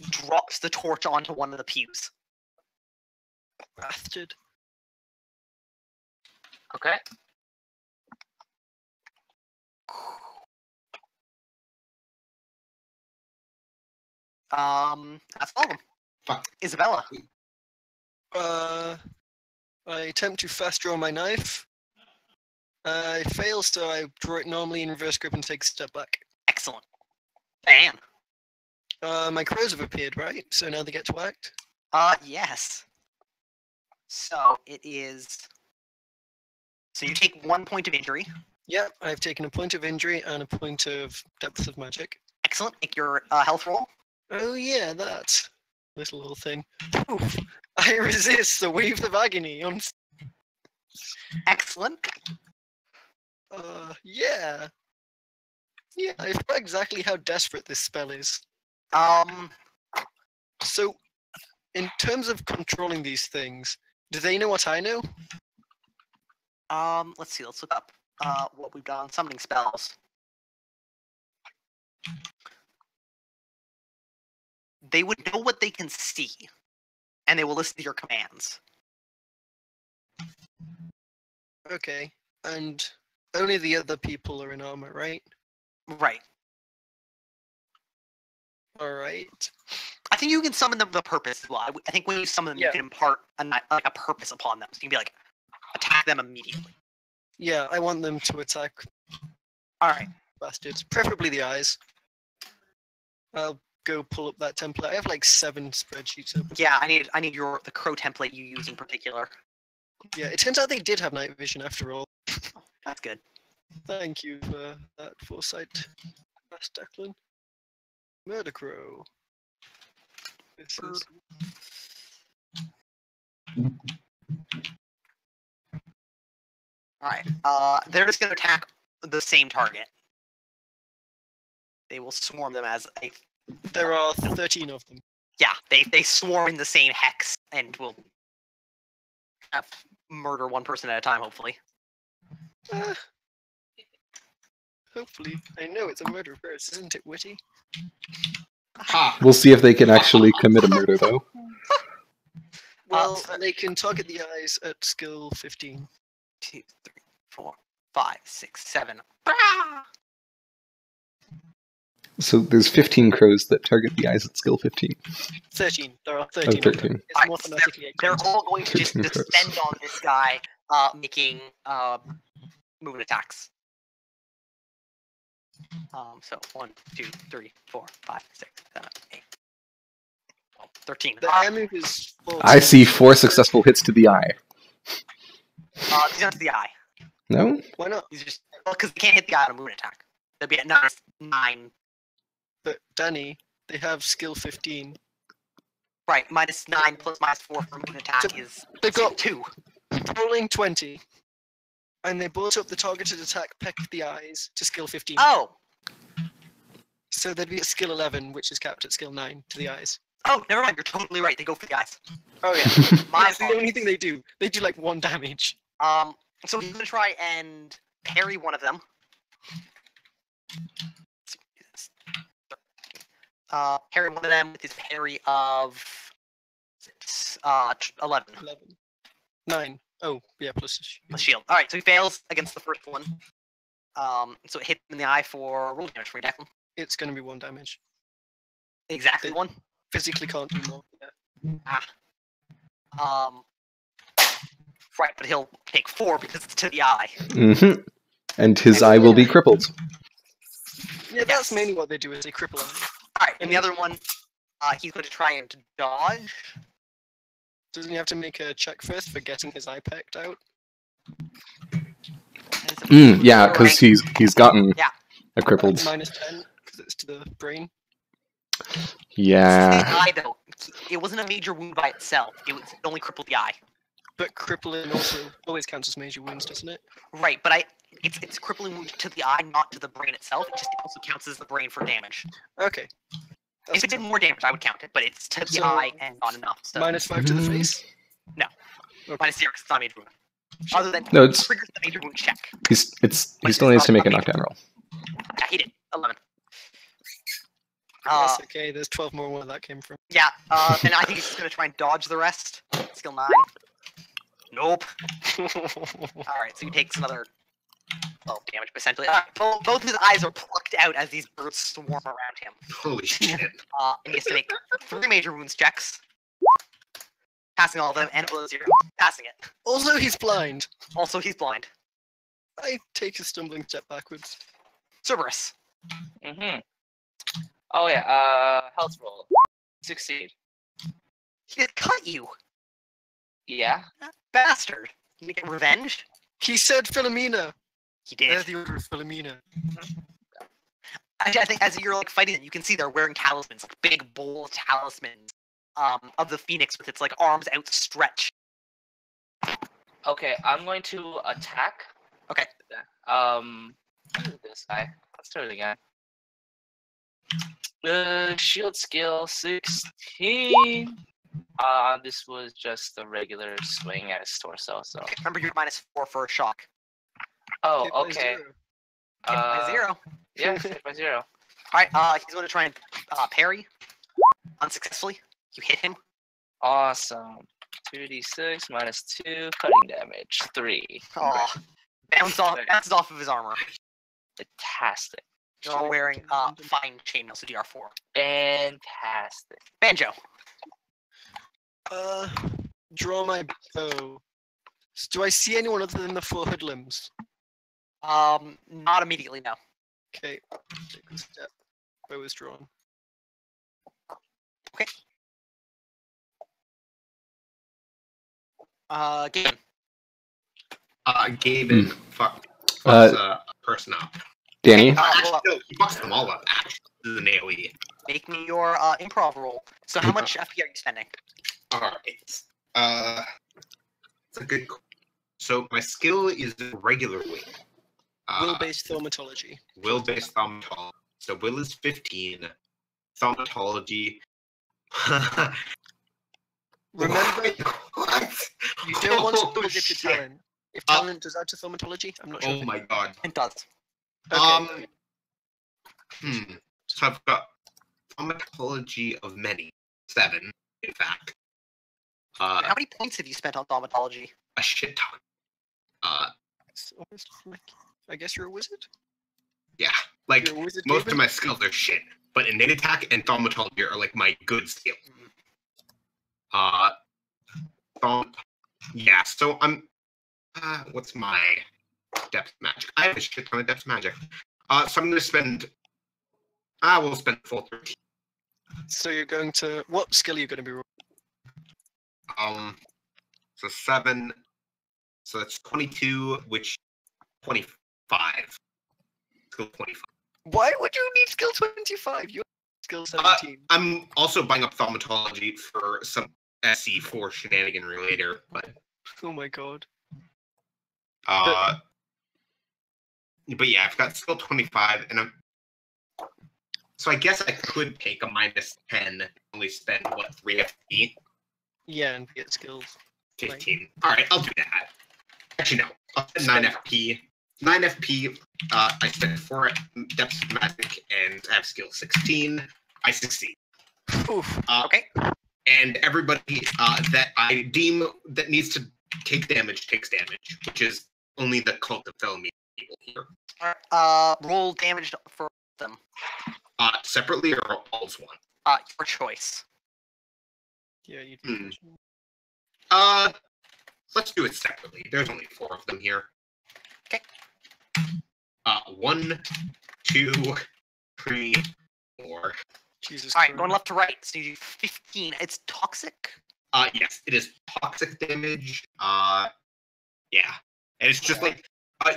drops the torch onto one of the pews. Bastard. Okay. That's all of them. Fuck. Isabella. I attempt to fast draw my knife. I fail, so I draw it normally in reverse grip and take a step back. Excellent. Bam. My crows have appeared, right? So now they get to act. Yes. So it is So you take 1 point of injury. Yeah, I've taken a point of injury and a point of depth of magic. Excellent. Make your health roll. Oh yeah, that little thing. Oof. I resist the wave of agony. Excellent. Yeah. Yeah, I forgot exactly how desperate this spell is. So, in terms of controlling these things, do they know what I know? Let's see. Let's look up what we've done. Summoning spells. They would know what they can see, and they will listen to your commands. Okay, and only the other people are in armor, right? Right. Alright. I think you can summon them with a purpose as well. I think when you summon them, Yeah. you can impart a purpose upon them. So you can be like, attack them immediately. Yeah, I want them to attack Alright. bastards. Preferably the eyes. I'll go pull up that template. I have like 7 spreadsheets open. Yeah, I need the crow template you use in particular. Yeah, it turns out they did have night vision after all. That's good. Thank you for that foresight, Mass Declan. Murder Crow. This is... Alright. They're just gonna attack the same target. They will swarm them as a... There are 13 of them. Yeah, they swarm in the same hex and will murder one person at a time, hopefully. Hopefully. I know it's a murder first, isn't it, Witty? Ha! We'll see if they can actually commit a murder, though. Well, they can target the eyes at skill 15. 2, 3, 4, 5, 6, 7. So there's 15 crows that target the eyes at skill 15. 13. There are 13. Oh, 13. It's Alright, mathematically they're equal. all going to just 13 crows. descend on this guy, making movement attacks. So 1, 2, 3, 4, 5, 6, 7, 8, 12, 13. The air move is 14. I see 4 successful hits to the eye. These aren't to the eye. No? Why not? These are just because they can't hit the eye on a movement attack. They'll be at 9. But Danny, they have skill 15. Right, -9 plus -4 for movement attack So is They've got 2. rolling 20. And they brought up the targeted attack peck of the eyes to skill 15. Oh! So they'd be at skill 11, which is capped at skill 9 to the eyes. Oh, never mind. You're totally right. They go for the eyes. Oh yeah. My That's the only apologies. thing they do. They do like 1 damage. So he's gonna try and parry one of them. Parry one of them with his parry of 11. 11. 9. Oh, yeah, plus a The shield. All right, so he fails against the first one. So it hit him in the eye for roll damage for you, Declan. It's going to be 1 damage. Exactly They- 1. Physically can't do more. Yeah. Right, but he'll take 4 because it's to the eye. Mm-hmm. And his eye will be crippled. Yeah, that's mainly what they do is they cripple him. All right, and the other one, he's going to try and dodge. Doesn't he have to make a check first for getting his eye pecked out? Yeah, because he's gotten Yeah. a crippled. -10, because it's to the brain. Yeah. The eye, though, it wasn't a major wound by itself. It only crippled the eye. But crippling also always counts as major wounds, doesn't it? Right, but it's crippling wound to the eye, not to the brain itself. It just also counts as the brain for damage. Okay. If it did more damage, I would count it, but it's to the So- eye and not enough. So -5 to the face? No. Okay. -0 because it's not a major wound. Other than No, it's triggers the major wound check. he still needs to make a knockdown roll. Yeah, he did 11. That's okay, there's 12 more where that came from. Yeah, and I think he's just gonna try and dodge the rest. Skill 9. Nope. Alright, so he takes another 12 damage, essentially. Both his eyes are plucked out as these birds swarm around him. Holy shit. And he has to make 3 major wounds checks. Passing all of them, and below 0. Passing it. Also, he's blind. Also, he's blind. I take a stumbling step backwards. Cerberus. Mm-hmm. Oh yeah, health roll. Succeed. He just cut you. Yeah. Bastard. You get revenge? He said Philomena. He They're did. the order of Philomena. Actually, I think as you're like fighting it, you can see they're wearing talismans, like big bowl talismans, of the phoenix with its like arms outstretched. Okay, I'm going to attack. Okay. This guy. Let's do it again. Shield skill 16. This was just a regular swing at his torso. So. Okay, remember you're -4 for a shock. Oh, Hit by okay. 0. Hit by 0. Yeah, hit by 0. All right. He's going to try and parry. Unsuccessfully. You hit him. Awesome. 2d6 -2, cutting damage 3. Oh, bounces off of his armor. Fantastic. You're all wearing fine chainmail, so DR4. Fantastic. Banjo. Draw my bow. Do I see anyone other than the 4 hoodlums? Not immediately, no. Okay, take a step. Bow is drawn. Okay. Game. Gabe and fucks a person up. Danny? Actually, no, he fucks them all up. Actually, this is an AoE. Make me your improv roll. So how much FP are you spending? Alright. It's a good. So my skill is regularly. Will-based thaumatology. Will-based thaumatology. So will is 15. Thaumatology. Remember, What? you don't want to Oh, double dip your shit. talent. If talent does add to thaumatology, I'm not sure. Oh my god. It does. Okay. So I've got thaumatology of many. 7, in fact. How many points have you spent on thaumatology? A shit ton. It's almost like, I guess you're a wizard? Yeah. Like, You're a wizard, most of David? my skills are shit. But innate attack and thaumatology are like my good skills. Yeah, so I'm what's my depth magic? I have a shit ton of depth magic. So I'm gonna spend we'll spend the full 13. So you're going to, what skill are you going to be rolling? So 7, so that's 22, which 25. Skill 25. Why would you need skill 25? You have skill 17. I'm also buying up thaumatology for some SC4 shenaniganry later, but Oh my god. but yeah, I've got skill 25, and so I guess I could take a -10, only spend what 3 FP? Yeah, and get skills. 15. All right, I'll do that. Actually, no, I'll spend 9 FP. 9 FP. I spend 4 depth magic, and I have skill 16. I succeed. Oof. Okay. And everybody that I deem that needs to take damage takes damage, which is only the cult of Felmy people here. Roll damage for them. Separately or all as one? Your choice. Yeah, you Hmm. do. Let's do it separately. There's only 4 of them here. Okay. 1, 2, 3, 4. Jesus All right, Christ. going left to right. So you do 15. It's toxic. Yes, it is toxic damage. Yeah, and it's just like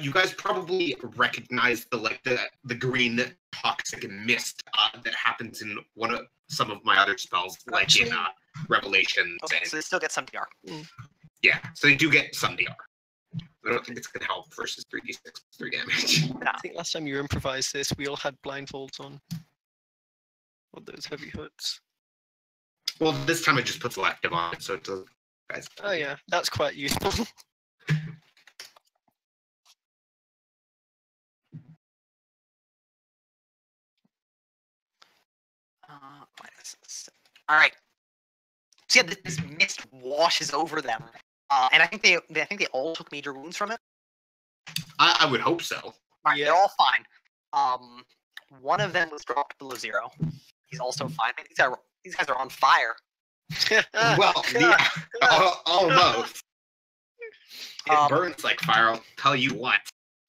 you guys probably recognize the green toxic mist that happens in some of my other spells, like in Revelations. Okay, and, so they still get some DR. yeah, so they do get some DR. I don't think it's gonna help versus 3d6 3 damage. I think last time you improvised this, we all had blindfolds on. What those heavy hoods. Well, this time it just puts elective on it, so it does. Guys. Oh yeah, that's quite useful. All right. So yeah, this mist washes over them, and I think they all took major wounds from it. I would hope so. All right, Yeah. they're all fine. One of them was dropped below 0. He's also fine. These guys are on fire. Well, yeah, almost. It burns like fire, I'll tell you what.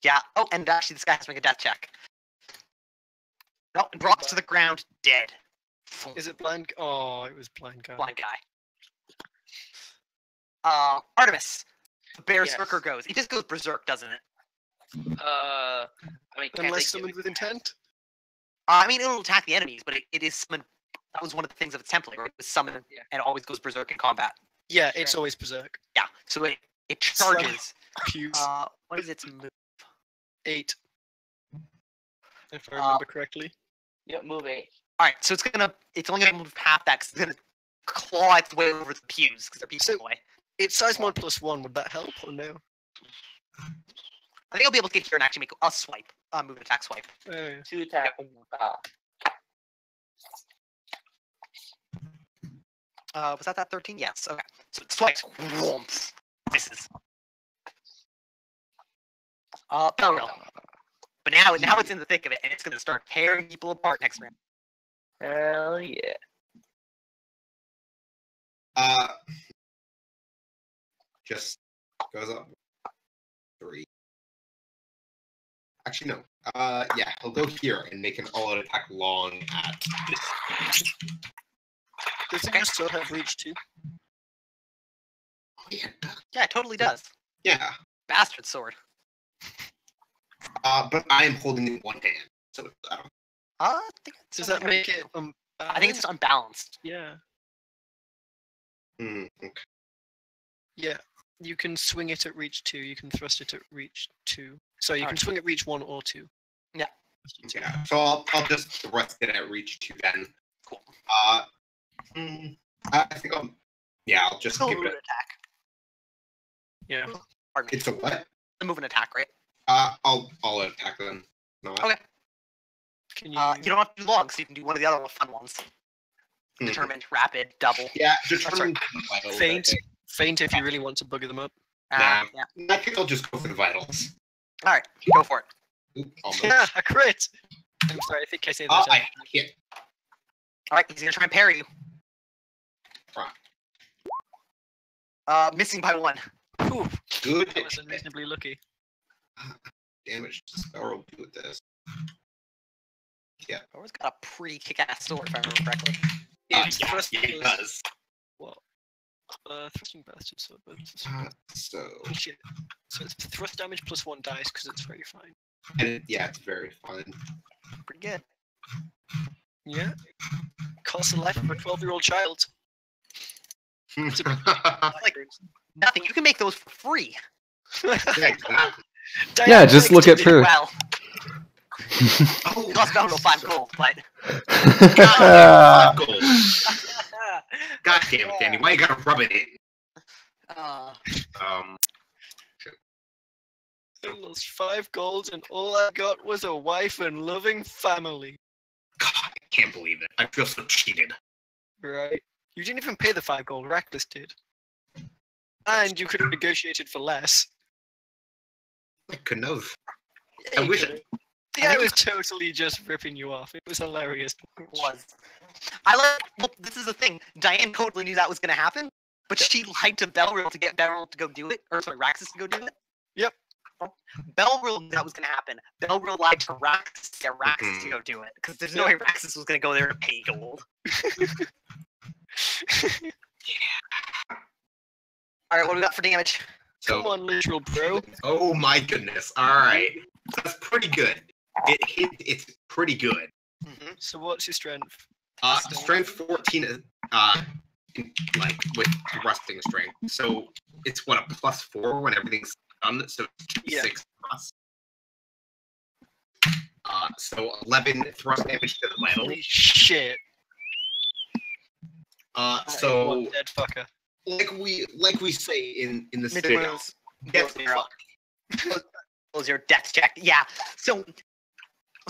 Yeah. Oh, and actually, this guy has to make a death check. No, drops to the ground, dead. Is it blind? Oh, it was blind guy. Blind guy. Artemis. The Berserker goes. It just goes berserk, doesn't it? I mean, can't Unless they summoned with intent. I mean, it'll attack the enemies, but it is summoned. That was one of the things of its template, right? It was summoned and always goes berserk in combat. Yeah, it's always berserk. Yeah, so it charges. Pews. What is its move? 8. If I remember correctly. Yep, move 8. Alright, so it's only gonna move half that, 'cause it's gonna claw its way over the pews, because they're people in the way. It's size mod +1, would that help or no? I think I'll be able to get here and actually make a swipe. Move and attack swipe. 2 attack. Was that 13? Yes, okay. So it swipes. Whoops. Misses. Belrill. But now it's in the thick of it, and it's gonna start tearing people apart next round. Hell yeah. Just goes up 3. Actually, no. Yeah, he'll go here and make an all-out attack long at this. Does it still have reach 2? Oh, yeah. Yeah, it totally does. Yeah. Bastard sword. But I am holding it in one hand, so I don't. I think it's Does that make it I think it's just unbalanced. Yeah. Okay. Yeah. You can swing it at reach 2, you can thrust it at reach 2. So you can swing at reach 1 or 2. Yeah. Yeah, so I'll just thrust it at reach 2 then. Cool. I think I'll just Still give move it and attack. Yeah. Pardon me. It's a what? The move and attack, right? I'll attack then. No. Okay. Can You don't have to do long, so you can do one of the other fun ones. Determined, rapid, double. Yeah, determined. Faint. Faint if you really want to bugger them up. Yeah. Yeah. I think I'll just go for the vitals. Alright, go for it. Oop, almost. Yeah, a crit! I'm sorry, I think I say that. I hit. Alright, he's gonna try and parry you. Missing by 1. Ooh, Good. that was unreasonably lucky. Damage to spell will do with this. Yeah. Thor's got a pretty kick-ass sword, if I remember correctly. Thrusting he does. What? Thrusting bastard sword. So. Shit. So it's thrust damage +1 dice because it's very fine. And it's very fun. Pretty good. Yeah. Costs the life of a 12-year-old child. Like, nothing. You can make those for free. Yeah, just look at her. Well, Oh, it costs about 5 gold, but... 5 gold. God damn it, Danny. Why you gotta rub it in? I lost 5 gold and all I got was a wife and loving family. God, I can't believe it. I feel so cheated. Right. You didn't even pay the 5 gold, Reckless did. And you could have negotiated for less. I couldn't have. Yeah, I you wish could've. The guy was totally just ripping you off. It was hilarious. It was. Well, this is the thing. Diane totally knew that was going to happen, but she lied to Belrill to get Belrill to go do it. Or, sorry, Raxus to go do it. Yep. Belrill knew that was going to happen. Belrill lied to Raxus to get Raxus to go do it. Because there's no way Raxus was going to go there to pay gold. Alright, what do we got for damage? So, Come on, literal bro. oh my goodness. Alright. That's pretty good. It's pretty good. So what's your strength? Strength 14 is, like, with rusting strength. So, it's what, a +4 when everything's done? So, Yeah. 6 plus. So 11 thrust damage to the vital. Holy shit. So, One dead fucker. like we say in the Mid Citadel, rolls. get Zero. fucked. What was your death check? Yeah. So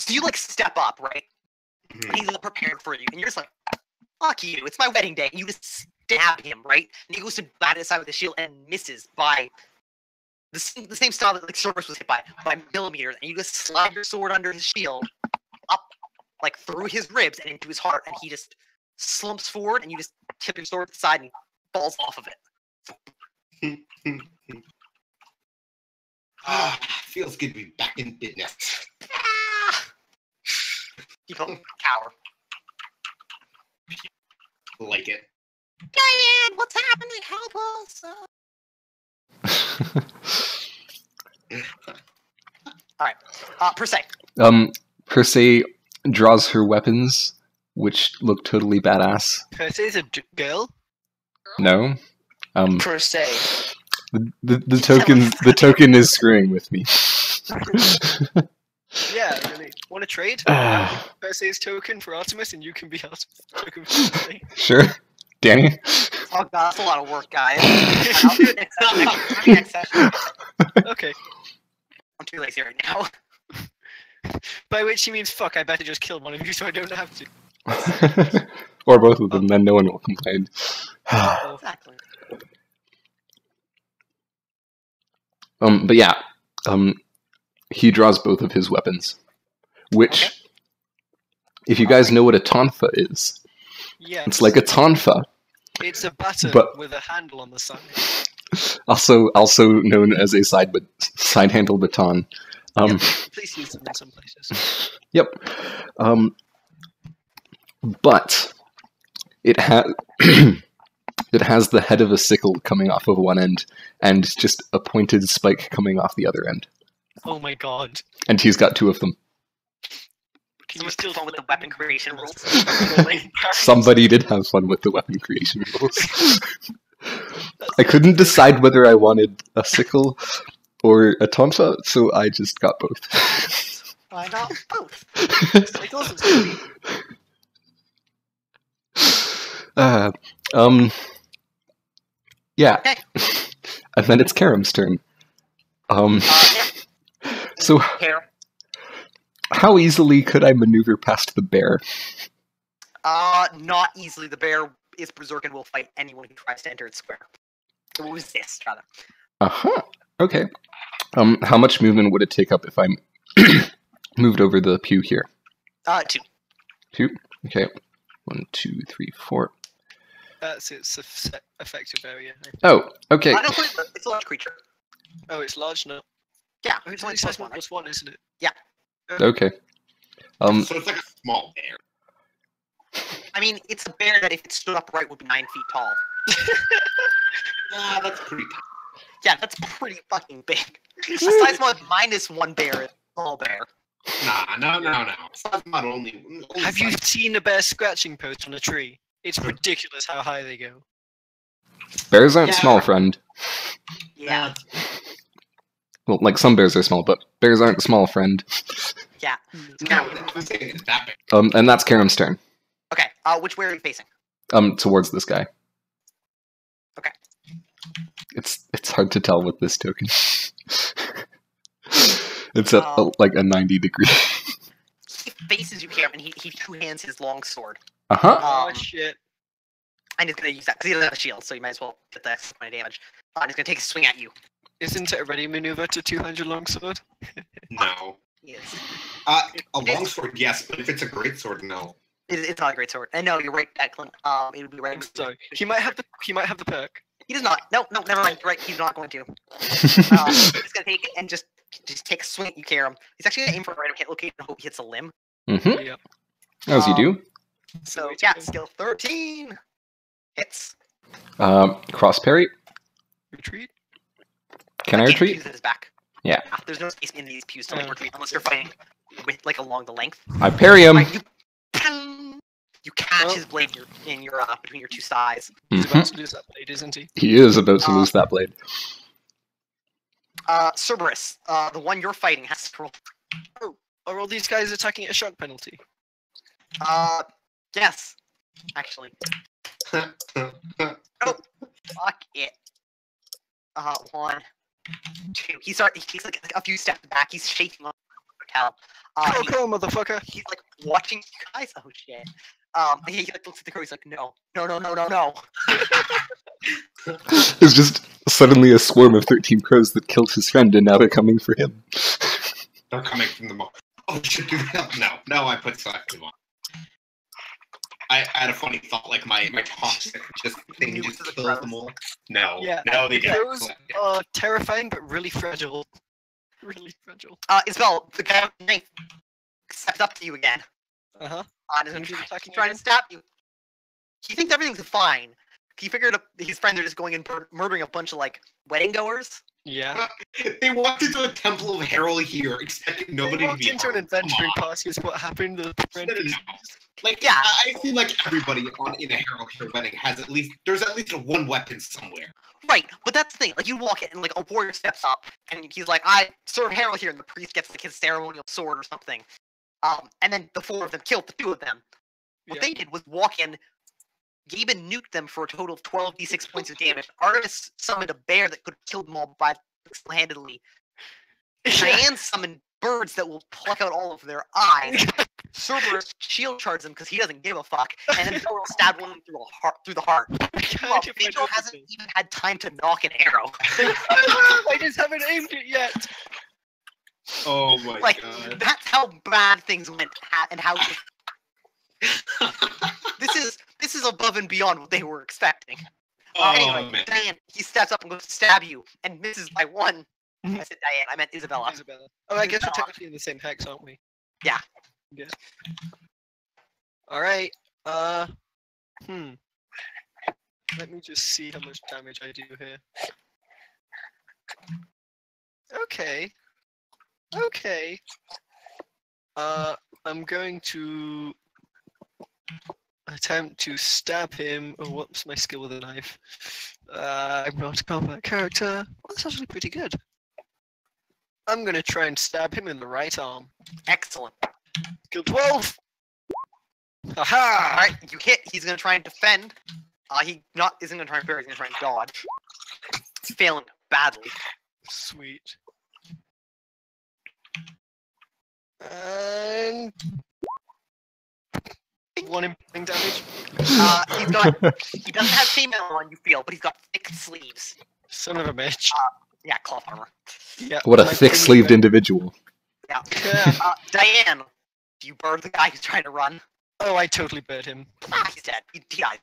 you like step up, right? Mhm. And he's like, prepared for you, and you're just like, "Fuck you! It's my wedding day." And you just stab him, right? And he goes to bat his side with the shield and misses by the same style that like Cerberus was hit by millimeters. And you just slide your sword under his shield, up like through his ribs and into his heart, and he just slumps forward, and you just tip your sword to the side, and he falls off of it. Feels good to be back in business. People cower. Like it. Diane, what's happening? Help us! Alright. Per se. Perse draws her weapons, which look totally badass. Perse's a girl? No? Per se. The token is screwing with me. Yeah, really. Want to trade? Perse's token for Artemis, and you can be Artemis' token for Perse. Sure. Danny? Oh god, that's a lot of work, guys. I'll do it next session. Okay. I'm too lazy right now. By which he means, fuck, I better just kill one of you so I don't have to. Or both of them, then no one will complain. Exactly. But yeah, he draws both of his weapons, which, if you guys know what a tonfa is, Yeah. it's like a tonfa, It's a baton but- with a handle on the side. also known as a side handle baton. Please use them in some places. Yep. But it has it has the head of a sickle coming off of one end, and just a pointed spike coming off the other end. Oh my god. And he's got two of them. Can you Someone's still fun with the weapon creation rules. Somebody did have fun with the weapon creation rules. I couldn't decide whether I wanted a sickle or a tonfa, so I just got both. Why not both? Sickles is sweet. Yeah. Okay. And then it's Karam's turn. Yeah. So Here. how easily could I maneuver past the bear? Not easily. The bear is berserk and will fight anyone who tries to enter its square. Or resist, rather. Uh-huh. Okay. How much movement would it take up if I moved over the pew here? 2. 2? Okay. 1, 2, 3, 4. That's its effective area. Oh, okay. I don't think it's a large creature. Oh, it's large now. Yeah, Oh, it's it's only only plus size one. 1+1, isn't it? Okay. So it's like a small bear. I mean, it's a bear that if it stood upright would be 9 feet tall. Yeah, that's pretty tough. Yeah, that's pretty fucking big. A size mod -1 bear is a small bear. No. Size mod only Have you size- seen a bear scratching post on a tree? It's ridiculous how high they go. Bears aren't Yeah. small, friend. Yeah. Well, like some bears are small, but bears aren't small, friend. Yeah. No, I'm saying it's that big. And that's Karam's turn. Okay, which way are you facing? Towards this guy. Okay. It's hard to tell with this token. It's at like a 90 degree. He faces you, Cameron, and he two-hands his long sword. Uh-huh. Oh Um, shit. And he's going to use that, because he doesn't have a shield, so you might as well get the extra point of damage. And he's going to take a swing at you. Isn't it a ready maneuver to 200 longsword? No. Yes. A longsword, yes, but if it's a greatsword, no. It's not a great sword. And no, you're right, Declan. It would be right. I'm sorry. He might have the perk. He does not. No, never mind. You're right. He's not going to. He's going to take it and just take a swing at you, Karam. He's actually going to aim for a random hit location and hope he hits a limb. Mm-hmm. Yeah. As you do. So, yeah, skill 13. Hits. Cross parry. Retreat. Can I Can't retreat? use it as back. Yeah. There's no space in these pews to like retreat unless you're fighting with like along the length. I parry him. Right, you catch his blade in your between your two thighs. He's Mhm. about to lose that blade, isn't he? He is about to lose that blade. Cerberus, the one you're fighting has to roll. Are all these guys attacking at a shock penalty? Yes, actually. Fuck it. 1, 2. He's like a few steps back. He's shaking on the hotel. Come on, motherfucker! He's like watching you guys. Oh shit. He like looks at the crow. He's like, no. It's just suddenly a swarm of 13 crows that killed his friend, and now they're coming for him. They're coming from the mall. Oh, should do that. No, I put selective on. I had a funny thought, like my toxic thing just killed them all. No, Yeah, no, they didn't. Those are terrifying, but really fragile. Really fragile. Isabel, the guy with the knife steps up to you again. Uh-huh. He's And he's attacking trying to again? stab you. He thinks everything's fine. He figured his friends are just going and murdering a bunch of like wedding goers. Yeah. They walked into a temple of Harold here, expecting nobody to walked be into an harmed. adventuring Come on. party is what happened. The Like, Yeah. I feel like everybody in a Harold here wedding has there's at least one weapon somewhere. Right, but that's the thing. Like, you walk in, and like a warrior steps up, and he's like, "I serve Harold here," and the priest gets like his ceremonial sword or something. And then the 4 of them killed the 2 of them. What they did was walk in. Gaben nuked them for a total of 12d6 points of damage. Artemis summoned a bear that could have killed them all by single-handedly. Diane summoned birds that will pluck out all of their eyes. Cerberus shield charged them because he doesn't give a fuck. And then Thor stabbed one through the heart. Well, Vigil hasn't even had time to knock an arrow. I just haven't aimed it yet. Oh my god. That's how bad things went, and how this is above and beyond what they were expecting. Anyway, man. Diane, he steps up and goes to stab you, and misses by 1. I said Diane, I meant Isabella. Oh, I guess we're technically in the same hex, aren't we? Yeah. Yeah. Alright, let me just see how much damage I do here. Okay. I'm going to attempt to stab him. Oh, what's my skill with a knife? I'm not a combat character. That's actually pretty good. I'm gonna try and stab him in the right arm. Excellent. Skill 12! Aha! Alright, you hit. He's gonna try and defend. Isn't gonna try and parry, he's gonna try and dodge. It's failing badly. Sweet. And 1 impending damage. He doesn't have chainmail on, you feel, but he's got thick sleeves. Son of a bitch. Yeah, cloth armor. Yeah. What a thick-sleeved individual. Yeah. Yeah. Diane, do you bird the guy who's trying to run? Oh, I totally bird him. He's dead. He died.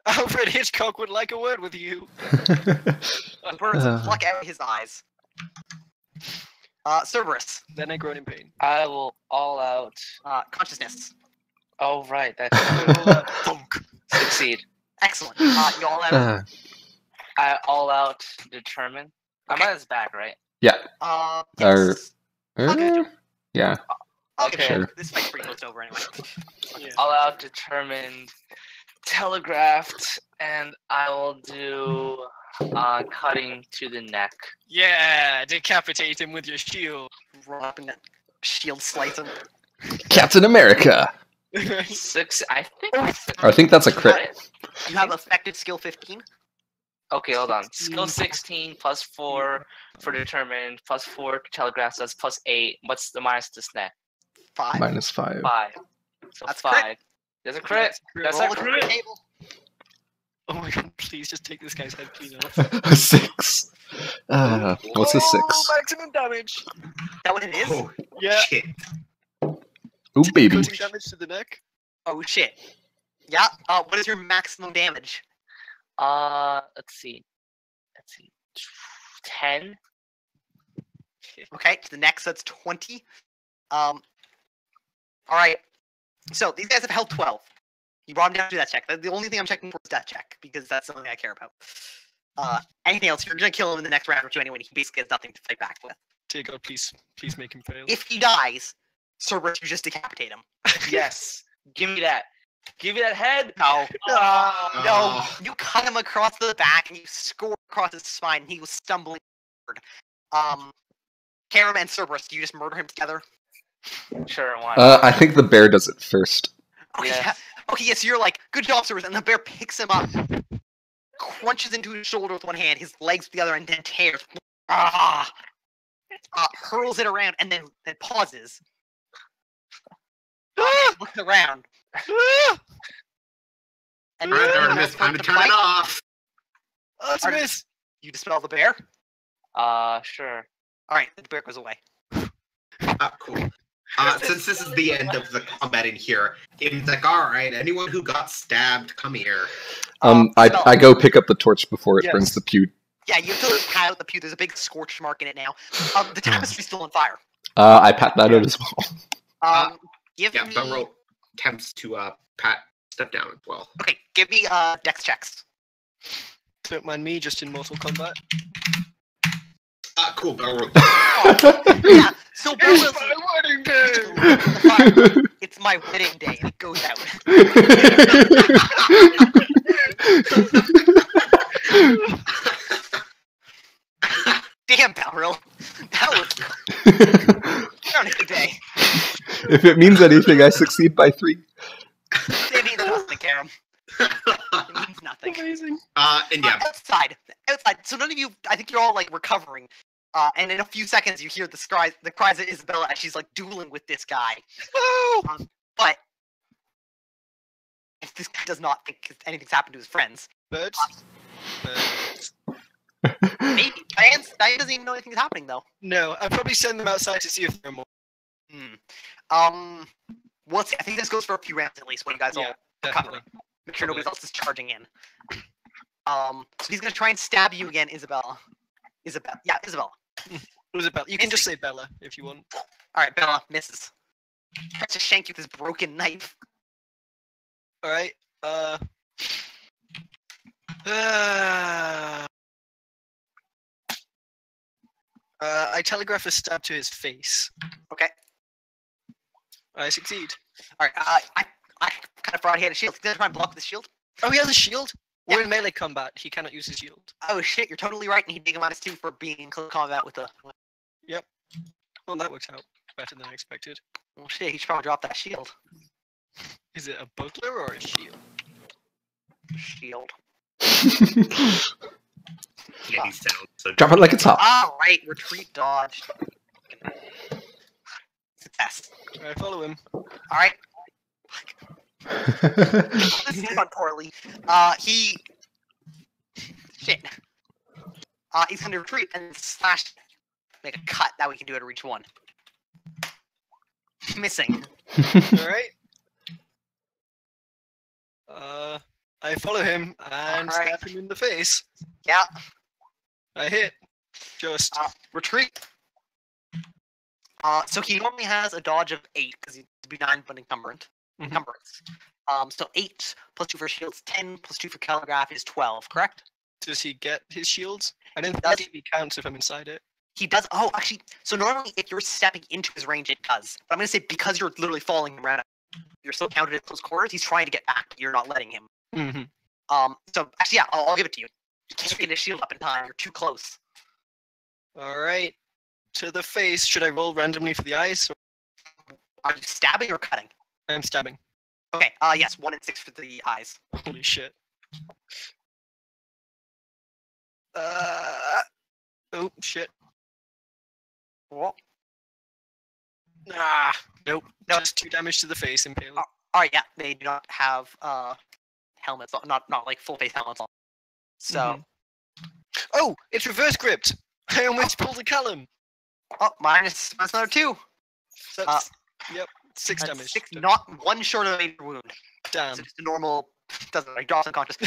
Alfred Hitchcock would like a word with you. The birds pluck out his eyes. Cerberus. Then I groan in pain. I will all out. Consciousness. Oh right, that's Thunk. succeed. Excellent. You all out. I all out determine. I'm on his back, right? Yes. Or- I'll give it to him. Yeah. I'll give it to him. Sure. This fight's pretty close to over anyway. Yeah. All out determined, telegraphed, and I will do cutting to the neck. Yeah, decapitate him with your shield. Run up and shield slice him. Captain America! 6, I think that's a crit. You have effective skill 15. Okay, hold on. Skill 16 plus 4 for determined, plus 4 telegraph, that's plus 8. What's the minus to neck? 5. -5. 5. So That's 5. crit. There's a crit. That's Roll a the crit. table. Oh my god, please just take this guy's head clean off. A 6. What's a 6? Oh, maximum damage! Is that what it is? Oh, Yeah. shit. Ooh, baby. Cutting damage to the neck. Oh shit. Yeah. What is your maximum damage? Let's see. 10. Okay, to the next that's 20. Alright. So these guys have held 12. You brought them down to do that check. The only thing I'm checking for is that check, because that's something I care about. Anything else, you're gonna kill him in the next round or two anyway, he basically has nothing to fight back with. Dear God, please make him fail. If he dies, Cerberus, you just decapitate him. Yes. Give me that. Give me that head. No. No. Oh. You cut him across the back and you score across his spine and he was stumbling forward. Karam and Cerberus, do you just murder him together? Sure, why not? I think the bear does it first. Okay, Yes. yeah. Okay, yes, you're like, good job, Cerberus, and the bear picks him up, crunches into his shoulder with one hand, his legs with the other, and then tears. Hurls it around and then pauses. Looks around. And Alright, then Artemis, goes time to to turn fight. it off. Artemis! You dispel the bear. Sure. Alright, the bear goes away. Cool. Since this is the end of the combat in here, it's like, alright, anyone who got stabbed, come here. I go pick up the torch before it burns the pew. Yeah, you have to pat out the pew. There's a big scorch mark in it now. The tapestry's still on fire. I pat that out as well. Give Yeah, me... Belro attempts to pat step down as well. Okay, give me dex checks. Don't mind me, just in Mortal Kombat. Cool. Bell Yeah, so Bell It's Wills, my wedding day! it's my wedding day, and it goes out. Damn, Balril. That was not a good day. If it means anything, I succeed by 3. It means nothing, Karam. It means nothing. Amazing. and yeah, Outside. So none of you, I think you're all like recovering. And in a few seconds, you hear the cries of Isabella as she's like dueling with this guy. Oh! But if this guy does not think anything's happened to his friends, Birds? Birds. maybe Diane doesn't even know anything's happening though. No, I'd probably send them outside to see if there are more. Well, let's see. I think this goes for a few rounds at least when you guys all Definitely. recover. Make sure nobody else is charging in. So he's gonna try and stab you again, Isabella. Isabella. Who's it, Bella? You can just say Bella if you want. Alright, Bella misses. Tries to shank you with this broken knife. Alright, I telegraph a stab to his face. Okay. I succeed. Alright, I kind of forgot he had a shield. He's gonna try and block with the shield. Oh, he has a shield? Yeah. We're in melee combat. He cannot use his shield. Oh shit, you're totally right, and he'd take a -2 for being in close combat with a... Well, that worked out better than I expected. Well shit, he should probably drop that shield. Is it a buckler or a shield? Shield. yeah, he sounds so. Drop it like it's hot. Alright, retreat dodge. Success. Alright, follow him. Alright. This is gone poorly. He... Shit. He's gonna retreat and slash... Make a cut, that we can do it to reach 1. Missing. Alright. I follow him and Alright. stab him in the face. Yeah. I hit. Just. Retreat. So he normally has a dodge of 8, because he's benign but encumbrance. So 8 plus 2 for shields, 10 plus 2 for telegraph is 12, correct? Does he get his shields? I don't Does think he counts if I'm inside it. He does. Oh, actually, so normally if you're stepping into his range, it does. But I'm going to say because you're literally following him around, you're still counted at close quarters. He's trying to get back. You're not letting him. So actually, yeah, I'll give it to you. You can't get his shield up in time. You're too close. Alright. To the face. Should I roll randomly for the eyes? Or... Are you stabbing or cutting? I'm stabbing. Okay. Yes, 1 and 6 for the eyes. Holy shit. Oh, shit. What? Nope. No. Just 2 damage to the face, impaled. All right. Yeah, they do not have helmets. Not like full face helmets on. So. Oh, it's reverse gripped. I almost pulled a Callum. Oh, minus another 2. That's, yep, 6 That's damage. 6, not 1 short of a major wound. Damn. So just a normal. Doesn't like drops unconscious.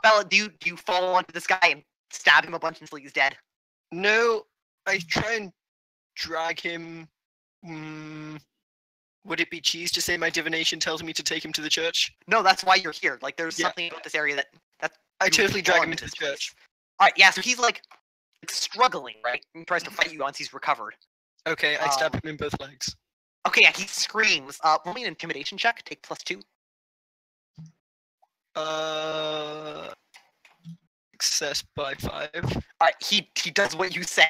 Bella, do you follow onto this guy and stab him a bunch until he's dead? No, I try and drag him. Would it be cheese to say my divination tells me to take him to the church? No, that's why you're here. Like, there's Yeah. something about this area that I you totally drag belong him into to the this place. church. All right, yeah. So he's like struggling, right? He tries to fight you once he's recovered. Okay, I stab him in both legs. Okay, yeah. He screams. Roll me an intimidation check. Take +2. Success by 5. All right, he does what you say.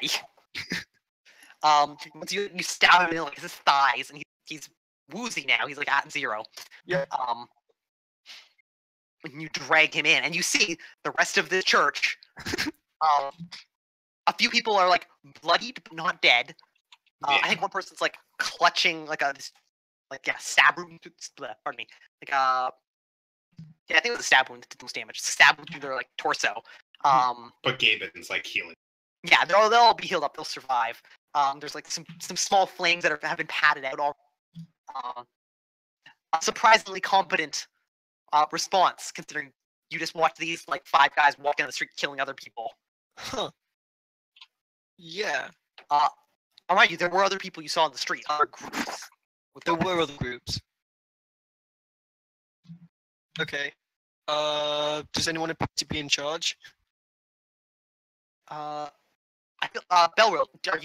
Once you stab him in like his thighs, and he's woozy now. He's like at 0. Yeah. And you drag him in, and you see the rest of the church. A few people are like bloodied but not dead. I think one person's like clutching like a stab wound. Pardon me. Yeah, I think it was a stab wound that did the most damage. Stab wound through their like torso. But Gaben's like healing. Yeah, they'll all be healed up. They'll survive. There's like some small flames that have been patted out. All a surprisingly competent response, considering you just watched these like 5 guys walk down the street killing other people. Huh. Yeah. I'll remind you, there were other people you saw in the street, other groups. There were other groups. Okay. Does anyone appear to be in charge? I feel Belro, are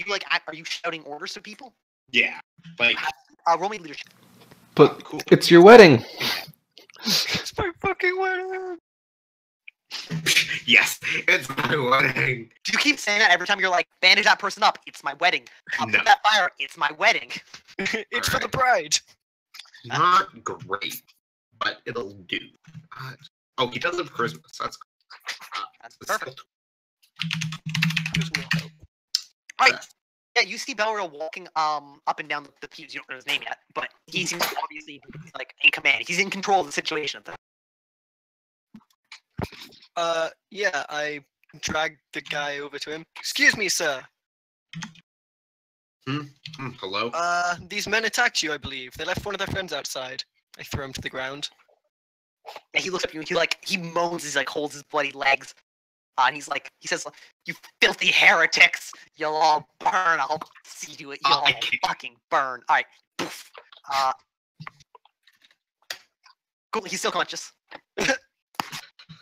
you shouting orders to people? Yeah, like Roll me leadership. But cool. it's your wedding. It's my fucking wedding. Yes, it's my wedding. Do you keep saying that every time you're like, bandage that person up? It's my wedding. I'll No. put that fire. It's my wedding. It's for the bride. Not great, but it'll do. Oh, he does have charisma. So That's that's perfect. Charisma will help. Alright. Yeah, you see Belro walking up and down the pews. You don't know his name yet, but he seems obviously like in command. He's in control of the situation. Yeah, I dragged the guy over to him. Excuse me, sir. Hello? These men attacked you, I believe. They left one of their friends outside. I throw him to the ground. Yeah, he looks at you and he moans as he holds his bloody legs. And he says, "You filthy heretics! You'll all burn. I'll see to it. You'll all fucking burn." All right. Poof. Cool. He's still conscious.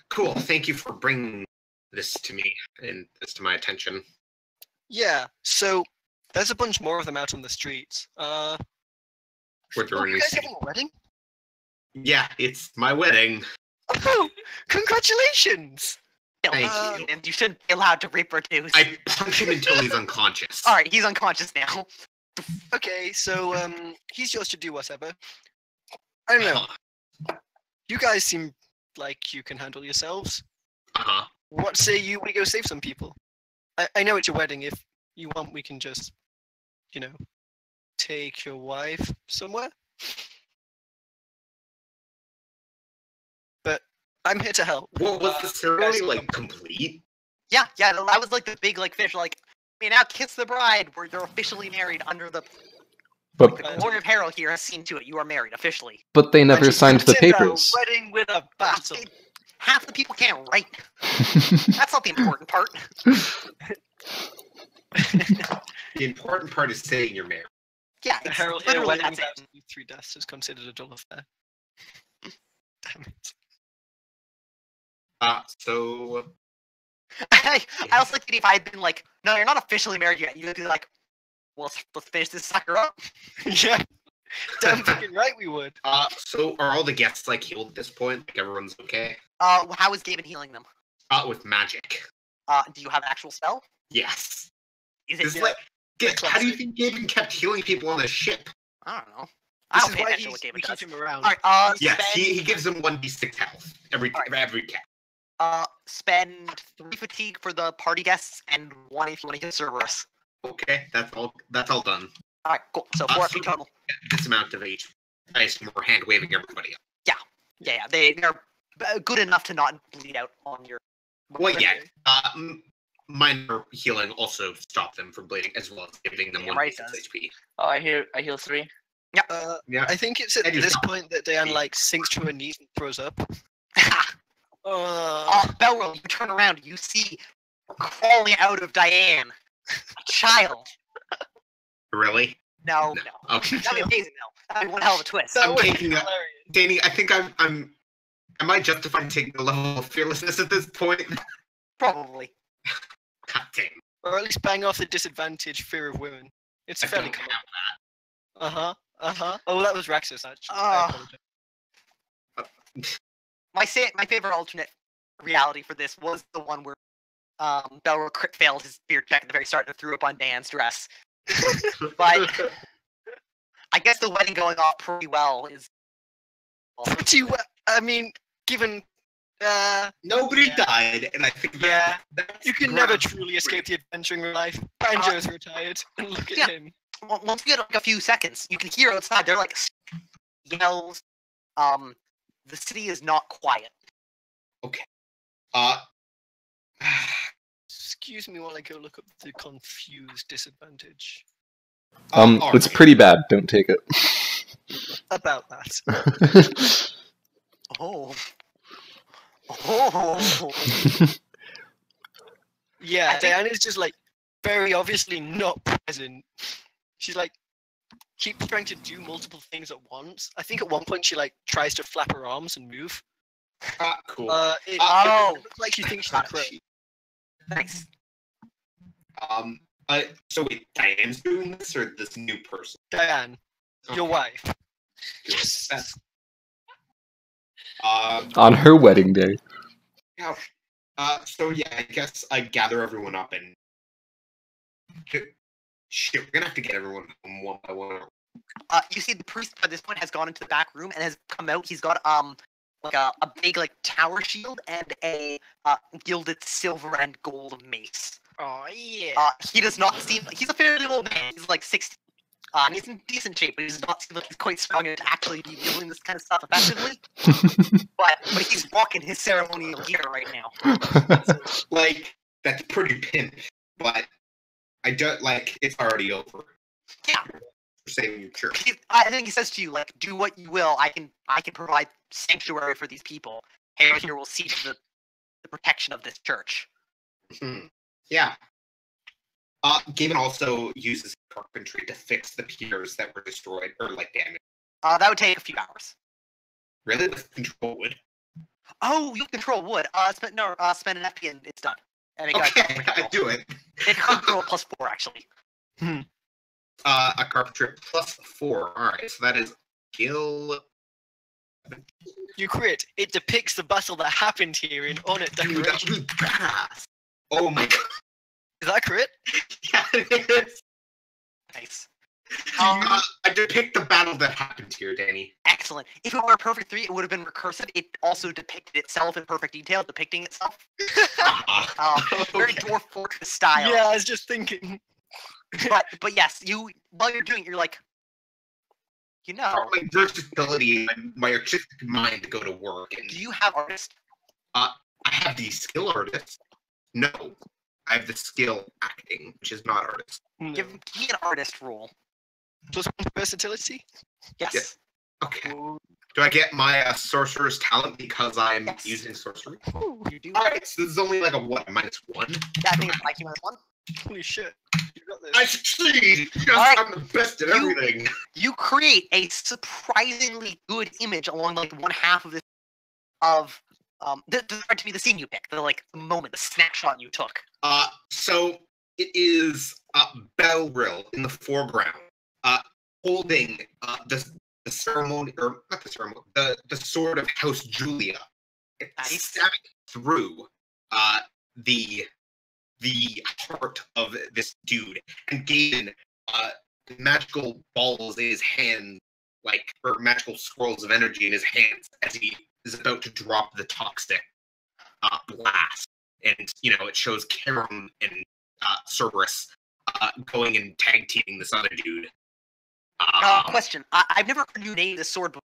Cool. Thank you for bringing this to me and this to my attention. Yeah, so there's a bunch more of them out on the streets. We're You doing guys having a wedding? Yeah, it's my wedding. Oh, congratulations! Thank you. And you shouldn't be allowed to reproduce. I punch him until he's unconscious. All right, he's unconscious now. Okay, so he's yours to do whatever. I don't know. You guys seem like you can handle yourselves. Uh-huh. What say you we go save some people? I know it's your wedding. If you want, we can just, take your wife somewhere. But I'm here to help. What was the ceremony complete? Yeah, that was like the big fish. Now kiss the bride, where you're officially married under the But Lord of Harrow here has seen to it. You are married officially. but they never signed the papers. Wedding with a battle. Half the people can't write. That's not the important part. The important part is saying you're married. Yeah, A it's herald literally wedding that's without it. 3 deaths is considered a dull affair. Damn it. So I also like that if I had been like, no, you're not officially married yet. You'd be like, well, let's finish this sucker up. Yeah. Damn fucking right we would. So are all the guests healed at this point? Like everyone's okay? How is Gaben healing them? With magic. Do you have an actual spell? Yes. Is This it? is how do you think Gaben kept healing people on the ship? I don't know. I This don't is pay why attention to what we Gaben does. keep him around. All right. Yes, spend, he gives them 1d6 health every cat. spend 3 fatigue for the party guests and 1 if you want to hit Cerberus. Okay, that's all done. All right, cool. So 4 FP total. This amount of each. I assume we're hand waving everybody up. Yeah. They're good enough to not bleed out on your. Well, yeah. Minor healing also stopped them from bleeding, as well as giving them 1d6 HP. Oh, I heal 3. Yeah. I think it's at this point that Diane sinks to her knees and throws up. Belro, you turn around, you see crawling out of Diane, a child. Really? No. Okay. That'd be amazing, though. That'd be one hell of a twist. I'm taking a, Danny, I think I'm. Am I justified in taking a level of fearlessness at this point? Probably. God damn. Or at least bang off the disadvantage fear of women. It's I fairly don't common. have Oh, that was Raxus, actually. I apologize. My favorite alternate reality for this was the one where Belro crit failed his fear check at the very start and threw up on Dan's dress. But I guess the wedding going off pretty well is. Pretty well. I mean, given. Nobody died, and I think that's You can never truly escape the adventure in real life. Banjo's retired, and look at him. Once you get a few seconds, you can hear outside. They're yells. The city is not quiet. Okay. Excuse me while I go look up the confused disadvantage. It's pretty bad. Don't take it. About that. Oh. Yeah, Diana's just very obviously not present. She's keeps trying to do multiple things at once. I think at one point she tries to flap her arms and move. Cool. It looks like she thinks she's a crow. Nice. So wait, Diane's doing this, or this new person? Diane, your Okay. wife. Yes. That's, On her wedding day. yeah. So yeah, I guess I gather everyone up and shit. We're gonna have to get everyone home one by one. You see the priest by this point has gone into the back room and has come out. He's got like a big like tower shield and a gilded silver and gold mace. Oh yeah. He does not seem he's a fairly old man. He's like 60. And he's in decent shape, but he does not seem like he's quite strong enough to actually be doing this kind of stuff effectively. but he's rocking his ceremonial gear right now. Like, that's pretty pimp, but I don't like it's already over. Yeah. For saving your church. I think he says to you, like, do what you will. I can provide sanctuary for these people. Harry here will see to the protection of this church. Yeah. Gavin also uses carpentry to fix the piers that were destroyed or like damaged. That would take a few hours. Really, with control wood. Oh, you control wood. Spend an FP and it's done. And it Okay, I do it. It control +4 actually. A carpentry +4. All right, so that is skill. You crit. It depicts the battle that happened here in ornate Dude, that decoration. was badass. Oh my god. Is that crit? Yeah, it is. Nice. I depict the battle that happened here, Danny. Excellent. If it were a perfect 3, it would have been recursive. It also depicted itself in perfect detail, depicting itself. Very Okay. Dwarf Fortress style. Yeah, I was just thinking. But yes, while you're doing it, you're like, you know, My versatility and my artistic mind to go to work. And do you have artist? I have the skill artist. No, I have the skill acting, which is not artist. No. Give me an artist roll. +1 versatility? Yes. Yeah. Okay. Do I get my sorcerer's talent because I'm Yes. using sorcery? Ooh, you do. Alright, so this is only like a what, -1? Yeah, I think it's IQ -1. Holy shit. You got this. I succeed! Yes, Alright. I'm the best at You- everything! You create a surprisingly good image along like one half of this this is to be the scene you pick, the moment, the snapshot you took. So it is Belrill in the foreground, holding the ceremony, or not the ceremony, the sword of House Julia. It's Nice. stabbing through the heart of this dude, and Gaiden, magical balls in his hand, or magical scrolls of energy in his hands as he is about to drop the toxic blast. And, it shows Karam and Cerberus going and tag teaming this other dude. Question. I've never heard you name this sword before.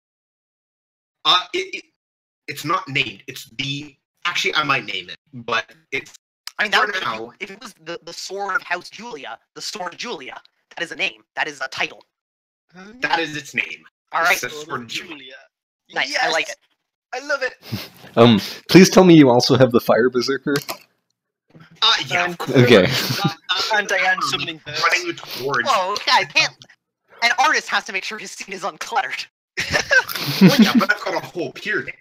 It's not named. It's the... Actually, I might name it, but it's... I mean, for now... if it was the sword of House Julia, the sword of Julia, that is a name. That is a title. That is its name. All right. It's the sword of Julia. Julia. Nice. I like it. I love it. Please tell me you also have the Fire Berserker. Yeah, of course. Okay. And Diane summoning her. Running towards... Oh, okay. I can't. An artist has to make sure his scene is uncluttered. Well, yeah, but I've got a whole pier there.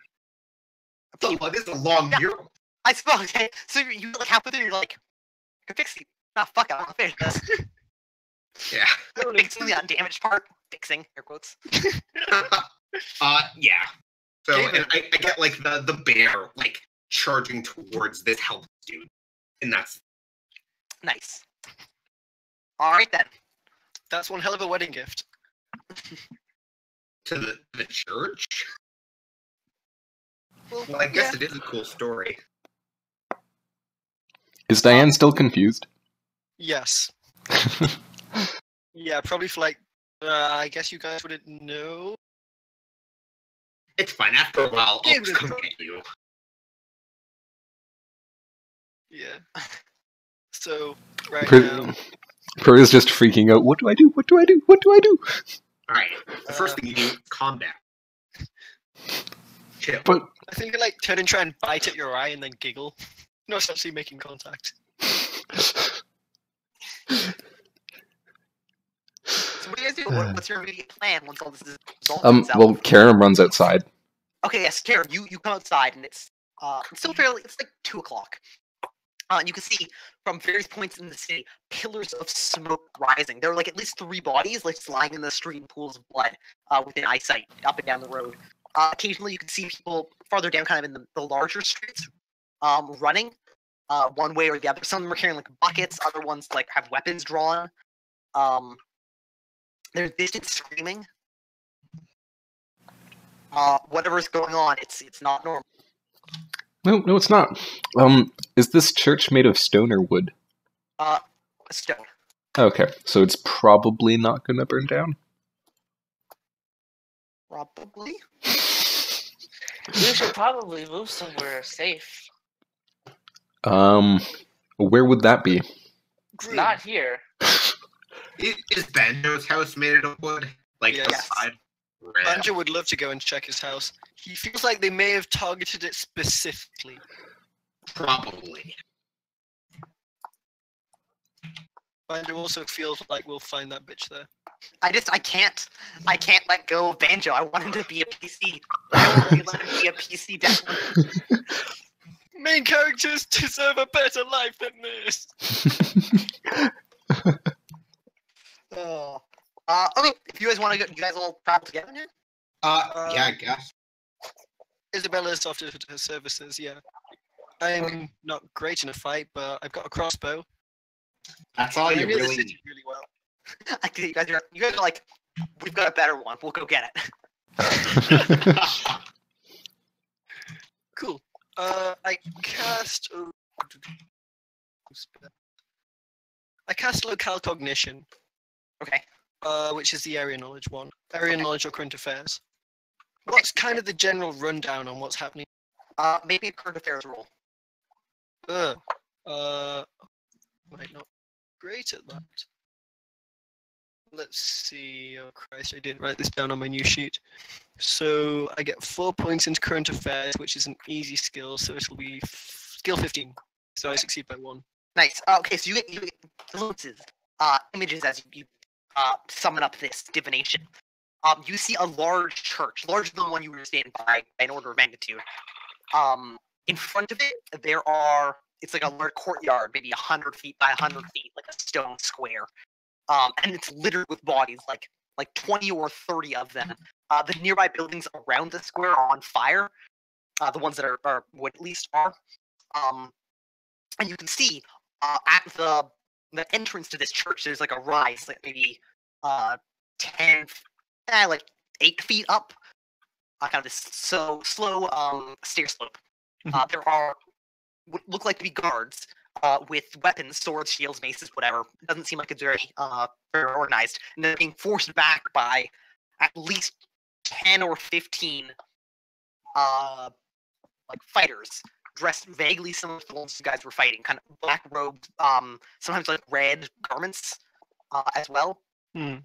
This is a long Yeah. mural. I suppose. Okay. So you like halfway through, you're like, "Can fix it." Nah, fuck it. I'll finish this. Yeah. Fixing the undamaged part. Fixing air quotes. Yeah. So David. and I get the bear charging towards this health dude, and that's Nice. All right then. That's one hell of a wedding gift. to the church. Well, Well, I guess yeah. it is a cool story. Is Diane still confused? Yes. Yeah, probably for I guess you guys wouldn't know. It's fine. After a while, I'll David, just come get you. Yeah. So, right Per now, is just freaking out. What do I do? What do I do? What do I do? All right. The first thing you do, calm down. Chill. But I think I turn and try and bite at your eye and then giggle. Not actually making contact. So what do you guys do? What's your immediate plan once all this is resolved itself? well, Karam runs outside. Okay, yes, Karen, you come outside and it's still fairly. It's like 2 o'clock. You can see from various points in the city pillars of smoke rising. There are like at least 3 bodies like lying in the street in pools of blood within eyesight up and down the road. Occasionally, you can see people farther down, kind of in the larger streets, running one way or the other. Some of them are carrying like buckets. Other ones like have weapons drawn. There's distant screaming. Whatever's going on, it's not normal. No, it's not. Is this church made of stone or wood? Stone. Okay, so it's probably not gonna burn down. Probably. We should probably move somewhere safe. Where would that be? Not here. Is Banjo's house made out of wood? Like Yes. outside? Banjo would love to go and check his house. He feels like they may have targeted it specifically. Probably. Banjo also feels like we'll find that bitch there. I can't let go of Banjo. I want him to be a PC. I don't want him to be a PC definitely. Main characters deserve a better life than this. Okay, if you guys want to go, you guys all travel together now? Yeah, I guess. Isabella's offered her services, yeah. I'm not great in a fight, but I've got a crossbow. That's all I you know the really city need. really well. You guys are like, we've got a better one. We'll go get it. Cool. I cast. I cast locale cognition. Okay. Which is the area knowledge one. Area knowledge or current affairs. What's kind of the general rundown on what's happening? Maybe a current affairs roll. Might not great at that. Let's see. Oh Christ, I didn't write this down on my new sheet. So I get 4 points into current affairs, which is an easy skill, so it'll be skill 15. So I succeed by 1. Nice. Okay, so you get influences, images as you summon up this divination. You see a large church, larger than the one you were standing by an order of magnitude. In front of it, it's like a large courtyard, maybe 100 feet by 100 feet, like a stone square. And it's littered with bodies, like 20 or 30 of them. The nearby buildings around the square are on fire. The ones that are wood at least are. And you can see at the entrance to this church, there's like a rise, like maybe 8 feet up. Kind of this slow stair slope. There are what look like to be guards with weapons, swords, shields, maces, whatever. It doesn't seem like it's very organized. And they're being forced back by at least 10 or 15 like fighters, dressed vaguely similar to the ones you guys were fighting, kind of black robes, sometimes like red garments as well. I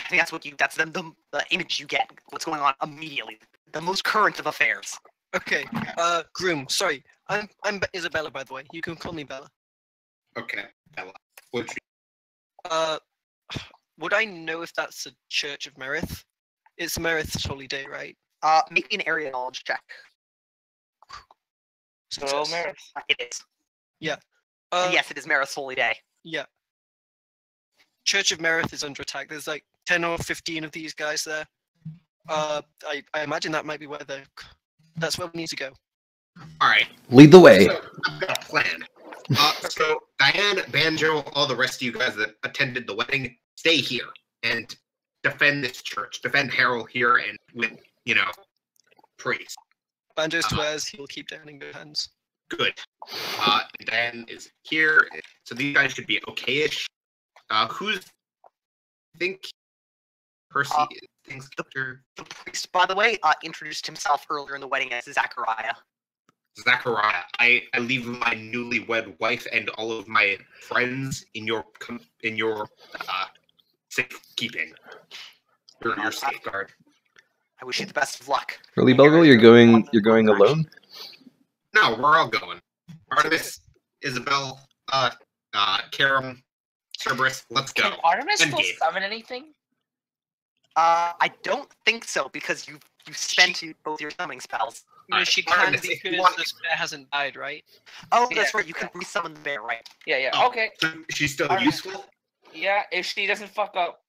think that's the image you get. What's going on immediately? The most current of affairs. Okay. Groom. Sorry, I'm Isabella, by the way. You can call me Bella. Okay, Bella. Would Would I know if that's a Church of Merith? It's Merith's holy day, right? Make me an area knowledge check. So, Success. Merith. It is. Yeah. Yes, it is Marith's holy day. Yeah. Church of Merith is under attack. There's like 10 or 15 of these guys there. I imagine that might be where that's where we need to go. all right. Lead the way. So I've got a plan. So Diane, Banjo, all the rest of you guys that attended the wedding, stay here and defend this church. Defend Harold here and with, praise. Banjo swears he will keep down in good hands. Good. Diane is here. So these guys should be okay-ish. I think Percy thinks The priest, by the way, introduced himself earlier in the wedding as Zachariah. Zachariah. I leave my newlywed wife and all of my friends in your safekeeping. Your safeguard. I wish you the best of luck. Really, Belgo, you're going alone? No, we're all going. Artemis, Isabel, Karam, Cerberus, let's go. Can Artemis still Endgame. summon anything? I don't think so because You spent both your summoning spells. She can Artemis, because if you want- the bear hasn't died, right? Oh, that's Yeah, right. You can resummon the bear, right? Yeah. Oh, Okay. so she's still Alright. useful? Yeah, if she doesn't fuck up.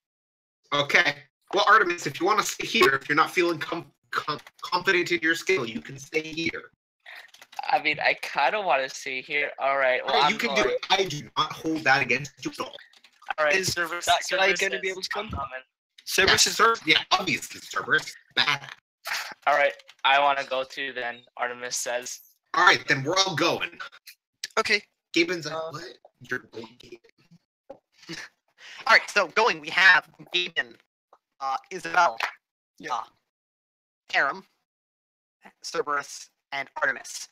Okay. Well, Artemis, if you want to stay here, if you're not feeling confident in your skill, you can stay here. I mean, I kind of want to see here. All right. Well, You can do it. I do not hold that against you at all. All right. Is Cerberus, that guy Cerberus gonna be says, able to come? I'm coming. Cerberus is Yeah, obviously, Cerberus. Bad. All right. I want to go too. Then Artemis says. All right, then we're all going. okay. Gaben's like, what? You're going, Gaben. All right. So going, we have Gaben, Isabel, Yeah. Aram, Cerberus, and Artemis.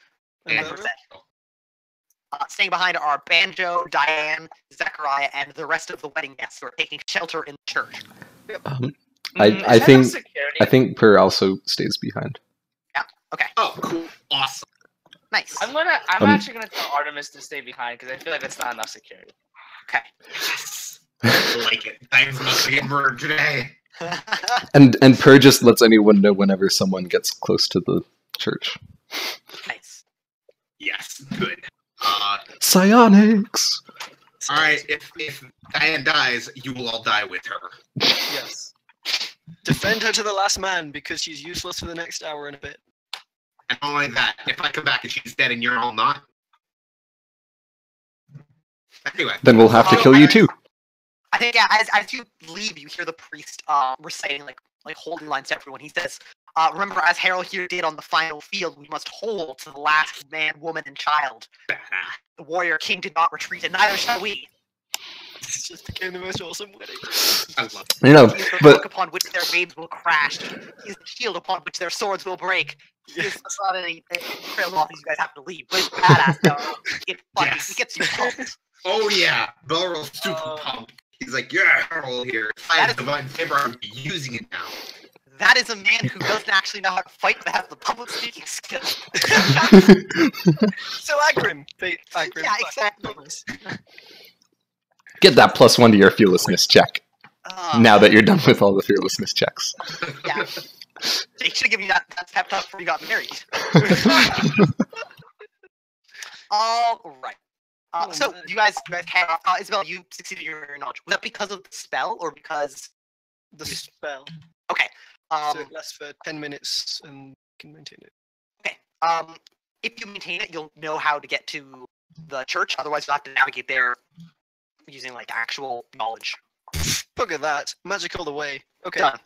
And And Beryl? Merced. Staying behind are Banjo, Diane, Zechariah, and the rest of the wedding guests who are taking shelter in the church. I think Per also stays behind. Oh, cool. Awesome. Nice. I'm actually gonna tell Artemis to stay behind because I feel like it's not enough security. Okay. Yes. I like it. Diane's not going to get murdered today. And Per just lets anyone know whenever someone gets close to the church. Nice. Yes, good. Psionics! Alright, if Diane dies, you will all die with her. Yes. Defend her to the last man because she's useless for the next hour and a bit. And not only that, if I come back and she's dead and you're all not... Anyway. Then we'll have to kill you too. I think as you leave, you hear the priest reciting like holy lines to everyone. He says, "Remember, as Harold here did on the final field, we must hold to the last man, woman, and child. The warrior king did not retreat, and neither shall we." It's just became the most awesome wedding. I love it. You know, He is the but rock upon which their babes will crash. He is the shield upon which their swords will break. He is not any trail off you guys have to leave, but it's badass though. It's funny. Yes. It gets you pumped. Oh yeah, Belrol's super pumped. He's like, yeah, Harold here. If I That have is- divine favor, I'm using it now. That is a man who doesn't actually know how to fight, but has the public speaking skills. So Agrim. Agrim. Yeah, exactly. get that +1 to your fearlessness check. Uh, Now that you're done with all the fearlessness checks. Yeah. They should have given you that pep talk before you got married. All right. So you guys had Isabel, you succeeded in your knowledge. Was that because of the spell or because The spell. okay? So it lasts for 10 minutes and you can maintain it. If you maintain it, you'll know how to get to the church. Otherwise, you'll have to navigate there using like actual knowledge. Look at that. Magic all the way. Okay. Done.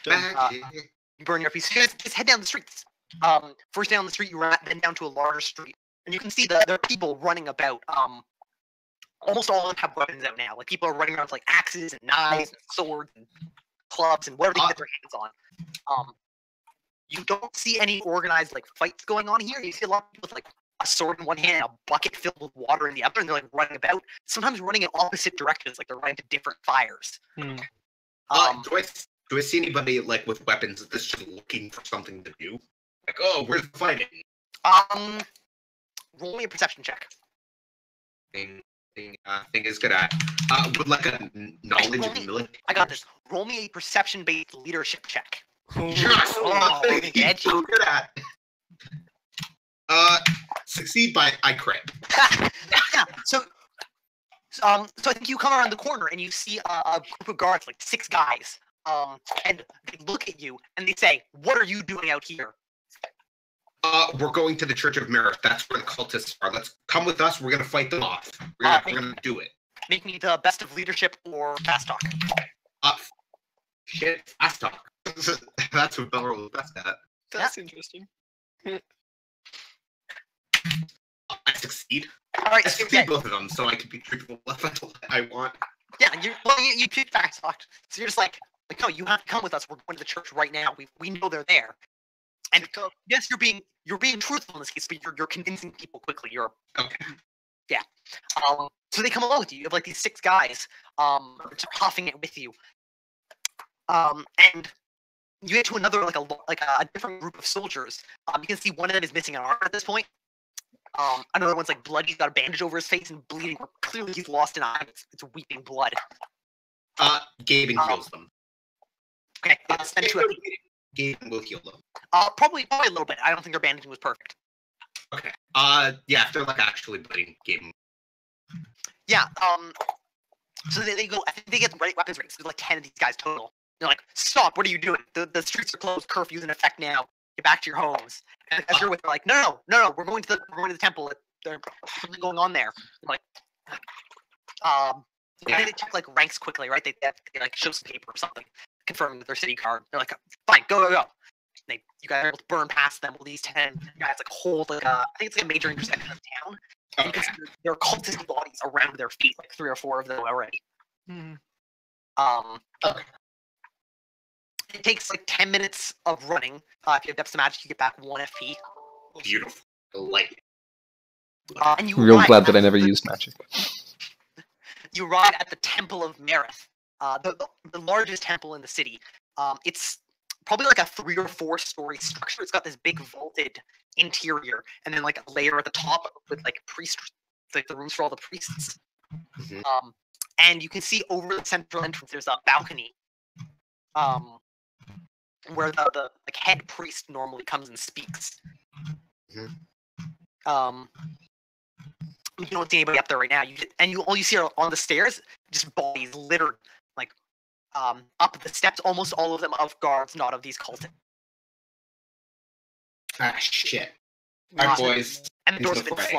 Done. You burn your piece. You guys just head down the streets. First down the street, you run, then down to a larger street, and you can see there are people running about. Almost all of them have weapons out now. Like people are running around with like axes and knives and swords and clubs and whatever they can get their hands on. You don't see any organized like fights going on here. You see a lot of people with like a sword in one hand, a bucket filled with water in the other, and they're like running about. Sometimes running in opposite directions, like they're running to different fires. Hmm. Do I see anybody like with weapons that's just looking for something to do? Like, oh, where's the fighting? Roll me a perception check. Thing is good at. With like a knowledge of military. I got this. Roll me a perception-based leadership check. Yes! Oh, He's so good at. Succeed by I crit. Yeah. So I think you come around the corner and you see a group of guards, like 6 guys. And they look at you and they say, "What are you doing out here?" We're going to the Church of Merith. That's where the cultists are. Let's come with us. We're gonna fight them off. We're gonna do it. Make me the best of leadership or fast talk. Shit, fast talk. That's what Belrol was best at. That's interesting. I succeed. All right. I So, succeed both of them, so I can be truthful if I want. yeah. You pick fast talk. So you're just like, no, you have to come with us. We're going to the church right now. We know they're there. And yes, you're being truthful in this case, but you're convincing people quickly. You're Okay. yeah. So they come along with you. You have like these 6 guys, huffing it with you. And you get to another like a different group of soldiers. You can see one of them is missing an arm at this point. Another one's like bloody. He's got a bandage over his face and bleeding. Clearly, he's lost an eye. It's weeping blood. Gaben heals them. Okay. Spend 2 FP. Gaben will heal them. Probably a little bit. I don't think their bandaging was perfect. Okay. Yeah, if they're like actually bleeding, Gaben. Yeah. So they go. I think they get the right weapons rings. There's like 10 of these guys total. They're like, "Stop! What are you doing? The streets are closed. Curfew's in effect now. Get back to your homes." And as you're with, they're like, "No, we're going to the temple. There's something going on there." I'm like, Yeah. they check like ranks quickly, right? They like show some paper or something, confirming their city card. They're like, "Fine, go." You guys are able to burn past them. Well, these 10 guys like hold like I think it's like a major intersection of town. Okay. Because there are cultist bodies around their feet, like 3 or 4 of them already. Okay. It takes like 10 minutes of running. If you have depths of magic, you get back 1 FP. Beautiful. I like it. And you Real arrive glad that I at never the- used magic. You arrive at the Temple of Marith, the largest temple in the city. It's probably like a 3 or 4 story structure. It's got this big vaulted interior, and then like a layer at the top with like like the rooms for all the priests. Mhm. And you can see over the central entrance. There's a balcony, where the like head priest normally comes and speaks. Mhm. You don't see anybody up there right now. All you see are on the stairs, just bodies littered, like up the steps. Almost all of them of guards, not of these cultists. Ah, shit. Alright, Not- boys. And the into doors the have been fray.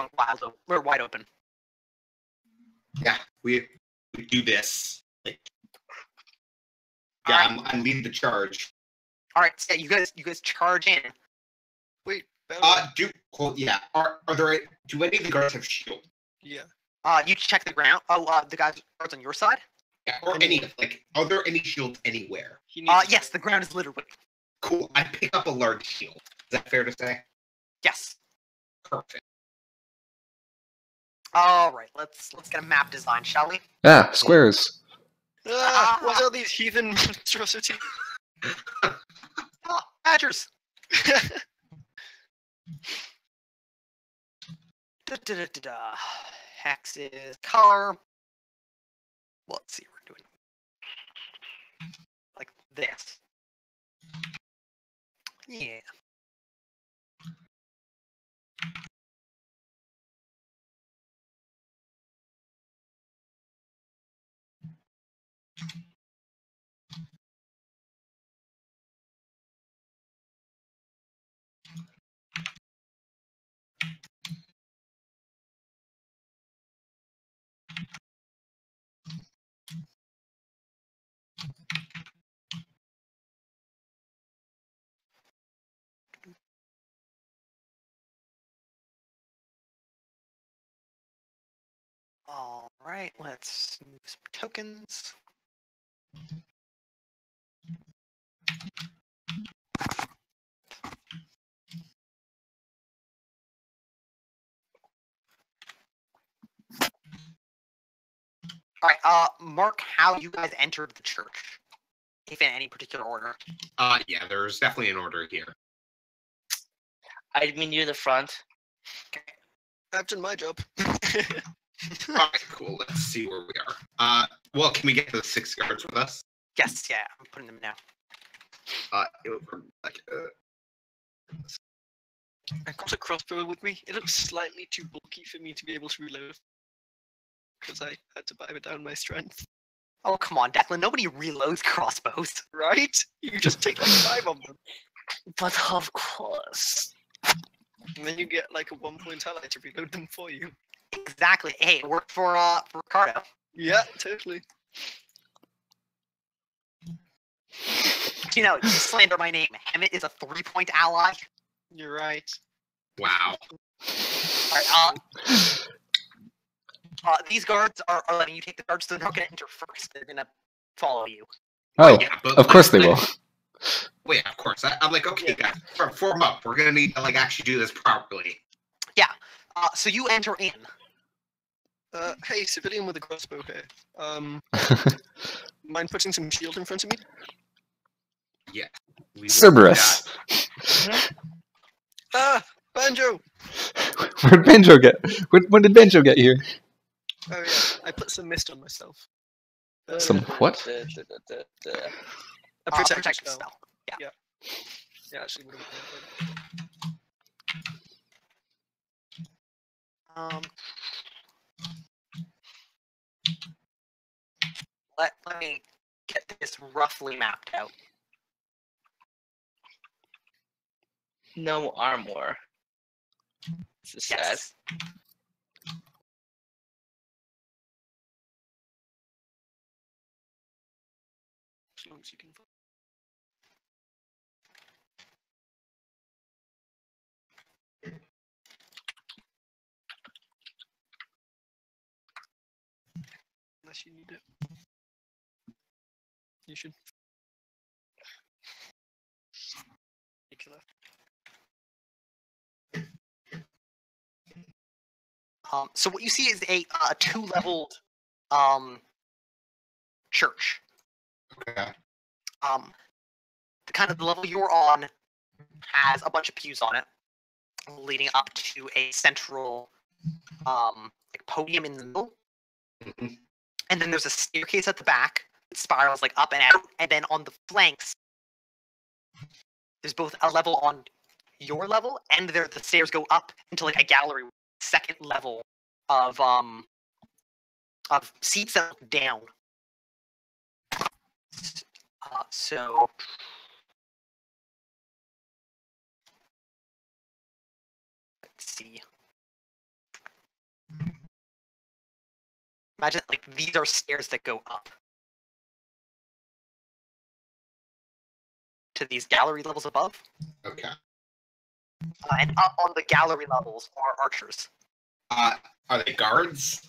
flung wide open. Yeah, we do this. Like, yeah, I'm leading the charge. All right, so yeah, you guys charge in. Wait, Bella. Do any of the guards have shield? Yeah. You check the ground. The guards on your side. Yeah, or are there any shields anywhere? He needs Yes, the ground is littered with. Cool. I pick up a large shield. Is that fair to say? Yes. Perfect. All right, let's get a map design, shall we? Ah, squares. What are these heathen monstrosities? Oh, badgers. Da. Hexes, color. Well, let's see what we're doing. Like this. Yeah. All right, let's move some tokens. All right, mark how you guys entered the church, if in any particular order. Yeah, there's definitely an order here. I'd be near the front. I've done my job. Alright, cool. Let's see where we are. Well, can we get the 6 guards with us? Yes, yeah, I'm putting them now. I got a crossbow with me. It looks slightly too bulky for me to be able to reload. Because I had to buy it down my strength. Oh, come on, Declan. Nobody reloads crossbows. Right? You just take like 5 of them. But of course. And then you get like a 1-point ally to reload them for you. Exactly. Hey, it worked for Ricardo. Yeah, totally. You know, you slander my name. Hemet is a 3-point ally. You're right. Wow. All right, these guards are letting you take the guards, so they're not going to enter first. They're going to follow you. Oh, Yeah, but of course they will. Well, yeah, of course. I'm like, okay, guys, form up. We're gonna need to like actually do this properly. So you enter in. Hey, civilian with a crossbow here. Mind putting some shield in front of me? Yeah. We will Cerberus. do that. Ah! Banjo! Where'd Banjo get? When did Banjo get here? Oh yeah, I put some mist on myself. Some what? A protection Protection spell. spell. Yeah, actually would have Um, let me get this roughly mapped out. No armor. This is sad. Yes. as long as you can. Unless you need it. You should. Take your left. So what you see is a two-leveled church. Okay. The kind of the level you're on has a bunch of pews on it, leading up to a central like podium in the middle. Mhm. And then there's a staircase at the back that spirals like up and out, and then on the flanks there's both a level on your level, and the stairs go up into like a gallery, second level of seats that look down. So let's see. Imagine like these are stairs that go up to these gallery levels above, Okay. and up on the gallery levels are archers. Are they guards?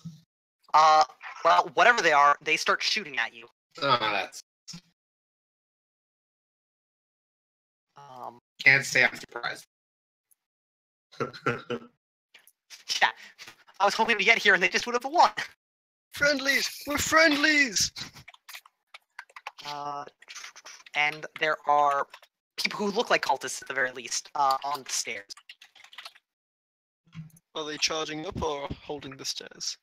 Well, whatever they are, they start shooting at you. Oh, that's. Can't say I'm surprised. Yeah, I was hoping to get here, and they just would have won. Friendlies! We're friendlies! And there are people who look like cultists at the very least on the stairs. Are they charging up or holding the stairs?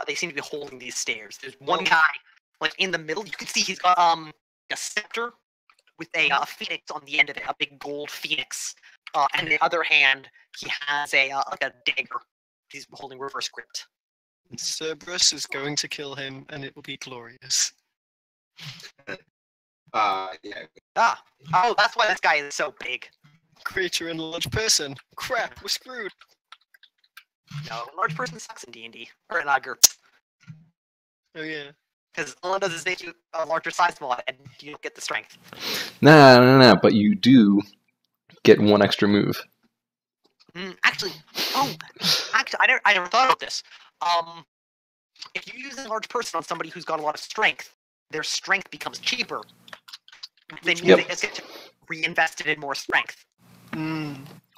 They seem to be holding these stairs. There's one guy, like in the middle. You can see he's got a scepter with a phoenix on the end of it, a big gold phoenix. And the other hand, he has a like a dagger. He's holding reverse gripped. Cerberus is going to kill him, and it will be glorious. Yeah. Oh, that's why this guy is so big. Creature and large person. Crap, we're screwed. No, large person sucks in D&D or in GURPS. Oh yeah. Because all it does is make you a larger size mod, and you don't get the strength. Nah, but you do get one extra move. Actually, I never thought of this. If you use a large person on somebody who's got a lot of strength, their strength becomes cheaper. They mean they just get to reinvest it in more strength.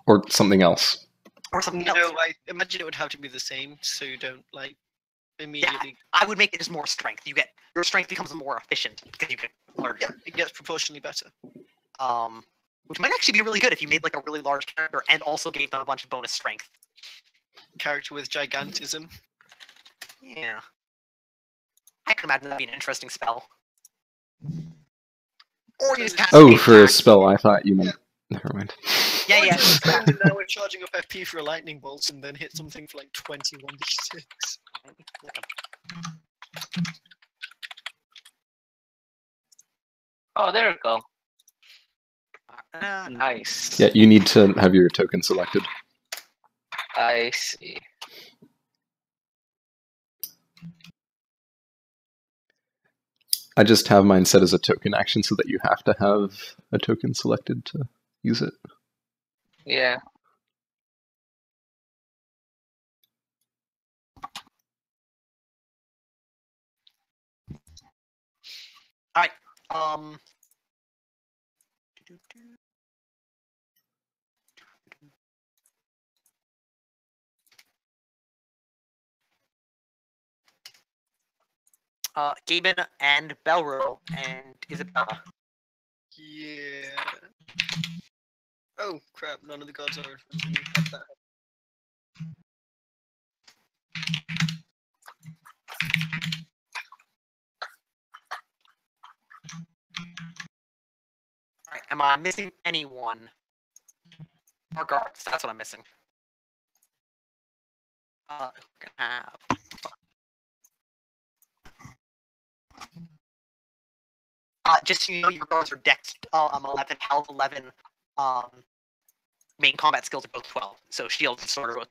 Or something else. Or something else. No, I imagine it would have to be the same, so you don't like immediately. Yeah, I would make it just more strength. Your strength becomes more efficient because you get larger. Yeah, it gets proportionally better. Which might actually be really good if you made like a really large character and also gave them a bunch of bonus strength. Character with gigantism. Yeah. I can imagine that'd be an interesting spell. Or you just cast for a spell, I thought you meant. Never mind. Yeah. Now we're charging up FP for a lightning bolt and then hit something for like 21d6. Oh, there we go. Uh, Nice. Yeah, you need to have your token selected. I see. I just have mine set as a token action so that you have to have a token selected to use it. Yeah. Alright. Gaben and Belro and Isabella. Yeah. Oh crap! None of the gods are. Alright, Am I missing anyone? More guards. That's what I'm missing. We're gonna have. Just so you know, your guards are Dex 11, Health 11. Main combat skills are both 12. So shield and sword are both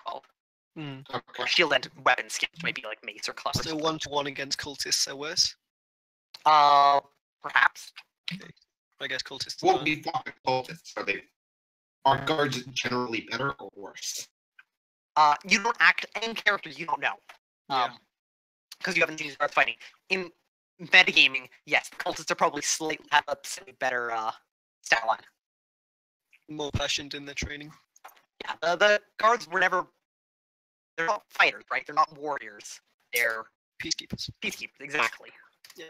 12. Or shield and weapon skills, maybe like mace or club. So 1-to-1 against cultists are worse? Perhaps. Okay. I guess cultists. Well, we fought with cultists. Are guards generally better or worse? You don't act in characters you don't know. Because you haven't seen these guards fighting. In metagaming, yes, the cultists are probably have a slightly better stat line. More passionate in their training. Yeah, the guards were never. They're not fighters, right? They're not warriors. They're peacekeepers. Peacekeepers, exactly. Yeah.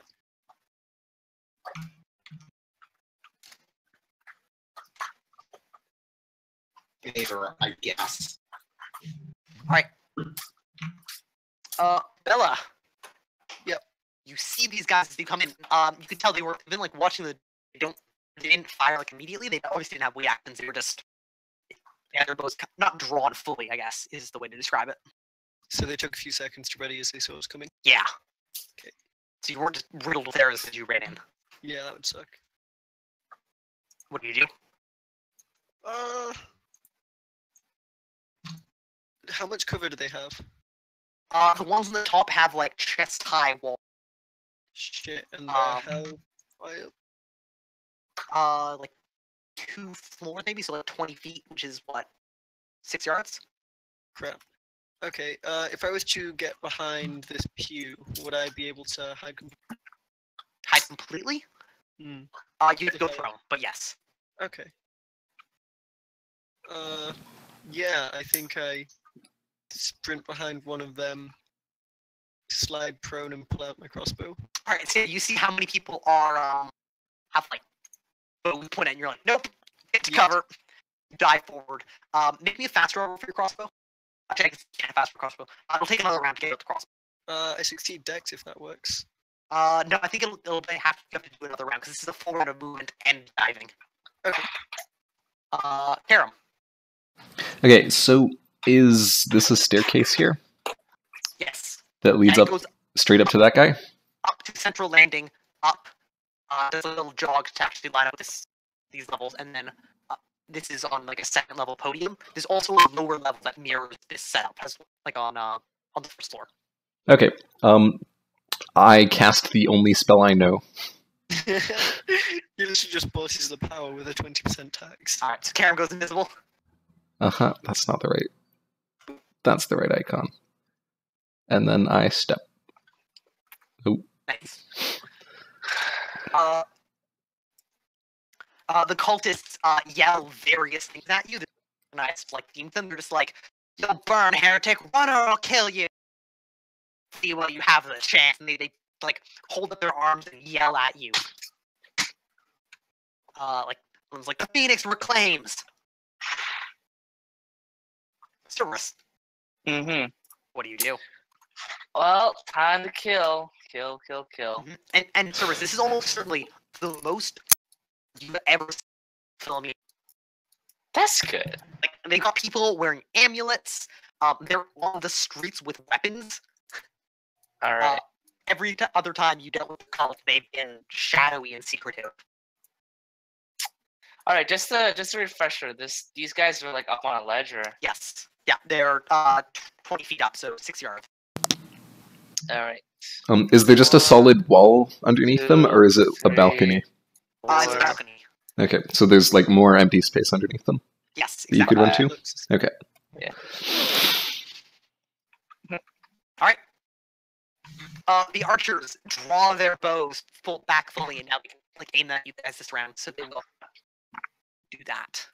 Favor, I guess. Alright. Bella. Yep. You see these guys as they come in. You could tell they've been like watching they didn't fire like immediately. They obviously didn't have reactions. They were just their bows not drawn fully, I guess, is the way to describe it. So they took a few seconds to ready as they saw us coming? Yeah. Okay. So you weren't just riddled with arrows as you ran in. Yeah, that would suck. What do you do? How much cover do they have? The ones on the top have like chest high wall. Shit, and how high up? Like 2 floors maybe, so like 20 feet, which is what, 6 yards? Crap. Okay, if I was to get behind this pew, would I be able to hide completely? Hide completely? Hmm. You have to go prone, but yes. Okay. Yeah, I think I sprint behind one of them, slide prone, and pull out my crossbow. Alright, so you see how many people are, have like, bows pointed, and you're like, nope, get to cover, dive forward. Make me a fast roll for your crossbow. Actually, I can't fast for crossbow. It'll take another round to get up the crossbow. I succeed Dex if that works. No, I think it'll have to do another round, because this is a full round of movement and diving. Okay. Karam. Okay, so is this a staircase here? Yes. That leads up straight up to that guy? Up to central landing, up. There's a little jog to actually line up these levels, and then this is on like a second level podium. There's also a lower level that mirrors this setup, as like on the first floor. Okay. I cast the only spell I know. You literally just bosses the power with a 20% tax. Alright, so Karam goes invisible. Uh-huh, that's not the right... That's the right icon. And then I step. Oh. Nice. The cultists yell various things at you. Nice, like themes them. They're just like, "You'll burn, heretic! Run or I'll kill you!" See while you have the chance, and they like hold up their arms and yell at you. Like one's like, "The Phoenix reclaims." Cerberus. What do you do? Well, time to kill. Kill. And Cerberus, this is almost certainly the most you've ever seen film. That's good. Like they got people wearing amulets. They're on the streets with weapons. All right. Every other time you dealt with the cult, they've been shadowy and secretive. All right, just a refresher. These guys are like up on a ledge, or Yes, yeah, they're 20 feet up, so 6 yards. all right. Is there just a solid wall underneath them, or is it a balcony? It's a balcony. Okay, so there's like more empty space underneath them. Yes, That you could run to? Okay. Yeah. All right. The archers draw their bows back fully, and now they can like aim at you guys this round. So they will do that.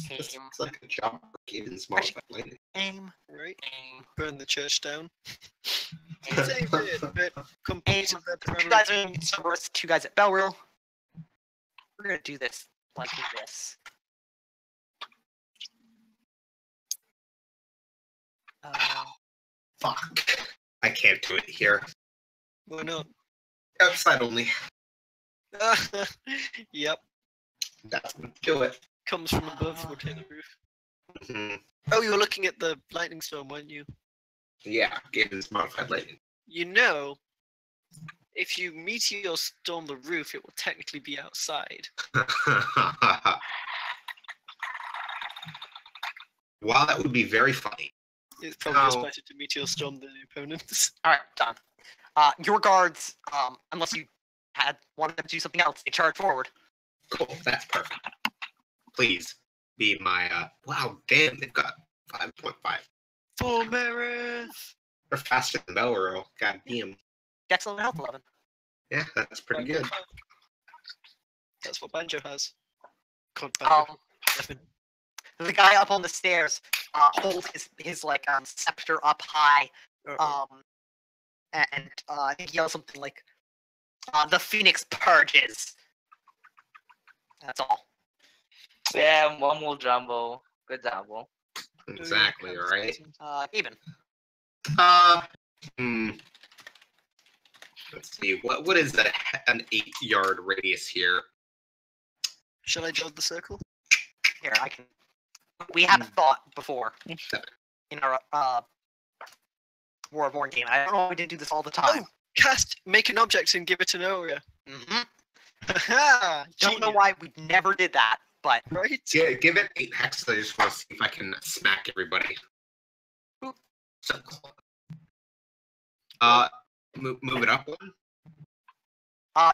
It's like a job for kids, modified. Aim. Right. Aim. Burn the church down. Aim. Save it, but complete Aim. their 2 primary- guys are in Cerberus, 2 guys at Belrill. We're gonna do this like this. Fuck. I can't do it here. Why not? Outside only. Yep. That's gonna do it. Comes from above, would hit the roof. Hmm. Oh, you were looking at the lightning storm, weren't you? Yeah, Gaben's modified lightning. You know, if you meteor storm the roof, it will technically be outside. While that would be very funny. It's probably just No. better to meteor storm the opponents. All right, done. Your guards, unless you had wanted them to do something else, they charge forward. Cool, that's perfect. Please be my, wow, damn, they've got 5.5. For Merith! They're faster than Belro. God damn. Dex 11, health 11. Yeah, that's pretty good. That's what Banjo has. God, Banjo. The guy up on the stairs holds his like scepter up high, and I think he yells something like, "The Phoenix purges." That's all. Yeah, Mumble Jumbo. Good Jumbo. Exactly, right? Even. Let's see, what is that? An 8-yard radius here? Shall I jog the circle? Here, I can. We had a thought before in our War of War game. I don't know why we didn't do this all the time. Oh, cast, make an object and give it an area. Don't know why we never did that, but Right? Yeah, give it 8 hex. I just want to see if I can smack everybody. So cool. Move it up one.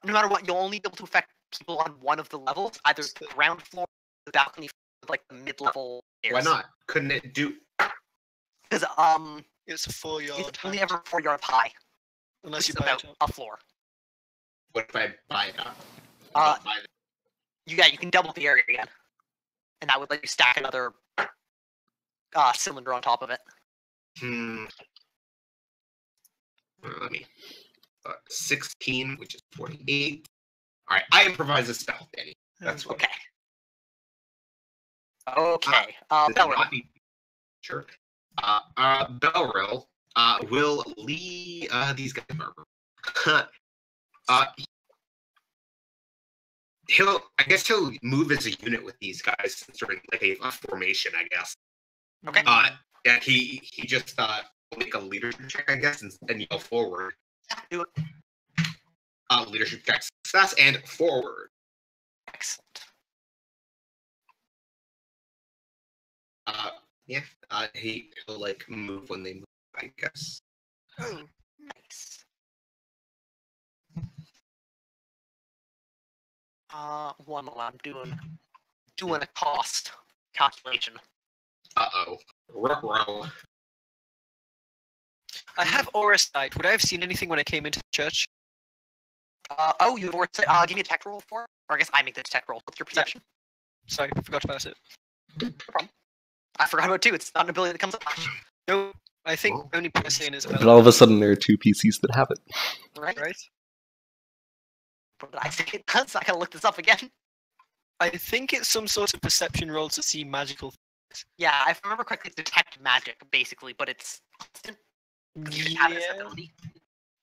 no matter what, you'll only be able to affect people on one of the levels, either the ground floor, the balcony, like the mid-level stairs. Why not? Couldn't it do? Because It's a 4-yard. it's only ever 4 yards high. Unless you It's buy about it up. a floor. What if I buy it up? Buy it. You can double the area again, and that would let you stack another cylinder on top of it. Let me. 16, which is 48. All right, I improvise a spell, Danny. That's what. Okay. Okay. Does it Belro. not need- Sure. Belro will lead these guys. He'll move as a unit with these guys, since they're in like a formation, I guess. Okay. Yeah, he just will make a leadership check, I guess, and yell forward. Do it. Leadership check success and forward. Excellent. He'll like move when they move, I guess. Oh, nice. One while I'm doing a cost calculation. Uh-oh. Ruh-roh. I have Aura Sight. Would I have seen anything when I came into the church? Oh, you have Aura Sight. Give me a tech roll for it. Or I guess I make the tech roll. What's your perception? Sorry, I forgot about it. No problem. I forgot about it too. It's not an ability that comes up. No, I think only Percy and Isabella. But all of a sudden, there are 2 PCs that have it. Right? Right? What did I think it does? I gotta look this up again. I think it's some sort of perception roll to see magical things. Yeah, if I remember correctly, it's detect magic, basically, but it's constant. You just have this ability.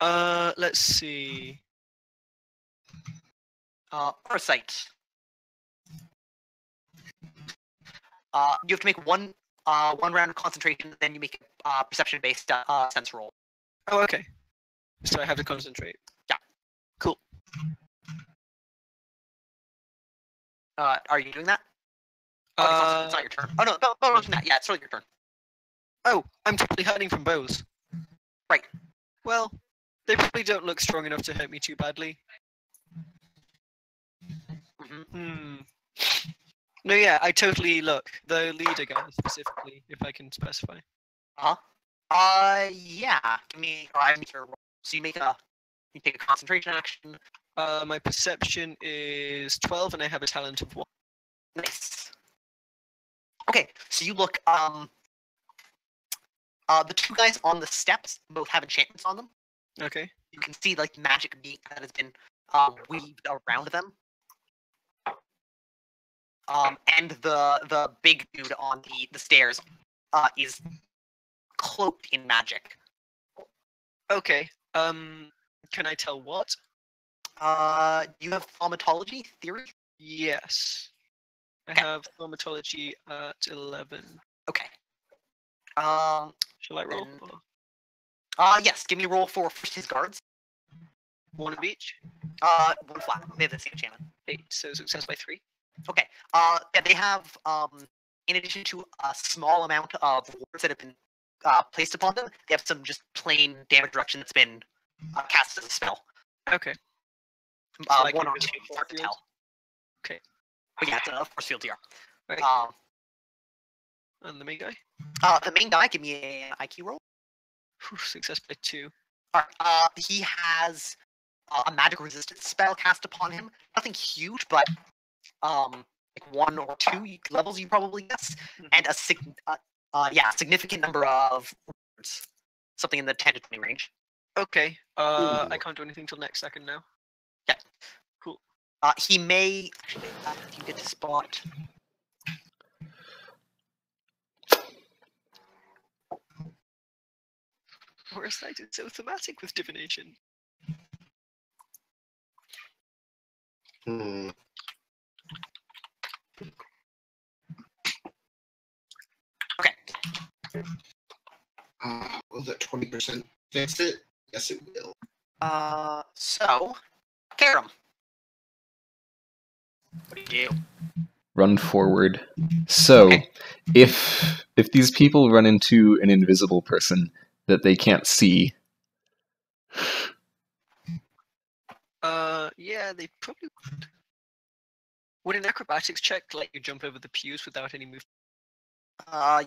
Let's see. Foresight. You have to make one round of concentration, then you make a perception-based sense roll. Oh, okay. So I have to concentrate. Yeah. Cool. Are you doing that? Oh, it's not your turn. Oh no, Belro's doing that. Yeah, it's still your turn. Oh, I'm totally hiding from bows. Right. Well, they probably don't look strong enough to hurt me too badly. No, yeah, I totally look. The leader guy, specifically, if I can specify. Yeah. Give me. I need to roll. So you take a concentration action. My perception is 12, and I have a talent of 1. Nice. Okay, so you look. The 2 guys on the steps both have enchantments on them. Okay. You can see like magic meat that has been weaved around them. And the big dude on the stairs is cloaked in magic. Okay. Can I tell what? You have thaumatology theory? Yes. I Okay. have thaumatology at 11. Okay. Shall I roll? And- Or Yes, give me a roll for first his guards. one of each? One flat. They have the same enchantment. 8, so success by 3. Okay. Yeah, they have, in addition to a small amount of wards that have been placed upon them, they have some just plain damage reduction that's been cast as a spell. Okay. like One a or visible two, hard to field? tell. Okay. But yeah, it's a force field here. Right. And the main guy? The main guy, give me an IQ roll. Whew, success by 2. Alright, he has a magic resistance spell cast upon him. Nothing huge, but like 1 or 2 levels you probably guess, and a significant number of words. Something in the 10 to 20 range. Okay. I Ooh. can't do anything till next second now. He may actually, if you get to spot. Foresight is so thematic with divination. Hmm. Okay. Will that 20% fix it? Yes, it will. So, Karam. What do you do? Run forward. So, Okay. if these people run into an invisible person that they can't see, Yeah, they probably would. Would an acrobatics check let you jump over the pews without any movement?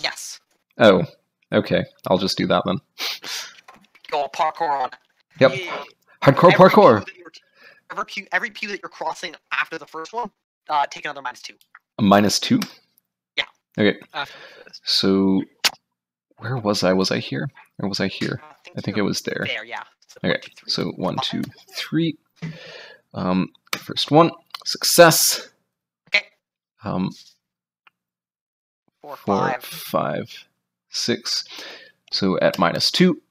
Yes. oh, okay, I'll just do that then. Go parkour on. Yep. Yeah. Hardcore Every parkour. pew that every pew that you're crossing after the first one, take another -2. A -2? Yeah. Okay, After the first. so where was I? Was I here? Or was I here? I think it you're was there. There, yeah. So Okay, 1, 2, 3, so 1, 5. 2, 3. First one, success. Okay. 4, 4, 5. 5, 6. So at -2.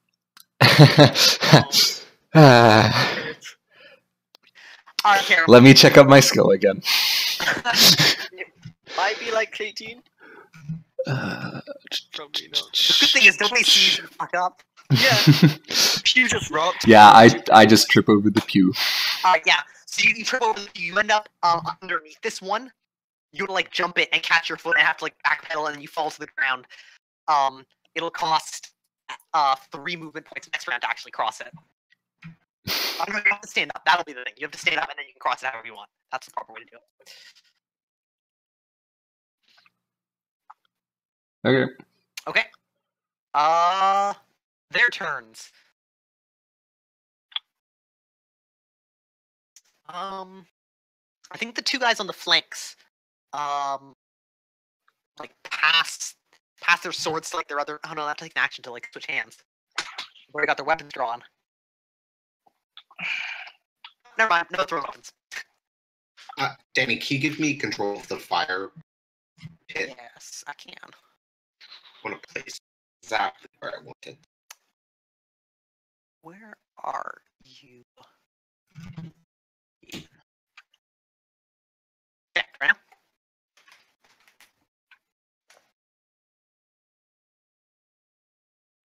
Alright, Karam. Let me check up my skill again. Might be like 18. Uh, Probably not. The good thing is nobody sees you fuck up. Yeah. Pew just rocked. yeah, I just trip over the pew. Yeah. So you trip over the pew, you end up underneath this one. You would like jump it and catch your foot and have to like backpedal and then you fall to the ground. It'll cost 3 movement points next round to actually cross it. You have to stand up. That'll be the thing. You have to stand up and then you can cross it however you want. That's the proper way to do it. Okay. Okay. Their turns. I think the 2 guys on the flanks, like pass their swords to like their other. Oh no, that's like an action to like switch hands. They've already got their weapons drawn. Never mind. No throwing weapons. Danny, can you give me control of the fire pit? Yes, I can. I want to place exactly where I want it. Where are you? Yeah, right now.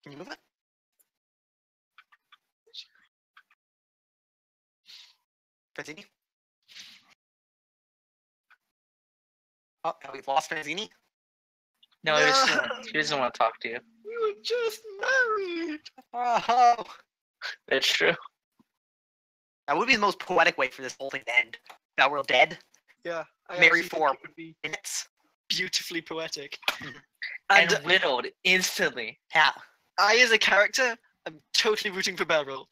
Can you move it? Franzini? Oh, we've lost Franzini? No, he doesn't want to talk to you. We were just married. Oh, It's true. that would be the most poetic way for this whole thing to end. That we're dead. Yeah. I Mary actually think for it would be minutes. beautifully poetic. And And widowed instantly. Yeah. I, as a character, I'm totally rooting for Beryl.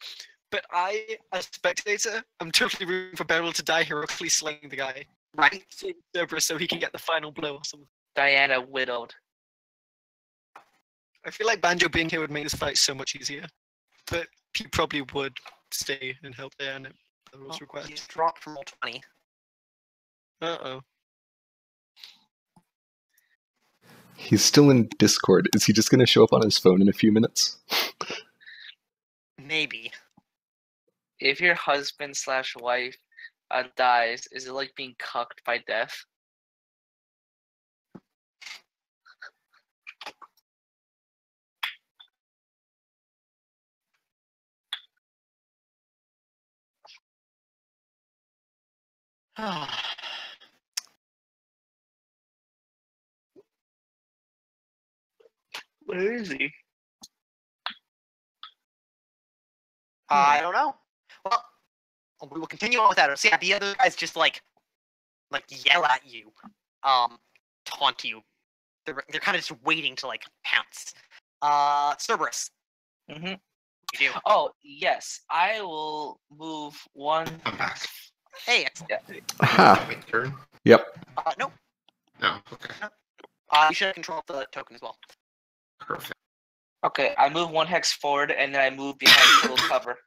But I, as a spectator, I'm totally rooting for Beryl to die heroically slaying the guy. Right. Cerberus so he can get the final blow or something. Diana widowed. I feel like Banjo being here would make this fight so much easier. But he probably would stay and help Diana at Beryl's He's request. dropped from roll 20. Uh-oh. He's still in Discord. Is he just going to show up on his phone in a few minutes? Maybe. if your husband/wife dies, is it like being cucked by death? Where is he? I don't know. Well, we will continue on with that. So yeah, the other guys just like yell at you, taunt you. They're kind of just waiting to like pounce. Cerberus. Mm-hmm. You do. Oh yes, I will move one. I'm back. Hey, it's Aha. My turn? Yep. no. No, okay. You should have controlled the token as well. Perfect. Okay, I move one hex forward and then I move behind total cover.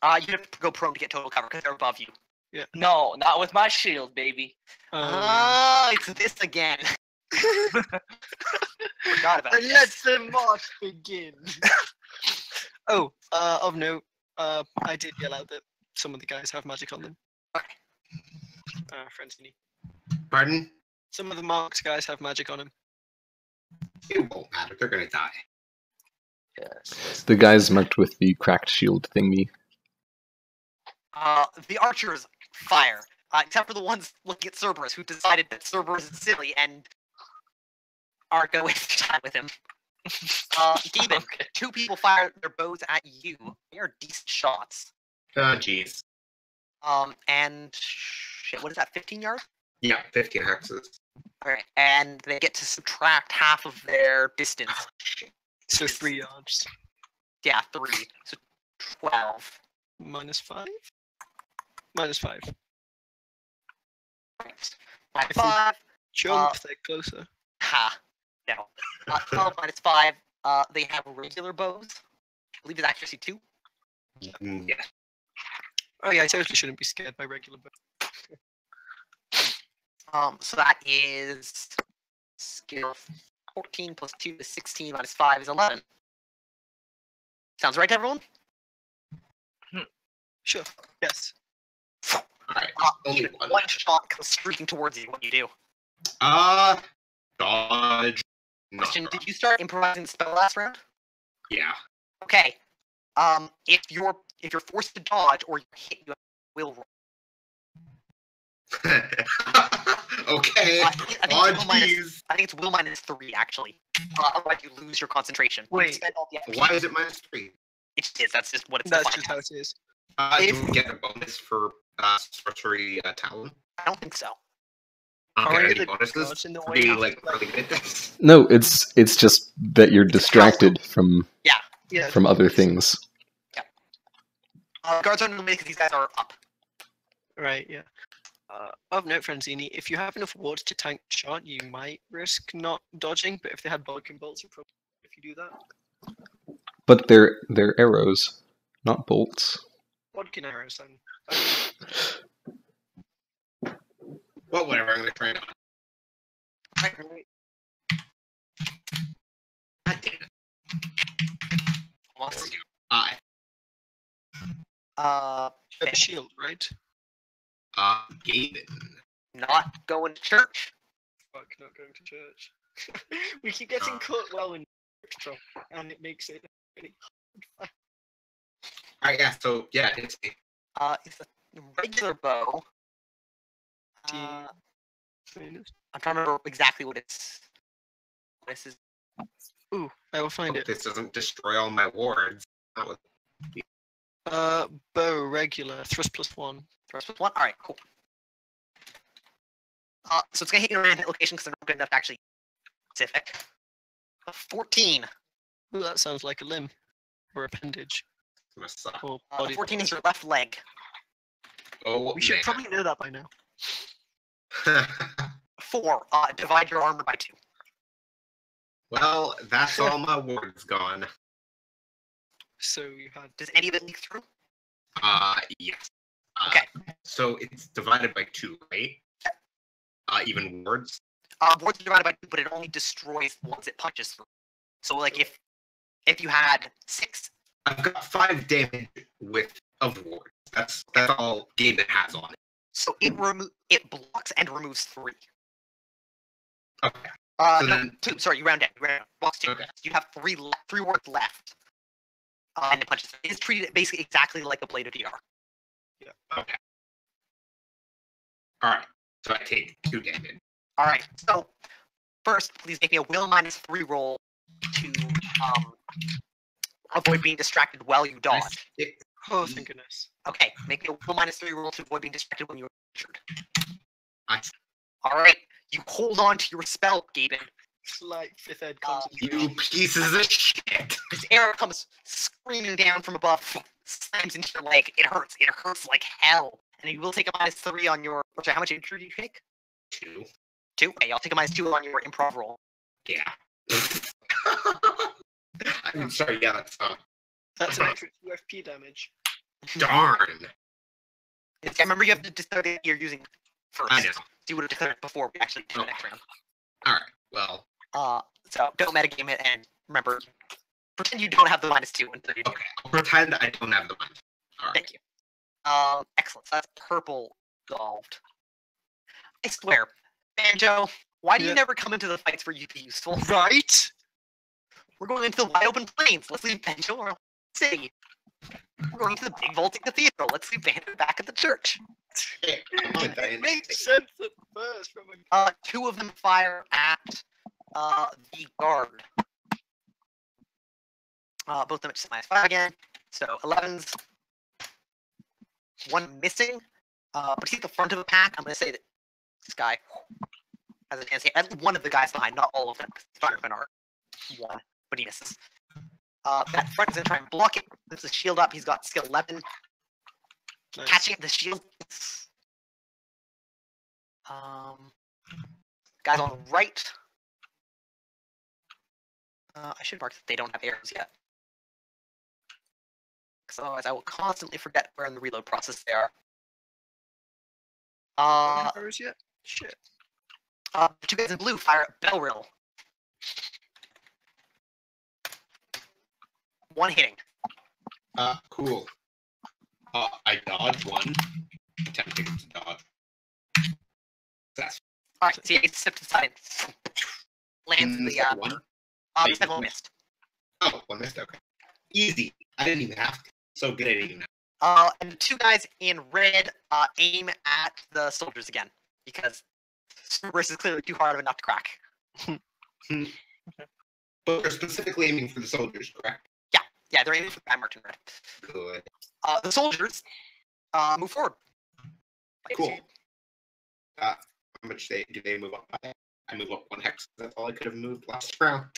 You have to go prone to get total cover because they're above you. Yeah. No, not with my shield, baby. It's this again. Forgot about And this. let the march begin. Of note, I did yell out that some of the guys have magic on them. Okay. Francini. Pardon? Some of the marked guys have magic on them. It won't matter. They're gonna die. Yes. The guys marked with the cracked shield thingy. The archers fire, except for the ones looking at Cerberus, who decided that Cerberus is silly and aren't going to waste their time with him. Gaben, Okay. 2 people fire their bows at you. They are decent shots. Oh, jeez. And shit, what is that? 15 yards? Yeah, 15 hexes. Alright, and they get to subtract half of their distance. So 3 yards. Yeah, 3. So 12. -5? -5. Right. Minus 5. Jump, they're closer. Ha. No. 12 minus 5. They have regular bows. I believe it's accuracy 2. Yeah. Oh yeah, I totally shouldn't be scared by regular bow. So that is skill 14 plus 2 is 16 minus 5 is 11. Sounds right to everyone? Sure. Yes. Alright. Only one. One shot comes streaking towards you. What do you do? Dodge. Not Question: wrong. did you start improvising the spell last round? Yeah. Okay. If you're forced to dodge or you hit, you will roll. Okay. I think it's Dodge will minus- keys. I think it's will minus 3 actually. Otherwise you lose your concentration. You Wait. spend all the XP. Why is it -3? It just is. That's just what it's That's defined just how as. it is. Do we get a bonus for sorcery talent? I don't think so. Okay, Are any the bonuses? gods in the For way being of, like really good at this? No, it's just that you're distracted from Yeah. other things. Guards are only because these guys are up. Right, yeah. Of note, Franzini, if you have enough wards to tank the shot, you might risk not dodging, but if they had Bodkin bolts, you probably if you do that. But they're arrows, not bolts. Bodkin arrows then. Well, whatever. I'm gonna try it on. Right. God damn it. Almost. I. You have a shield, right? Gaben. Not going to church. Fuck, not going to church. We keep getting caught well in trouble, and it makes it really hard. Alright, yeah. So yeah, it's It's a regular bow. Do you- I'm trying to remember exactly what it's. This is. Ooh, I will find it. this doesn't destroy all my wards. That was- Bow regular, thrust +1. Thrust with 1. All right, cool. So it's gonna hit you in a random location because they're not good enough to actually specific. 14. Ooh, that sounds like a limb or appendage it's gonna suck. or body. 14 is your left leg. Oh, We should man. probably know that by now. 4. Divide your armor by 2. Well, that's all my wards gone. So you had. Does any of it leak through? Yes. Okay. So it's divided by 2, right? Even wards. Wards are divided by 2, but it only destroys the ones it punches through. So like if you had 6, I've got 5 damage with of ward. That's all Gaben has on it. So it blocks and removes 3. Okay. No, then 2. Sorry, you round down. You round down. Blocks 2. Okay. So you have 3 wards left. And it punches. It is treated basically exactly like a blade of DR. Yeah. Okay. All right. So I take 2 damage. All right. So first, please make me a will -3 roll to avoid being distracted while you dodge. Oh, thank goodness. Okay. Make me a will -3 roll to avoid being distracted when you're injured. Nice. All right. You hold on to your spell, Gaben. Slight 5th ed You concentration. pieces of shit. This arrow comes screaming down from above, slams into your leg. It hurts. It hurts like hell. And you will take a -3 on your. Sorry, how much injury do you take? 2. 2. Okay, I'll take a -2 on your improv roll. Yeah. I'm sorry. Yeah, That's an extra 2 FP damage. darn. I remember you have to declare that you're using first. I know. So you would have declared it before we actually did the next round. All right. Well. So don't metagame it, and remember, pretend you don't have the -2 until you do. Okay. I'll pretend I don't have the money. All right. Thank you. Excellent. So that's purple solved. I swear, Banjo, why do you Yeah. never come into the fights where you'd be useful? Right? We're going into the wide open plains. Let's leave Banjo around the city. We're going to the big vaulting cathedral. Let's leave Banjo back at the church. It makes sense at first from a 2 of them fire at the guard. Both of them at just -5 again. So 11s. 1 missing. But he's at the front of the pack. I'm going to say that this guy has a chance here. That's one of the guys behind, not all of them. Firemen are 1, but he misses. That front is going to try and block it. Puts the shield up. He's got skill 11. Nice. Catching the shield. Guys on the right. I should mark that they don't have arrows yet. Because otherwise I will constantly forget where in the reload process they are. arrows yet? Shit. The 2 guys in blue fire at Belrill. 1 hitting. Cool. I dodge 1. Attempting to dodge. That's Alright, so yeah, he steps aside and lands in the one. the second one missed. Oh, 1 missed. Okay. Easy. I didn't even have to. So good at even. And the 2 guys in red aim at the soldiers again because Cerberus is clearly too hard of a nut to crack. But they're specifically aiming for the soldiers, correct? Yeah, they're aiming for the marked in red. Good. The soldiers move forward. Cool. How much do they move up by? I move up 1 hex. That's all I could have moved last round.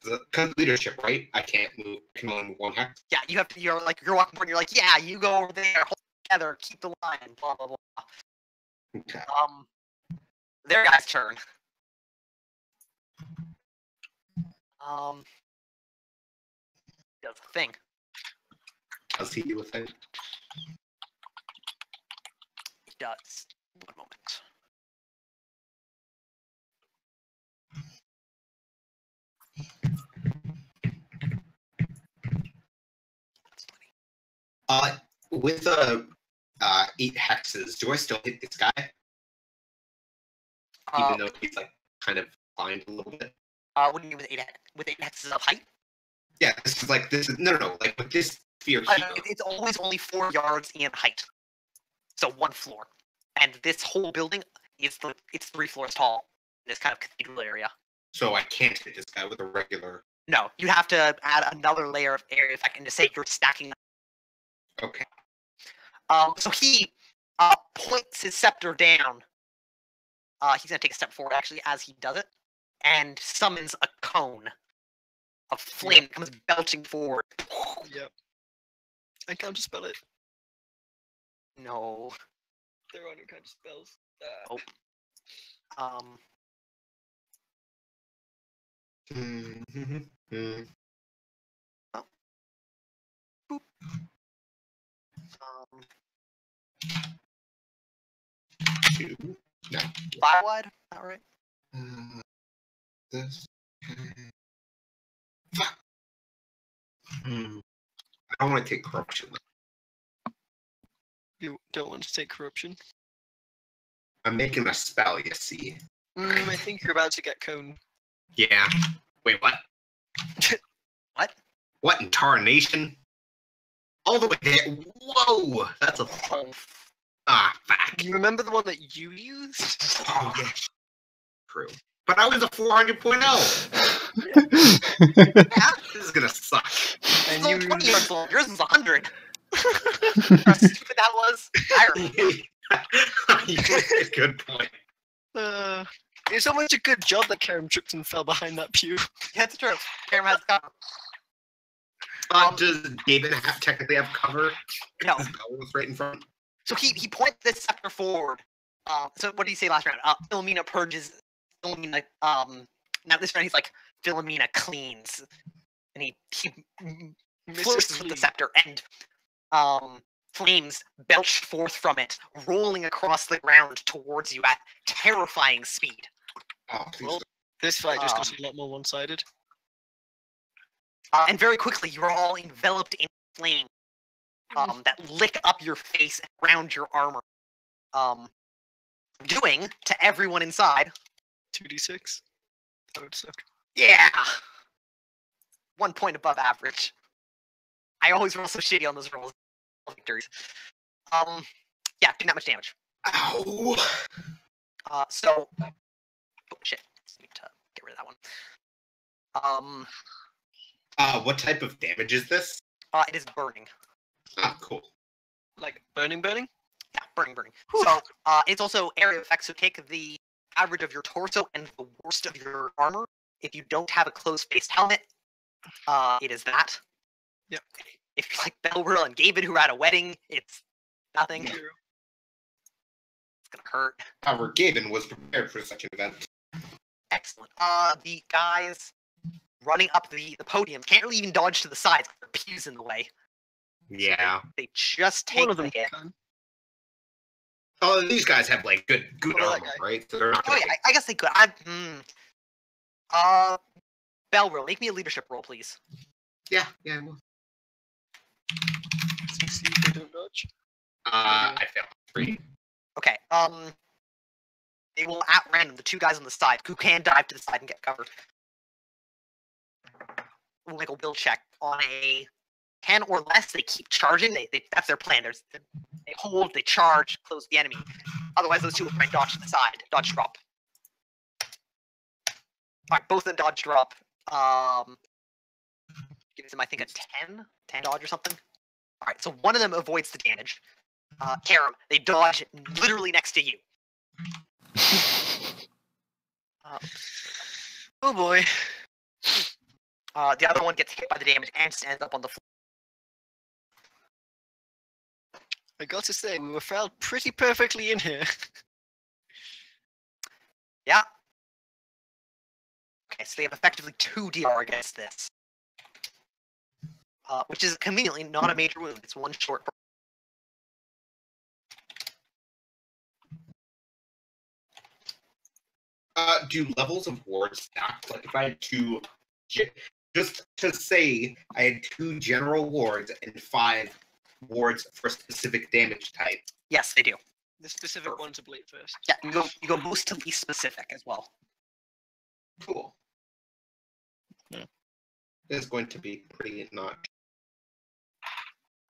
Because leadership, right? I can't move. I can only move 1 hex. Yeah, you have to. You're walking forward. And you're like, yeah, you go over there, hold together, keep the line, blah blah blah. Okay. Their guy's turn. Does the thing. Does he do a thing? He does. 1 moment. With 8 hexes, do I still hit this guy? Even though he's like kind of blind a little bit. What do you mean with 8 hexes of height? Yeah, this is no, like with this sphere here. It's always only 4 yards in height, so 1 floor, and this whole building is it's 3 floors tall. In this kind of cathedral area. So I can't hit this guy with a regular. No, you have to add another layer of area effect, and to say you're stacking. Okay. So he points his scepter down. He's gonna take a step forward actually as he does it, and summons a cone of flame that comes belching forward. Yep. I can't spell it. No. There are no kind of spells. Oh. Boop. 2. No. 5 wide. All right. This. Fuck. I don't want to take corruption. You don't want to take corruption? I'm making a spell, you see. I think you're about to get coned. Yeah. Wait, what? What? What in tarnation? All the way there. Whoa! That's a... Ah, fuck. You remember the one that you used? Oh, yeah. True. But I was a 400.0. This is gonna suck. And It's only you 20 yards long. Yours is 100. How stupid that was. I remember. You make a good point. It's almost a good job that Karam tripped and fell behind that pew. Yeah, it's true. Karam has cover. Does David technically have cover? No. His bell was right in front. So he points this scepter forward. So what did he say last round? Philomena purges. Philomena. Now this round he's like, Philomena cleans, and he flourishes with the scepter, and flames belch forth from it, rolling across the ground towards you at terrifying speed. Oh, please. Well, this fight just got a lot more one-sided. And very quickly, you're all enveloped in flame that lick up your face and around your armor. Doing to everyone inside 2d6. That would suck. Yeah! 1 point above average. I always roll so shitty on those rolls. Victories. Yeah, doing that much damage. Ow! Oh shit. Need to get rid of that one. What type of damage is this? It is burning. Ah, cool. Like burning? Yeah, burning. So, it's also area effects, so take the average of your torso and the worst of your armor. If you don't have a closed-faced helmet, it is that. Yep. If you're like Belril and David, who are at a wedding, it's nothing. Zero. It's gonna hurt. However, Gaben was prepared for such an event. Excellent. The guys running up the podium can't really even dodge to the sides. The pew's in the way. Yeah. They just take One of them the hit. can. Oh, these guys have like good Well, that armor, guy. right? So they're not Oh gonna yeah, I guess they could. Belril, make me a leadership roll, please. Yeah, I will. See if they don't dodge. I failed. 3. Okay. They will at random the 2 guys on the side who can dive to the side and get covered. We'll make a will check on a 10 or less. They keep charging. They that's their plan. They hold, they charge, close the enemy. Otherwise, those 2 will try and dodge to the side. Dodge drop. All right, both of them dodge drop. Gives them, I think, a 10 dodge or something. All right, so one of them avoids the damage. Karam, they dodge literally next to you. Oh boy. The other one gets hit by the damage and stands up on the floor. I got to say, we were fouled pretty perfectly in here. Yeah. Okay, so they have effectively 2 DR against this. Which is conveniently not a major wound. It's 1 short. Do levels of wards stack? Like if I had 2, just to say, I had 2 general wards and 5 wards for specific damage type. Yes, they do. The specific ones are bleed first. Yeah, you go most to least specific as well. Cool. Yeah. This is going to be pretty not.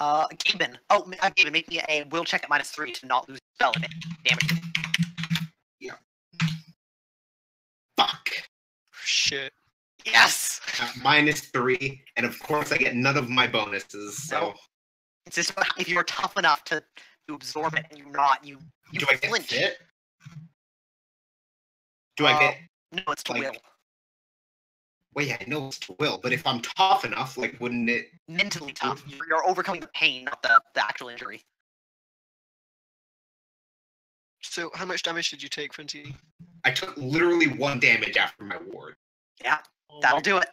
Gaben. Oh, Gaben, make me a will check at -3 to not lose spell damage. Yeah. Fuck. Shit. Yes! -3, and of course I get none of my bonuses, so... It's just if you're tough enough to absorb it and you're not, you Do I get flinch. fit? Do I get... No, it's to like, will. Well, yeah, I know it's to will, but if I'm tough enough, like, wouldn't it... Mentally tough. You're overcoming the pain, not the actual injury. So, how much damage did you take, Frenzy? I took literally 1 damage after my ward. Yeah, Oh that'll my do it.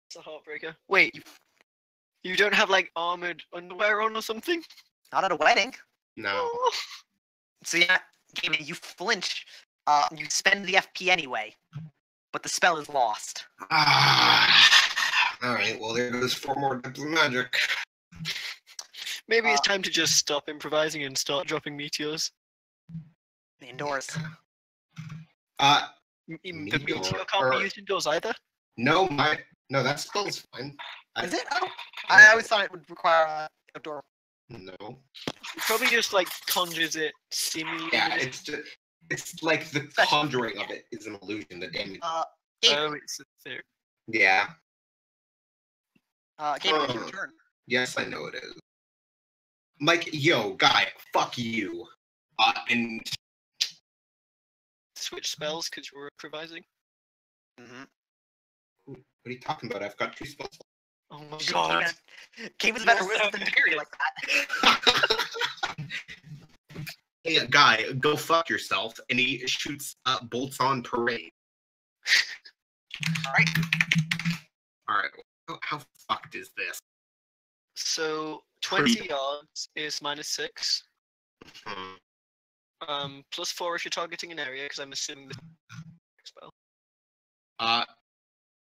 It's a heartbreaker. Wait, you don't have, like, armored underwear on or something? Not at a wedding. No. Oh. So yeah, Gaben, you flinch. You spend the FP anyway, but the spell is lost. Alright, well, there goes 4 more depths of magic. Maybe it's time to just stop improvising and start dropping meteors. Indoors. The Meteor, meteor can't be used indoors either. No, that spell's fine. Is it? Oh, I always thought it would require outdoor. No. It probably just like conjures it seemingly. Yeah, it's like the conjuring of it is an illusion. The damage. Gabe, Oh, it's a theory. Yeah. Gabe, it's your turn. Yes, I know it is. Like, yo, guy, fuck you. And Switch spells because we're improvising. Mm-hmm. what are you talking about? I've got 2 spells. Oh my god. Gabe was better wizard than Terry like that. Hey, guy, go fuck yourself. And he shoots bolts on parade. Alright. Alright, how fucked is this? So 20 yards is -6. Hmm. +4 if you're targeting an area, because I'm assuming the spell.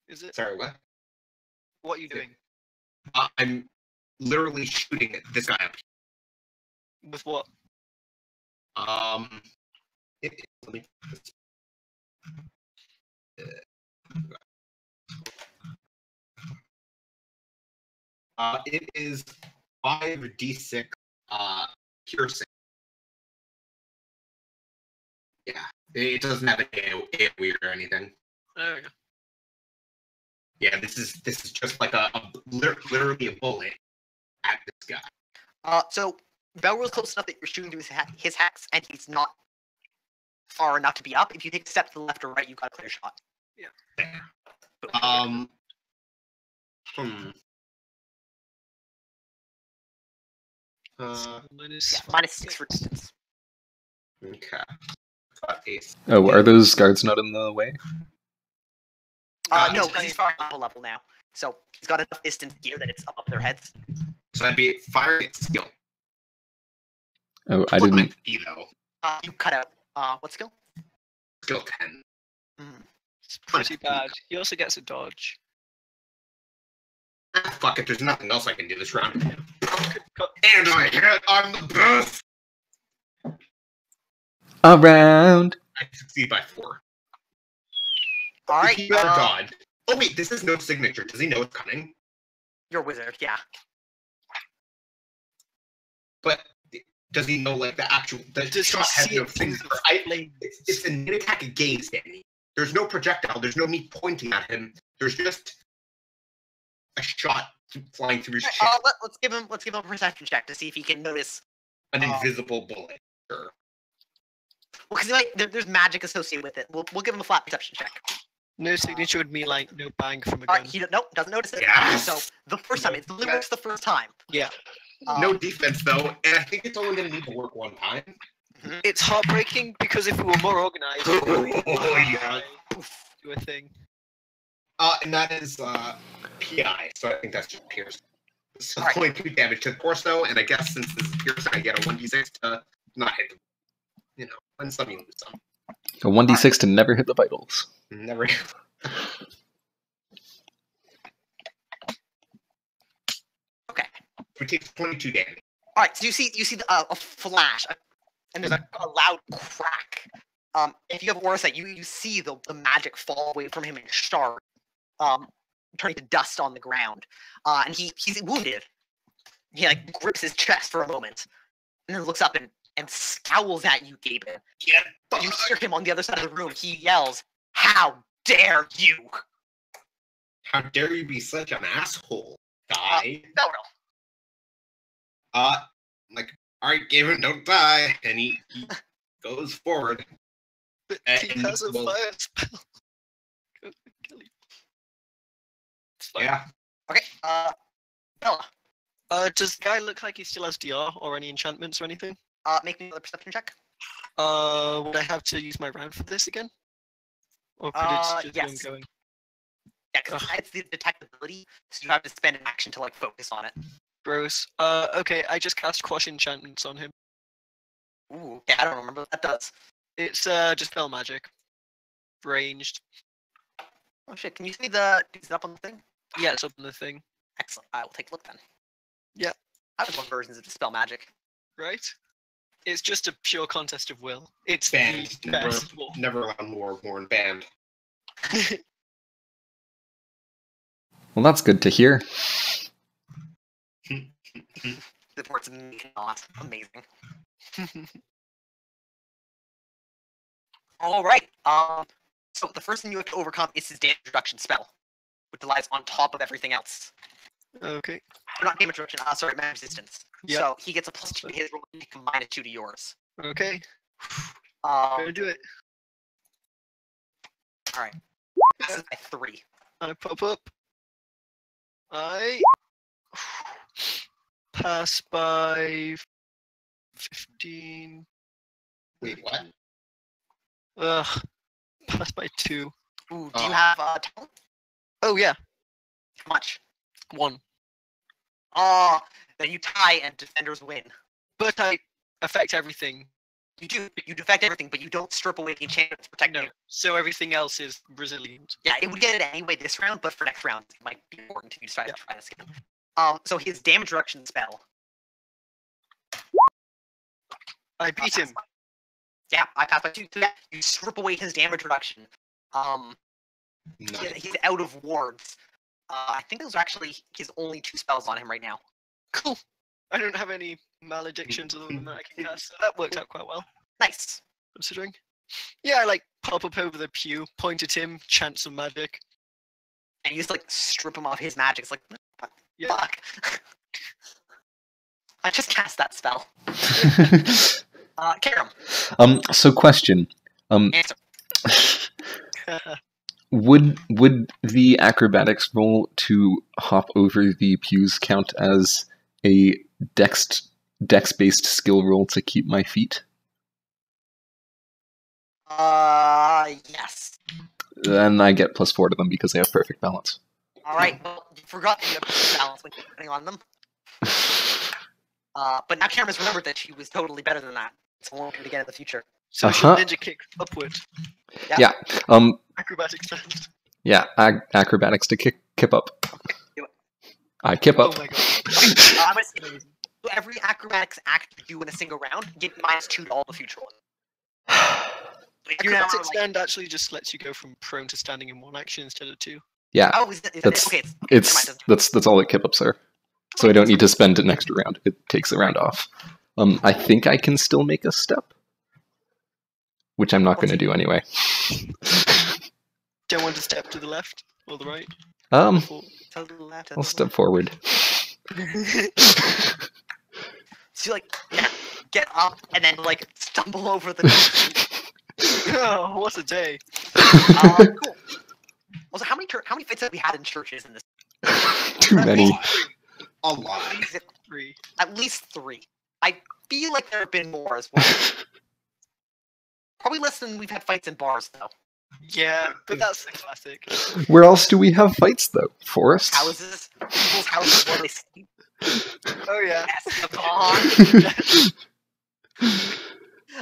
Is it? Sorry, what? What are you doing? I'm literally shooting at this guy up. With what? Let me. It is 5d6 piercing. Yeah, it doesn't have an AoE or anything. There we go. Yeah, this is just like literally a bullet at this guy. So Belro's close enough that you're shooting to his hex, and he's not far enough to be up. If you take a step to the left or right, you got a clear shot. Yeah. Hmm. So Yeah, -6 for distance. Okay. Got ace. Oh, are those guards not in the way? No, because he's far up a level now. So he's got enough distance gear that it's up their heads. So that'd be firing at skill. Oh, I didn't. You know, You cut out. What skill? skill 10. It's pretty bad. He also gets a dodge. Fuck it, there's nothing else I can do this round. And I hit on the best! Around. I succeed by 4. Alright. He better dodge. Oh wait, this is no signature. Does he know it's coming? You're a wizard, yeah. But does he know like the actual? The Does he shot has see no it through signature. the flames? It's an attack against Danny. There's no projectile. There's no me pointing at him. There's just a shot flying through his chest. Let's give him a perception check to see if he can notice. An invisible bullet. Sure. Well, because there's magic associated with it. We'll give him a flat perception check. No signature would mean like no bang from a All gun. right, nope, doesn't notice it. Yes! So the first time, it's literally the first time. Yeah. No defense though, and I think it's only going to need to work one time. It's heartbreaking because if we were more organized, yeah. do a thing. And that is PI, so I think that's just piercing. So Alright. only 2 damage to the torso, and I guess since this is piercing, I get a 1d6 to not hit them. You know, win some, you lose some. A 1d6 to never hit the vitals. Never. Okay. We take 22 damage. All right. So you see a flash, and there's a loud crack. If you have aura sight, you see the magic fall away from him in shards, turning to dust on the ground. And he's wounded. He like grips his chest for a moment, and then looks up and scowls at you, Gaben. Yeah. You hear him on the other side of the room. He yells, "How dare you!" How dare you be such an asshole, guy? Belro. Like, alright, Gavin, don't die. And he goes forward. But And he has a well- fire spell. Go kill him. It's fine. Yeah. Okay. Bella. Does the guy look like he still has DR or any enchantments or anything? Make me another perception check. Would I have to use my round for this again? Or could it just be yes. ongoing? Yeah, because it's the detectability, so you have to spend an action to like focus on it. Gross. Okay, I just cast Quash Enchantments on him. Ooh. Yeah, I don't remember what that does. It's just spell magic. Ranged. Oh shit! Can you see is it up on the thing? Yeah, it's up on the thing. Excellent. I will take a look then. Yeah. I was one versions of Dispel Magic. Right? It's just a pure contest of will. It's Banned. the best wolf. Never allowed more worn banned. Well, that's good to hear. The port's not amazing. All right. So the first thing you have to overcome is his damage reduction spell, which relies on top of everything else. Okay. Or not damage reduction. Sorry, magic resistance. Yep. So he gets a +2 to his roll, and you combine it 2 to yours. Okay. Gonna do it. All right. Passes by 3. I pop up. I pass by 15. Wait, what? Ugh. Pass by 2. Ooh, do you have talent? Oh yeah, How much? 1. Then you tie and defenders win. But I affect everything. You do. You defect everything, but you don't strip away the enchantment to protect No. you. So everything else is resilient. Yeah, it would get it anyway this round, but for next round, it might be important to decide to try this again. So his damage reduction spell. I beat him. Yeah, I passed by 2. So yeah, you strip away his damage reduction. Nice. He's out of wards. I think those are actually his only 2 spells on him right now. Cool. I don't have any maledictions other than that I can cast, so that worked out quite well, Nice. considering. Yeah, I like pop up over the pew, point at him, chant some magic. And you just like strip him of his magic. It's like, Yeah. fuck. I just cast that spell. Karam, So question. answer. Would the acrobatics roll to hop over the pews count as a dex-based skill roll to keep my feet? Yes. Then I get +4 to them because they have perfect balance. Alright, well, you forgot that you have balance when you're putting on them. But now Karam has remembered that she was totally better than that. So won't do it again in the future. So she'll ninja kick upward. Yeah. Acrobatics stand. Yeah. Acrobatics to kip up. Do it. I kip up. Oh my god. I'm gonna say, so every acrobatics act you do in a single round, get -2 to all the future ones. If you're now, Acrobatics like, stand actually just lets you go from prone to standing in 1 action instead of 2. Yeah. oh, is that That's- okay? Never mind, That's all that kip ups are. So I don't need to spend an extra round. It takes a round off. I think I can still make a step, which I'm not going to do anyway. Don't want to step to the left or the right. Um, Or- To the left, to I'll the step forward. So you like, yeah, get up and then like stumble over the. Oh, what a day. Cool. Also, how many fights have we had in churches in this? Too many. A lot. At 3. least 3. I feel like there have been more as well. Probably less than we've had fights in bars though. Yeah, but that's the classic. Where else do we have fights though? Forests? Houses, people's houses where they sleep. Oh yeah. Yes, the bond.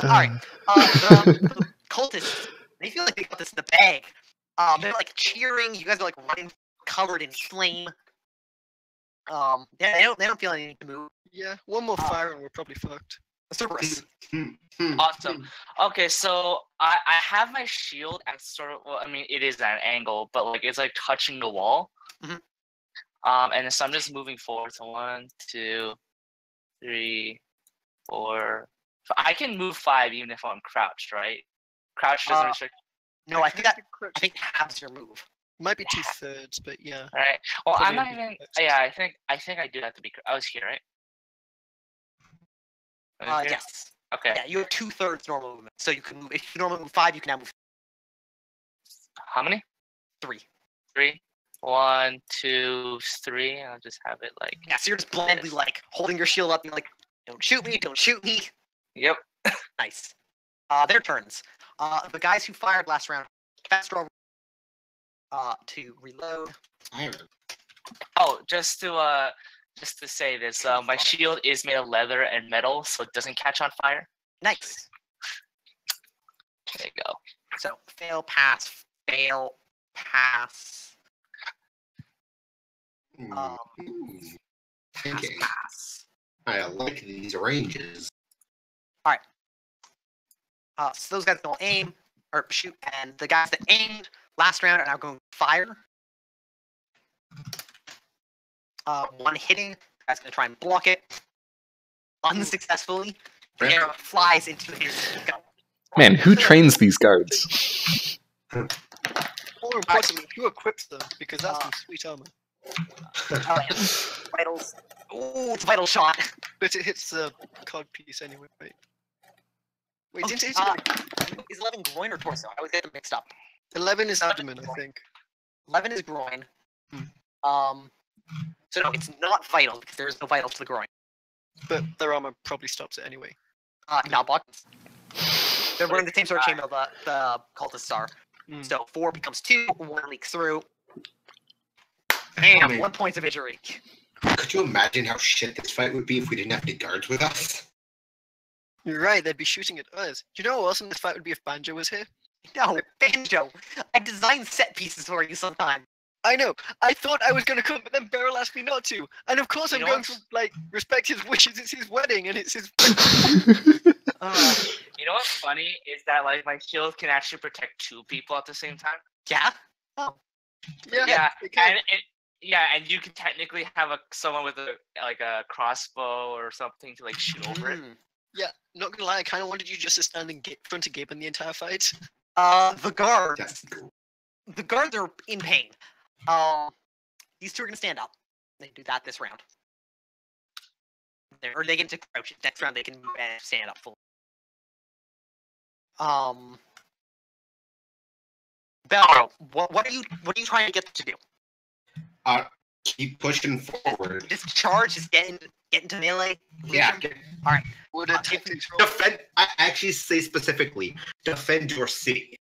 Alright. The cultists, they feel like they got this in the bag. They're like cheering. You guys are like running, covered in flame. Yeah, they don't feel any need to move. Yeah, one more fire and we're probably fucked. Cerberus. Awesome. Okay, so I have my shield at sort of, well, I mean, it is at an angle, but like it's like touching the wall. Mhm. And so I'm just moving forward. So 1, 2, 3, 4. So I can move 5 even if I'm crouched, right? Crouch doesn't restrict. No, I think halves your move. Might be 2/3, but yeah. All right. Well, I'm Probably not a even. bit Yeah, I think I do have to be. I was here, right? I was here? Yes. Okay. Yeah, you have 2/3 normal movement, so you can move. If you normally move 5, you can now move How many? 3. 3. 1, 2, 3. I'll just have it like. Yeah, so you're just blindly like holding your shield up and like, don't shoot me, don't shoot me. Yep. Nice. Their turns. The guys who fired last round, fast draw. To reload. Oh, just to say this, my shield is made of leather and metal, so it doesn't catch on fire. Nice. There you go. So fail, pass, fail, pass. Hmm. Pass, Okay. pass. I like these ranges. So those guys will aim or shoot, and the guys that aimed last round are now going to fire. One hitting, the guy's going to try and block it unsuccessfully. The arrow flies into his gun. Man, who trains these guards? More importantly, who equips them? Because that's some sweet armor. Vitals. Ooh, it's a vital shot. But it hits the cod piece anyway, right? Wait, Oh, didn't it hit is 11 groin or torso? I always get them mixed up. 11 is abdomen, I think. 11 is groin. So no, it's not vital because there is no vital to the groin. But their armor probably stops it anyway. Not buttons. They're wearing the same sort of chainmail the cultists are. So 4 becomes 2, 1 leaks through. Bam! 1 point of injury. Could you imagine how shit this fight would be if we didn't have any guards with us? You're right, they'd be shooting at us. Do you know how awesome this fight would be if Banjo was here? No, Banjo! I designed set pieces for you sometime. I know. I thought I was going to come, but then Beryl asked me not to. And of course I'm going to, like, respect his wishes. It's his wedding, and it's his... You know what's funny is that, like, my shield can actually protect 2 people at the same time. Yeah? Oh. Yeah, and you can technically have someone with a crossbow or something to, like, shoot over it. Yeah, not gonna lie, I kind of wanted you just to stand in front of Gaben the entire fight. The guards. That's cool. The guards are in pain. These 2 are gonna stand up. They do that this round. Or they get to crouch. Next round they can move and stand up fully. Bell, what are you trying to get them to do? Keep pushing forward. Just charge, just get into melee. Yeah. Alright. Would it take control? Defend. I actually say specifically, defend your city.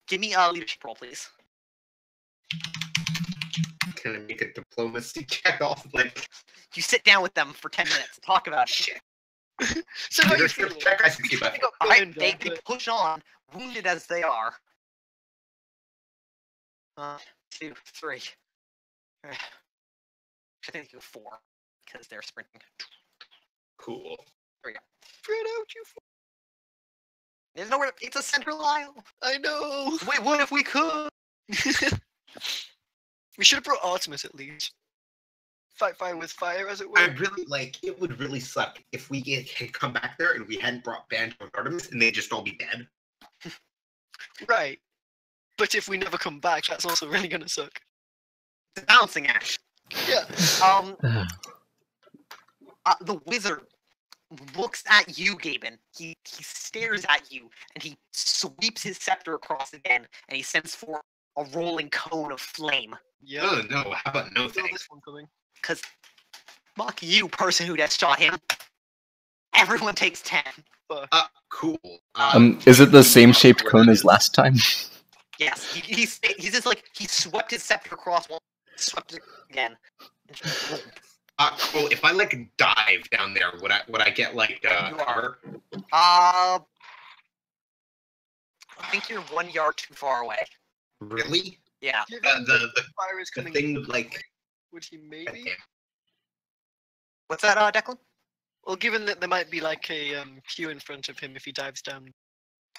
Give me a leadership roll, please. Can I make a diplomacy check off? Like, you sit down with them for 10 minutes and talk about shit. So how you leadership feeling? check. I succeed by. Alright, they push on, wounded as they are. 2, 3. I think they go 4 because they're sprinting. Cool. There we go. Spread out, you There's nowhere. It's a central aisle. I know! Wait, what if we could? We should have brought Artemis at least. Fight fire with fire, as it were. I really it would really suck if we had come back there and we hadn't brought Banjo and Artemis and they'd just all be dead. Right. But if we never come back, that's also really gonna suck. The balancing act. Yeah. The wizard looks at you, Gaben. He stares at you, and he sweeps his scepter across again, and he sends forth a rolling cone of flame. Yeah. Oh no! How about no Feel thanks? this one coming. Cause, fuck you, person who just shot him. Everyone takes 10. Cool. Is it the same shaped cone as last time? Yes, he's just like he swept his scepter across one, swept it again. Cool. If I dive down there, would I get cover? I think you're 1 yard too far away. Really? Yeah. The fire is coming. thing Would he maybe? Okay. What's that, Declan? Well, given that there might be like a queue in front of him if he dives down.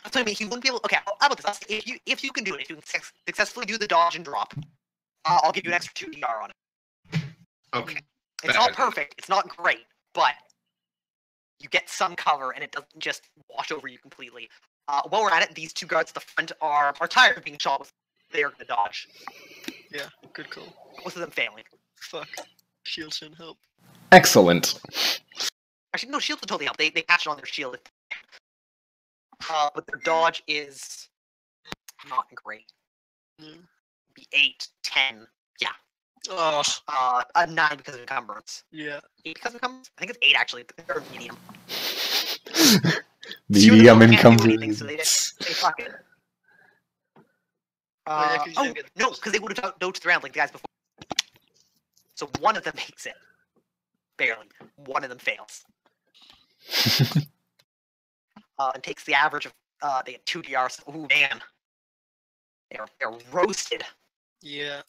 That's what I mean. He wouldn't be able. Okay, how about this? If you can do it, if you can successfully do the dodge and drop, I'll give you an extra 2 DR on it. Okay. It's not perfect. It's not great, but you get some cover, and it doesn't just wash over you completely. While we're at it, these 2 guards at the front are tired of being shot with. They are gonna dodge. Yeah, good call. Most of them failing. Fuck. Shield shouldn't help. Excellent. Actually, no, shields will totally help. They catch it on their shield. But their dodge is not great. Be 8, 10. Yeah. Oh. A 9 because of encumbrance. Yeah. 8 because of encumbrance? I think it's 8 actually. They're medium. Medium encumbrance. So encumbrance. they fuck it. No, because they would have dodged around like the guys before. So one of them makes it. Barely. One of them fails. And takes the average of they get 2 DRs. Ooh man. They're roasted. Yeah.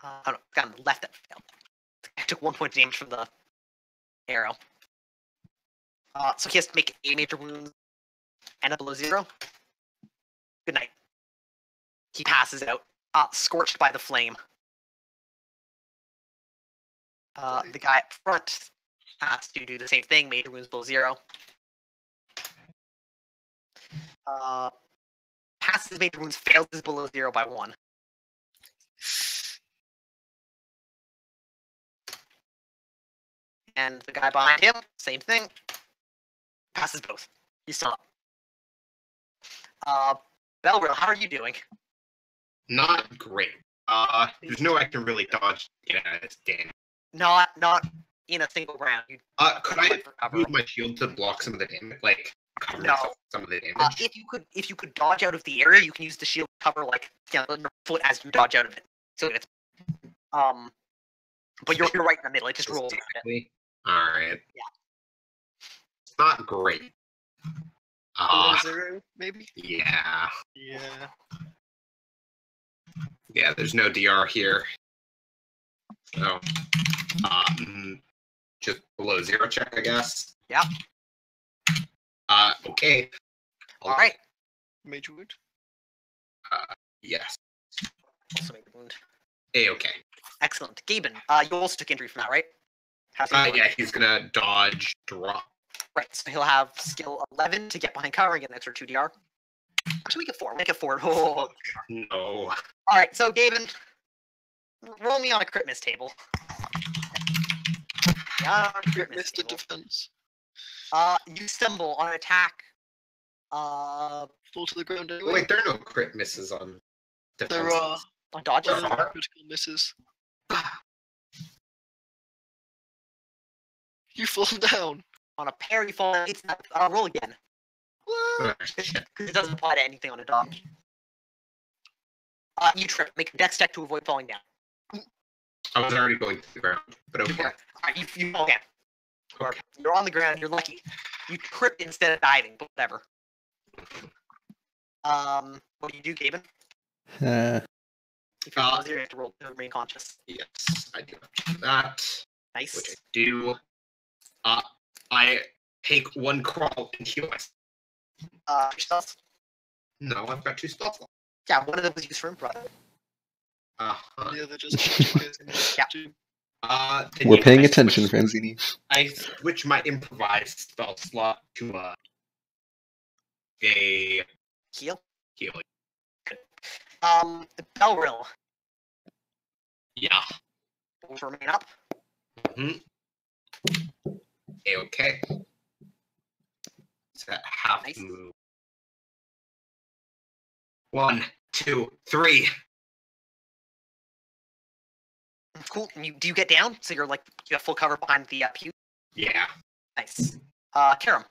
Oh no, got on the left that failed. took 1 point of damage from the arrow. So he has to make a major wound and a below 0. Good night. He passes out, scorched by the flame. The guy up front has to do the same thing, major wounds below 0. Passes his major wounds, fails his below 0 by 1. And the guy behind him, same thing. Passes both. He's still up. Belrill, how are you doing? Not great. There's no way I can really dodge this damage. Not in a single round. Could I use my shield to block some of the damage? Like, cover myself with some of the damage? If you could dodge out of the area, you can use the shield to cover, like, your foot as you dodge out of it. So it's, but you're right in the middle. It just rolls. Exactly. Alright. Yeah. It's not great. Below 0, maybe? Yeah. Yeah. Yeah, there's no DR here. So, just below 0 check, I guess. Yeah. Okay. All right. Major wound? Yes. Also major wound. Okay. Excellent. Gaben, you also took injury from that, right? Yeah, he's gonna dodge, drop. Right, so he'll have skill 11 to get behind cover and get an extra 2 DR. Actually, make it 4. Make it 4. Oh. No. Alright, so Gaben, roll me on a crit miss table. Yeah, crit miss Missed the table. defense. You stumble on an attack. Fall to the ground anyway. Wait, there are no crit misses on defense. There are. On dodge. There are. Critical misses. You fall down. On a parry fall, it's roll again. Because it doesn't apply to anything on a dodge. You trip. Make a dex check to avoid falling down. I was already going to the ground, but okay. Alright, you fall again. Okay. You're on the ground, you're lucky. You trip instead of diving, but whatever. What do you do, Gaben? If you're positive, you have to roll to remain conscious. Yes, I do that. Nice. Which I do. I take 1 crawl and heal myself. Yourself? No, I've got 2 spells left. Yeah, one of them was used for improv. The other just Yeah. We're paying attention, Franzini. I switch my improvised spell slot to a Heal? healing. Belrill. Yeah. Will remain up. Okay. It's that half Nice. move. 1, 2, 3. Cool. And do you get down? So you're like, you have full cover behind the pew? Yeah. Nice. Karam.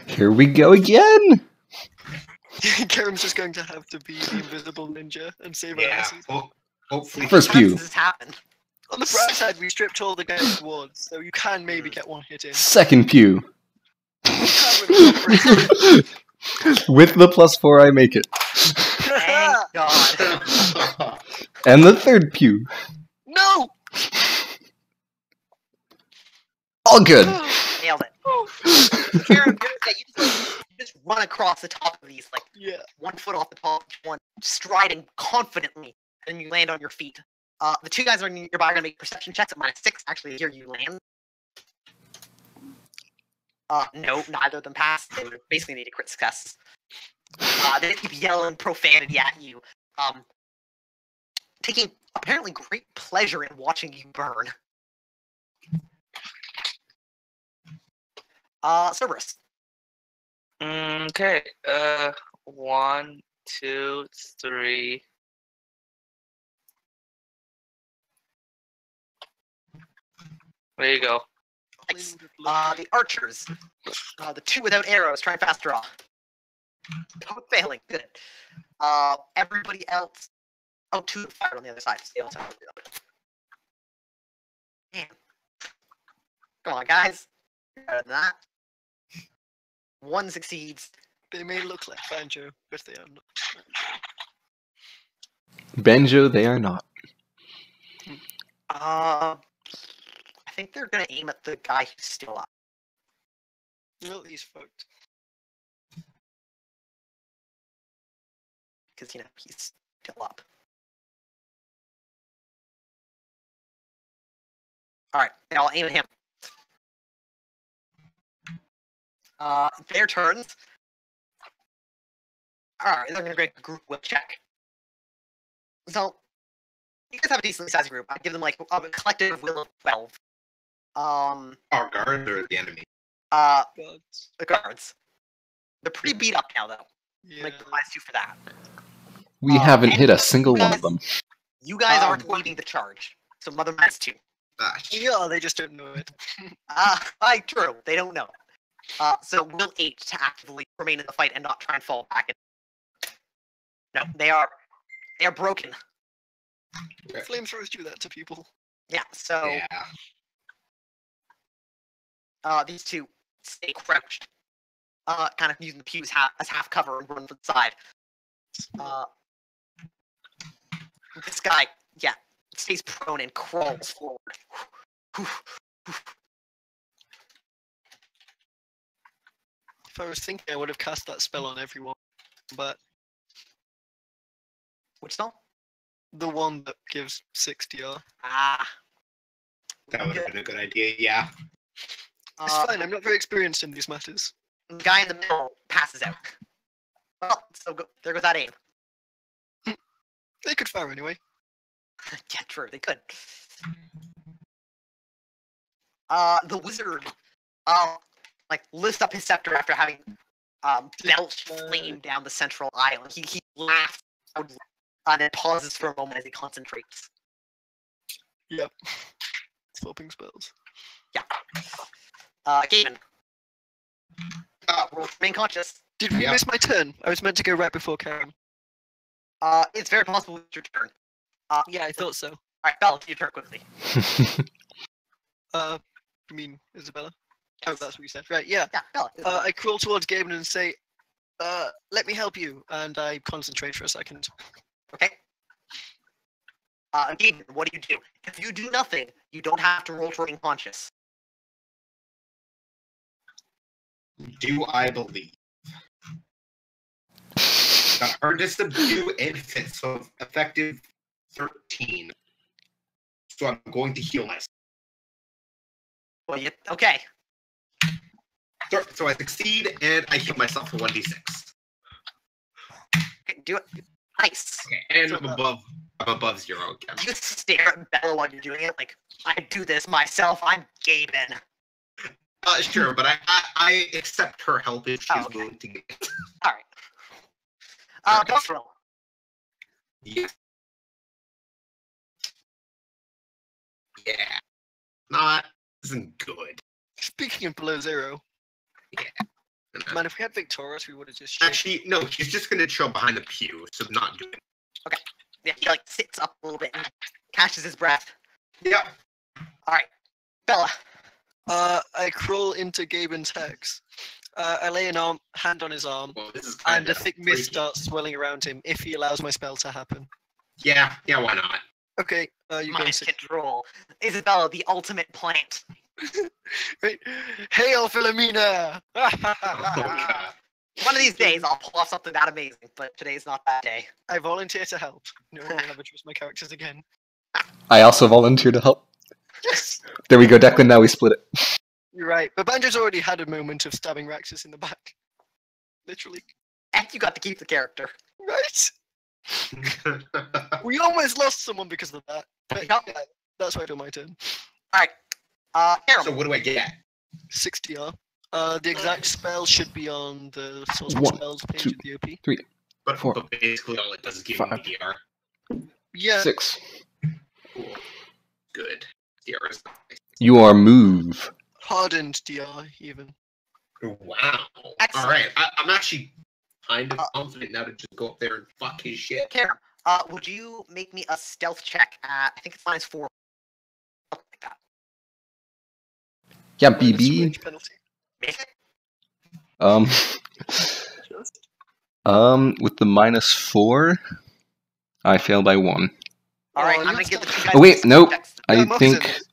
Here we go again! Karam's just going to have to be the invisible ninja and save our Yeah. asses. Well, hopefully. First How does pew. this happen? On the bright side, we stripped all the guys' wards, so you can maybe get 1 hit in. Second pew. You can really go for it. With the +4, I make it. Thank God. And the third pew. No! All good. Nailed it. Karam, you just run across the top of these, like, Yeah. 1 foot off the top of each one, striding confidently, and you land on your feet. The 2 guys are nearby are going to make perception checks at -6. Actually, here you land. No, neither of them pass. They would basically need a crit success. They keep yelling profanity at you, taking apparently great pleasure in watching you burn. Cerberus. Okay. 1, 2, 3. There you go. Nice. The archers. The 2 without arrows, try and fast draw. Both failing, good. Everybody else. Oh, 2 fired on the other side. So they also have to do that. Man. Come on, guys. Better than that. 1 succeeds. They may look like Banjo, but they are not. Banjo, they are not. I think they're gonna aim at the guy who's still up. Well, he's fucked. Because, he's still up. Alright, I'll aim at him. Their turns. Alright, they're gonna make a group will check. So, you guys have a decently sized group. I give them, like, a collective will of 12. Our guards or the enemy? Gods. The guards. They're pretty beat up now, though. Yeah. Like, +2 for that. We haven't and hit a single one guys- of them. You guys aren't leading the charge. So Mother -2. Yeah, they just don't know it. True. They don't know. So will 8 to actively remain in the fight and not try and fall back. No, they are broken. Flamethrowers do that to people. Yeah. So Yeah. these two stay crouched, kind of using the pews as half cover and run to the side. This guy, stays prone and crawls forward. If I was thinking, I would have cast that spell on everyone, but Which spell? the one that gives 60R. That would have been a good idea, yeah. It's fine, I'm not very experienced in these matters. The guy in the middle passes out. Well, there goes that aim. They could fire anyway. Yeah, true, they could. The wizard, lifts up his scepter after having belched flame down the central aisle. He laughs loudly, and then pauses for a moment as he concentrates. Yep. Swapping spells. Yeah. Gaiman. Remain conscious. Did we miss my turn? I was meant to go right before Karen. It's very possible it's your turn. Yeah, I thought so. Alright, Bella, your turn quickly. You mean Isabella? Yes. Oh, that's what you said. Right, yeah. Yeah, Bella. I crawl towards Gaben and say, let me help you. And I concentrate for a second. Okay. Gaiman, what do you do? If you do nothing, you don't have to roll to remain conscious. Do I believe? Hard to subdue and fit, so effective 13. So I'm going to heal myself. Well, okay. So I succeed and I heal myself for 1d6. Okay, do it. Nice. Okay, and I'm above 0 again. You stare at Bella while you're doing it, like, I do this myself, I'm Gaben. Sure, but I accept her help if she's willing to get it. Alright. Alright. Boss roll. Yeah. Yeah. Not isn't good. Speaking of below 0, Yeah. man, if we had Victorious, we would have just... Actually, no, she's just gonna chill behind the pew, so not doing it. Yeah, he sits up a little bit and catches his breath. Yep. Alright. Bella. I crawl into Gaben's hex. I lay an hand on his arm, Well, this is and kinda a thick mist freaky. starts swelling around him if he allows my spell to happen. Yeah, why not? Okay, you go Mind 6. control. Isabella, the ultimate plant. Right. Hail, Philomena! Oh, God. One of these days, I'll pull off something that amazing, but today's not that day. I volunteer to help. No one will ever trust my characters again. I also volunteer to help. Yes! There we go, Declan. Now we split it. You're right, but Banjo's already had a moment of stabbing Raxus in the back. Literally. And you got to keep the character. Right? We almost lost someone because of that. But Yep. yeah, that's why I do my turn. Alright. Aaron. So what do I get? 60R. The exact spell should be on the source of 1, spells page 2, of the OP. 3, But, 4, but basically all it does is give 5. me DR. Yeah, 6. Cool. Good. DR is nice. You are move. hardened DR even. Wow. Excellent. Alright, I'm actually kind of confident now to just go up there and fuck his shit. Karen, would you make me a stealth check at, I think it's -4. Something like that. Yeah, Minus BB. range penalty. Make it? Just. With the -4, I fail by 1. All right, Oh, I'm gonna let's give the not- two guys. Oh wait, nope. text. I Yeah, think moccasins.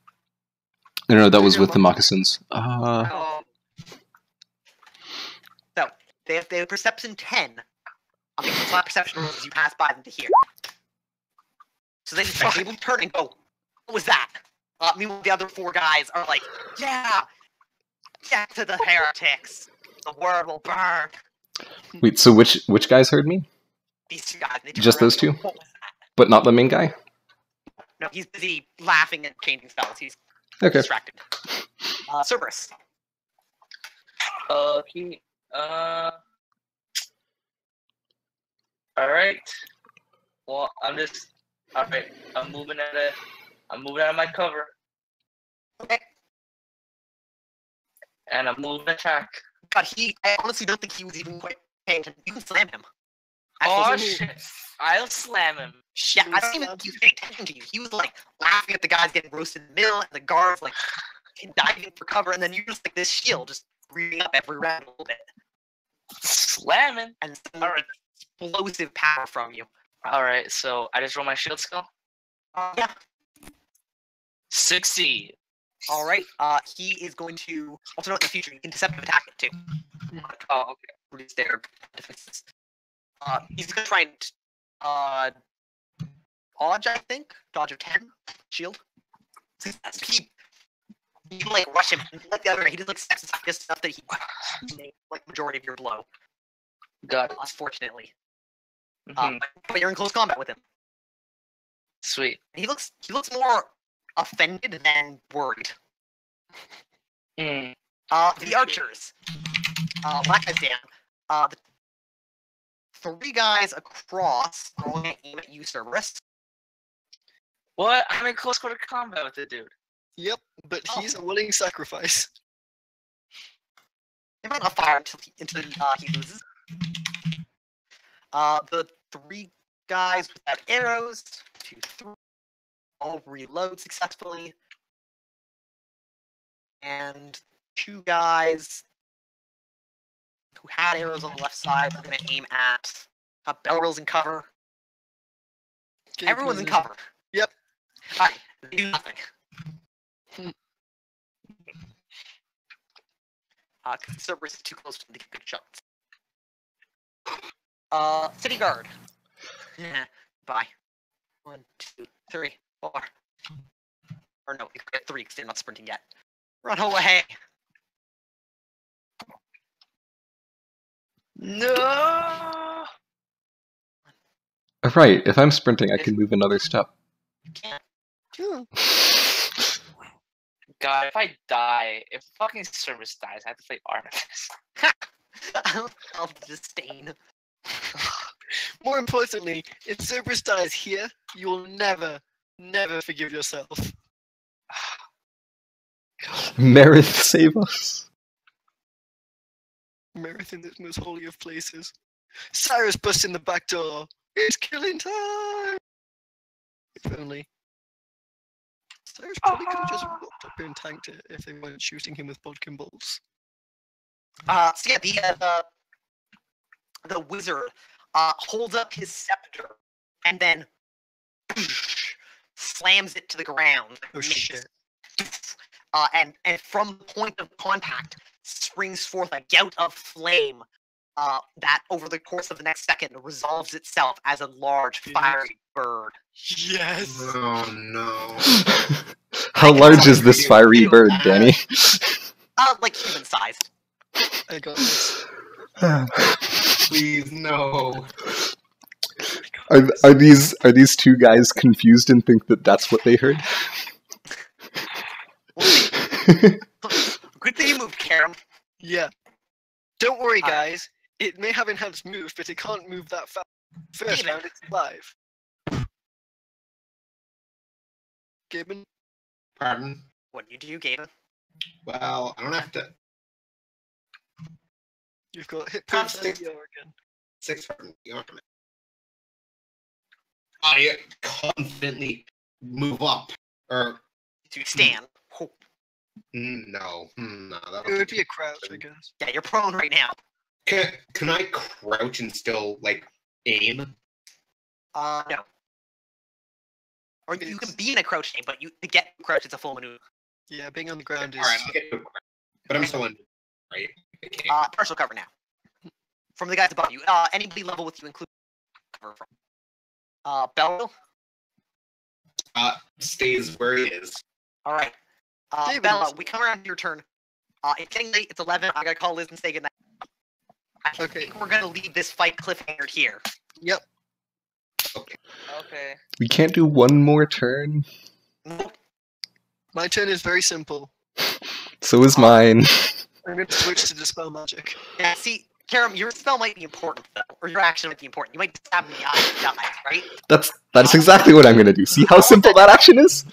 no, that was Yeah, with the moccasins. Oh, So they have perception 10. I'll make them flat perception rolls as you pass by them to here. So they just able to turn and go, what was that? Meanwhile, the other 4 guys are like, yeah, death to the heretics. The world will burn. Wait, so which guys heard me? These 2 guys. They turn Just around those and go, two? what was that? But not the main guy? No, he's busy laughing and changing spells. He's Okay. distracted. Cerberus. he. All right. Well, I'm just. All right. I'm moving out of my cover, Okay. and I'm moving attack. But I honestly don't think he was even quite paying attention. You can slam him. Oh Actually, shit! I'll slam him. yeah, I don't even think he was paying attention to you. He was like laughing at the guys getting roasted in the middle, and the guards like diving for cover, and then you're just like this shield, just reading up every round a little bit, Slamming. and some Alright. explosive power from you. All right. So I just roll my shield skill. Yeah. Succeed. All right. He is going to also note in the future you can deceptive attack it too. Oh, okay. Reduce their defenses. He's gonna try and dodge, I think. Dodge of 10. Shield. You can like rush him, and like the other guy, he just like steps aside just enough that he makes like majority of your blow. Got it. Unfortunately. Mhm. But you're in close combat with him. Sweet. He looks more offended than worried. Mm. The archers. Black guy's down. The 3 guys across are going to aim at you, Cerberus. What? I'm in close quarter combat with the dude. Yep, but Oh. he's a willing sacrifice. They might not fire until he loses. The 3 guys without arrows, 2, 3, all reload successfully, and 2 guys who had arrows on the left side are going to aim at Belrill's in cover. Game Everyone's in plan cover. Yep. Alright, they do nothing. Cerberus is too close to the good shots. City Guard. Bye. 1, 2, 3, 4. Or no, you get 3 because they're not sprinting yet. Run away! No. Right, if I'm sprinting, I can move another step. You can't. is. God, if I die, if fucking service dies, I have to play Artemis. I'll disdain. More importantly, if Cerberus dies here, you will never, never forgive yourself. Merith, save us. Merith in this most holy of places. Cyrus busts in the back door. It's killing time! If only. Cyrus probably could have just walked up here and tanked it if they weren't shooting him with bodkin bolts. So yeah, the wizard holds up his scepter and then slams it to the ground. Oh shit. And from the point of contact springs forth a gout of flame that over the course of the next second resolves itself as a large fiery bird. Yes! Oh no. How large is this fiery bird, Danny? Like human sized. I got this. Please no. Are these 2 guys confused and think that that's what they heard? Good thing you moved, Karam. Yeah. Don't worry, Alright. guys. It may have enhanced move, but it can't move that fast. First Gibbon. round, it's alive. Gibbon? Pardon? What do you do, Gaben? Well, I don't have to. You've got hit points Constant. and again. 6 from the ornament. I confidently move up. Or To stand. Oh, no. No. It would be a crouch, I guess. yeah, you're prone right now. Can I crouch and still like aim? No. Or you can be in a crouch state, but to get crouch, it's a full maneuver. Yeah, being on the ground is... Alright, I'll get to it. But I'm still in, right? Okay. Partial cover now. From the guys above you. Anybody level with you, including cover from. Belro? Stays where he is. Alright. Bella, we come around to your turn. It's getting late, it's 11, I gotta call Liz and say goodnight. I think we're gonna leave this fight cliffhanger here. Yep. Okay. We can't do one more turn. Nope. My turn is very simple. So is mine. I'm going to switch to Dispel Magic. Yeah, see, Karam, your spell might be important, though. Or your action might be important. You might stab in the eye and die, right? That's exactly what I'm gonna do. See how simple that action is?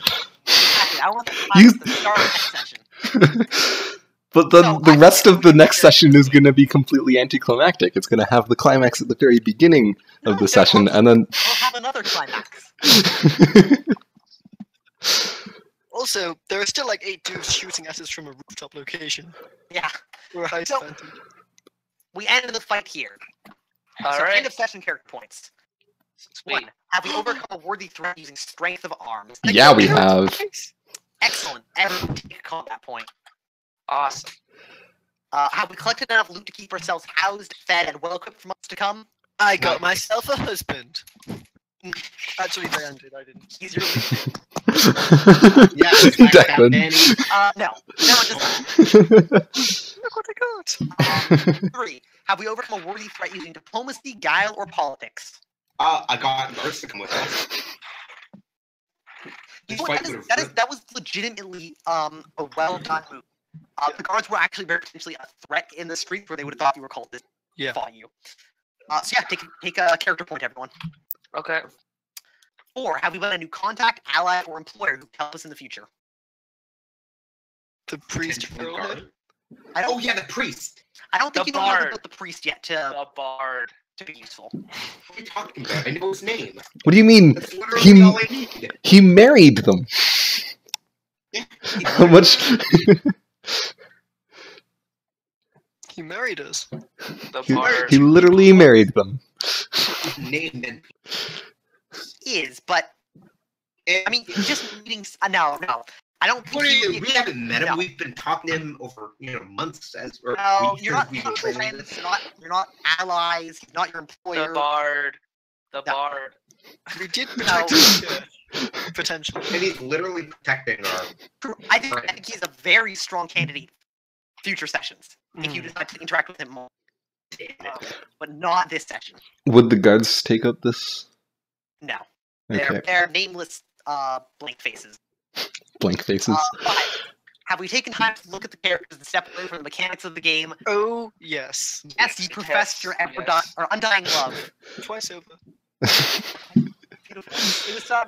Exactly. I want that to the start of the next session. But the rest of the next session is gonna be completely anticlimactic. It's gonna have the climax at the very beginning of the session, and then we'll have another climax. Also, there are still like 8 dudes shooting at us from a rooftop location. Yeah. We're high So, we ended the fight here. Alright. End of session character points. Sweet. 1. Have we overcome a worthy threat using strength of arms? yeah, we have. Excellent. Everyone take a combat point. Awesome. Have we collected enough loot to keep ourselves housed, fed, and well equipped for months to come? I got myself a husband. Actually, Diane did. I didn't. He's your Yeah, Declan. no. No, just Look what I got. 3. Have we overcome a worthy threat using diplomacy, guile, or politics? I got Garth to come with us. You This know what, fight would've that was legitimately a well done move. The guards were actually very potentially a threat in the street where they would have thought you were called to Yeah. fought you. So yeah, take a character point, everyone. Okay. 4. Have we met a new contact, ally, or employer who can help us in the future? The priest Potential Earlhead. guard. I don't. Oh yeah, the priest. I don't think The you know enough bard. about the priest yet The bard. to be useful. What are you talking about? I know his name. What do you mean? That's literally all I need. He married them. Yeah. How much? He married us. The bard. He literally married them. Name then. Is, but I mean, just meeting. No. I don't think What are you? he- We haven't met him. No. We've been talking to him over months or No, weeks you're as not we've been training. friends. You're not allies. He's not your employer. The bard. The No. bard. We did protect him, potentially. And he's literally protecting our. True. I think he's a very strong candidate for future sessions if you decide to interact with him more, but not this session. Would the guards take up this? No, Okay. they're nameless blank faces. Blank faces. But have we taken time to look at the characters and step away from the mechanics of the game? Oh, yes. Yes, you professed your or undying love. Twice over. Beautiful. It was, I'm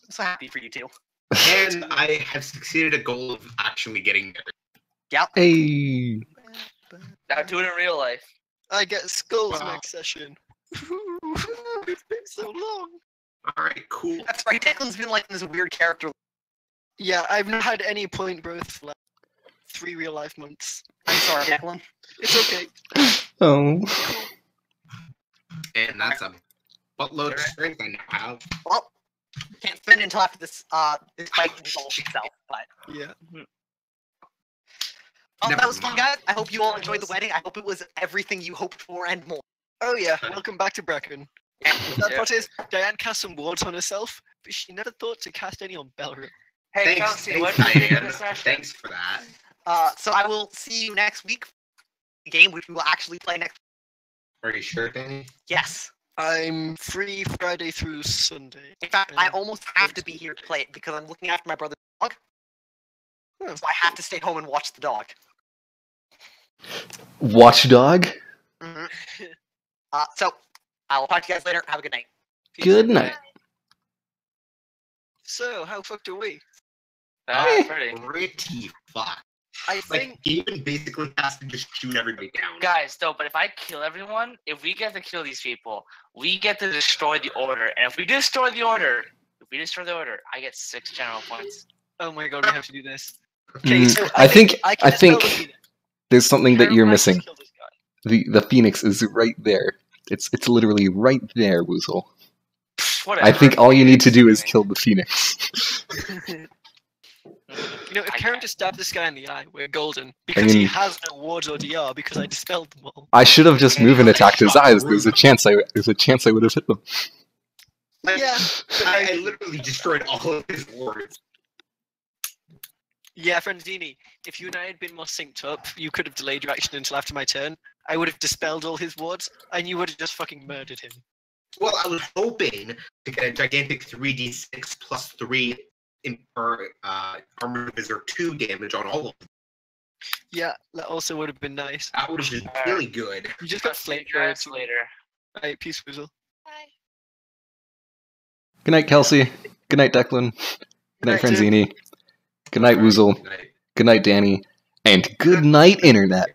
so happy for you two. And I have succeeded a goal of actually getting married. Yep. Hey. Now do it in real life. I get skulls Wow. next session. It's been so long. All right, cool. That's right. Declan's been like this weird character. Yeah, I've not had any point growth for like 3 real life months. I'm sorry, Declan. It's okay. Oh. And that's a buttload of strength I now have. Well, can't spend it until after this this fight resolves itself. But Yeah. that Never was fun, mind. guys. I hope you all enjoyed the wedding. I hope it was everything you hoped for and more. Oh yeah, welcome back to Brekhan. The sad Yeah. part is, Diane cast some wards on herself, but she never thought to cast any on Belru. Hey, Thanks, Chelsea, what do you thanks, think of Diane. the session? Thanks for that. So I will see you next week. The game which we will actually play next. Are you sure, Danny? Yes. I'm free Friday through Sunday. In fact, I almost have to be here to play it because I'm looking after my brother's dog. Oh. So I have to stay home and watch the dog. Watchdog. hmm So I will talk to you guys later. Have a good night. Good night. So, how fucked are we? That's pretty. Pretty fucked. I Like, think Gaben basically has to just shoot everybody down. Guys, though, but if I kill everyone, if we get to kill these people, we get to destroy the order. And if we destroy the order, I get 6 general points. oh my god, we have to do this. I think can dispel the Phoenix. there's something that you're Caroline, missing. kill this guy. The Phoenix is right there. It's literally right there, Woozle. Whatever. I think all you need to do is kill the phoenix. You know, if Karen just stabbed this guy in the eye, we're golden. Because he has no wards or DR because I dispelled them all. I should have just moved and attacked his eyes. There's a chance I would have hit them. Yeah. I literally destroyed all of his wards. Yeah, Franzini, if you and I had been more synced up, you could have delayed your action until after my turn. I would have dispelled all his wards, and you would have just fucking murdered him. Well, I was hoping to get a gigantic 3d6 plus 3 armor visor 2 damage on all of them. Yeah, that also would have been nice. That would have been really good. You just got flamethrowers later. Alright, peace, Woozle. Bye. Good night, Kelsey. Good night, Declan. Good night, Franzini. Good night, Woozle. Good night, Danny. And good night, Internet.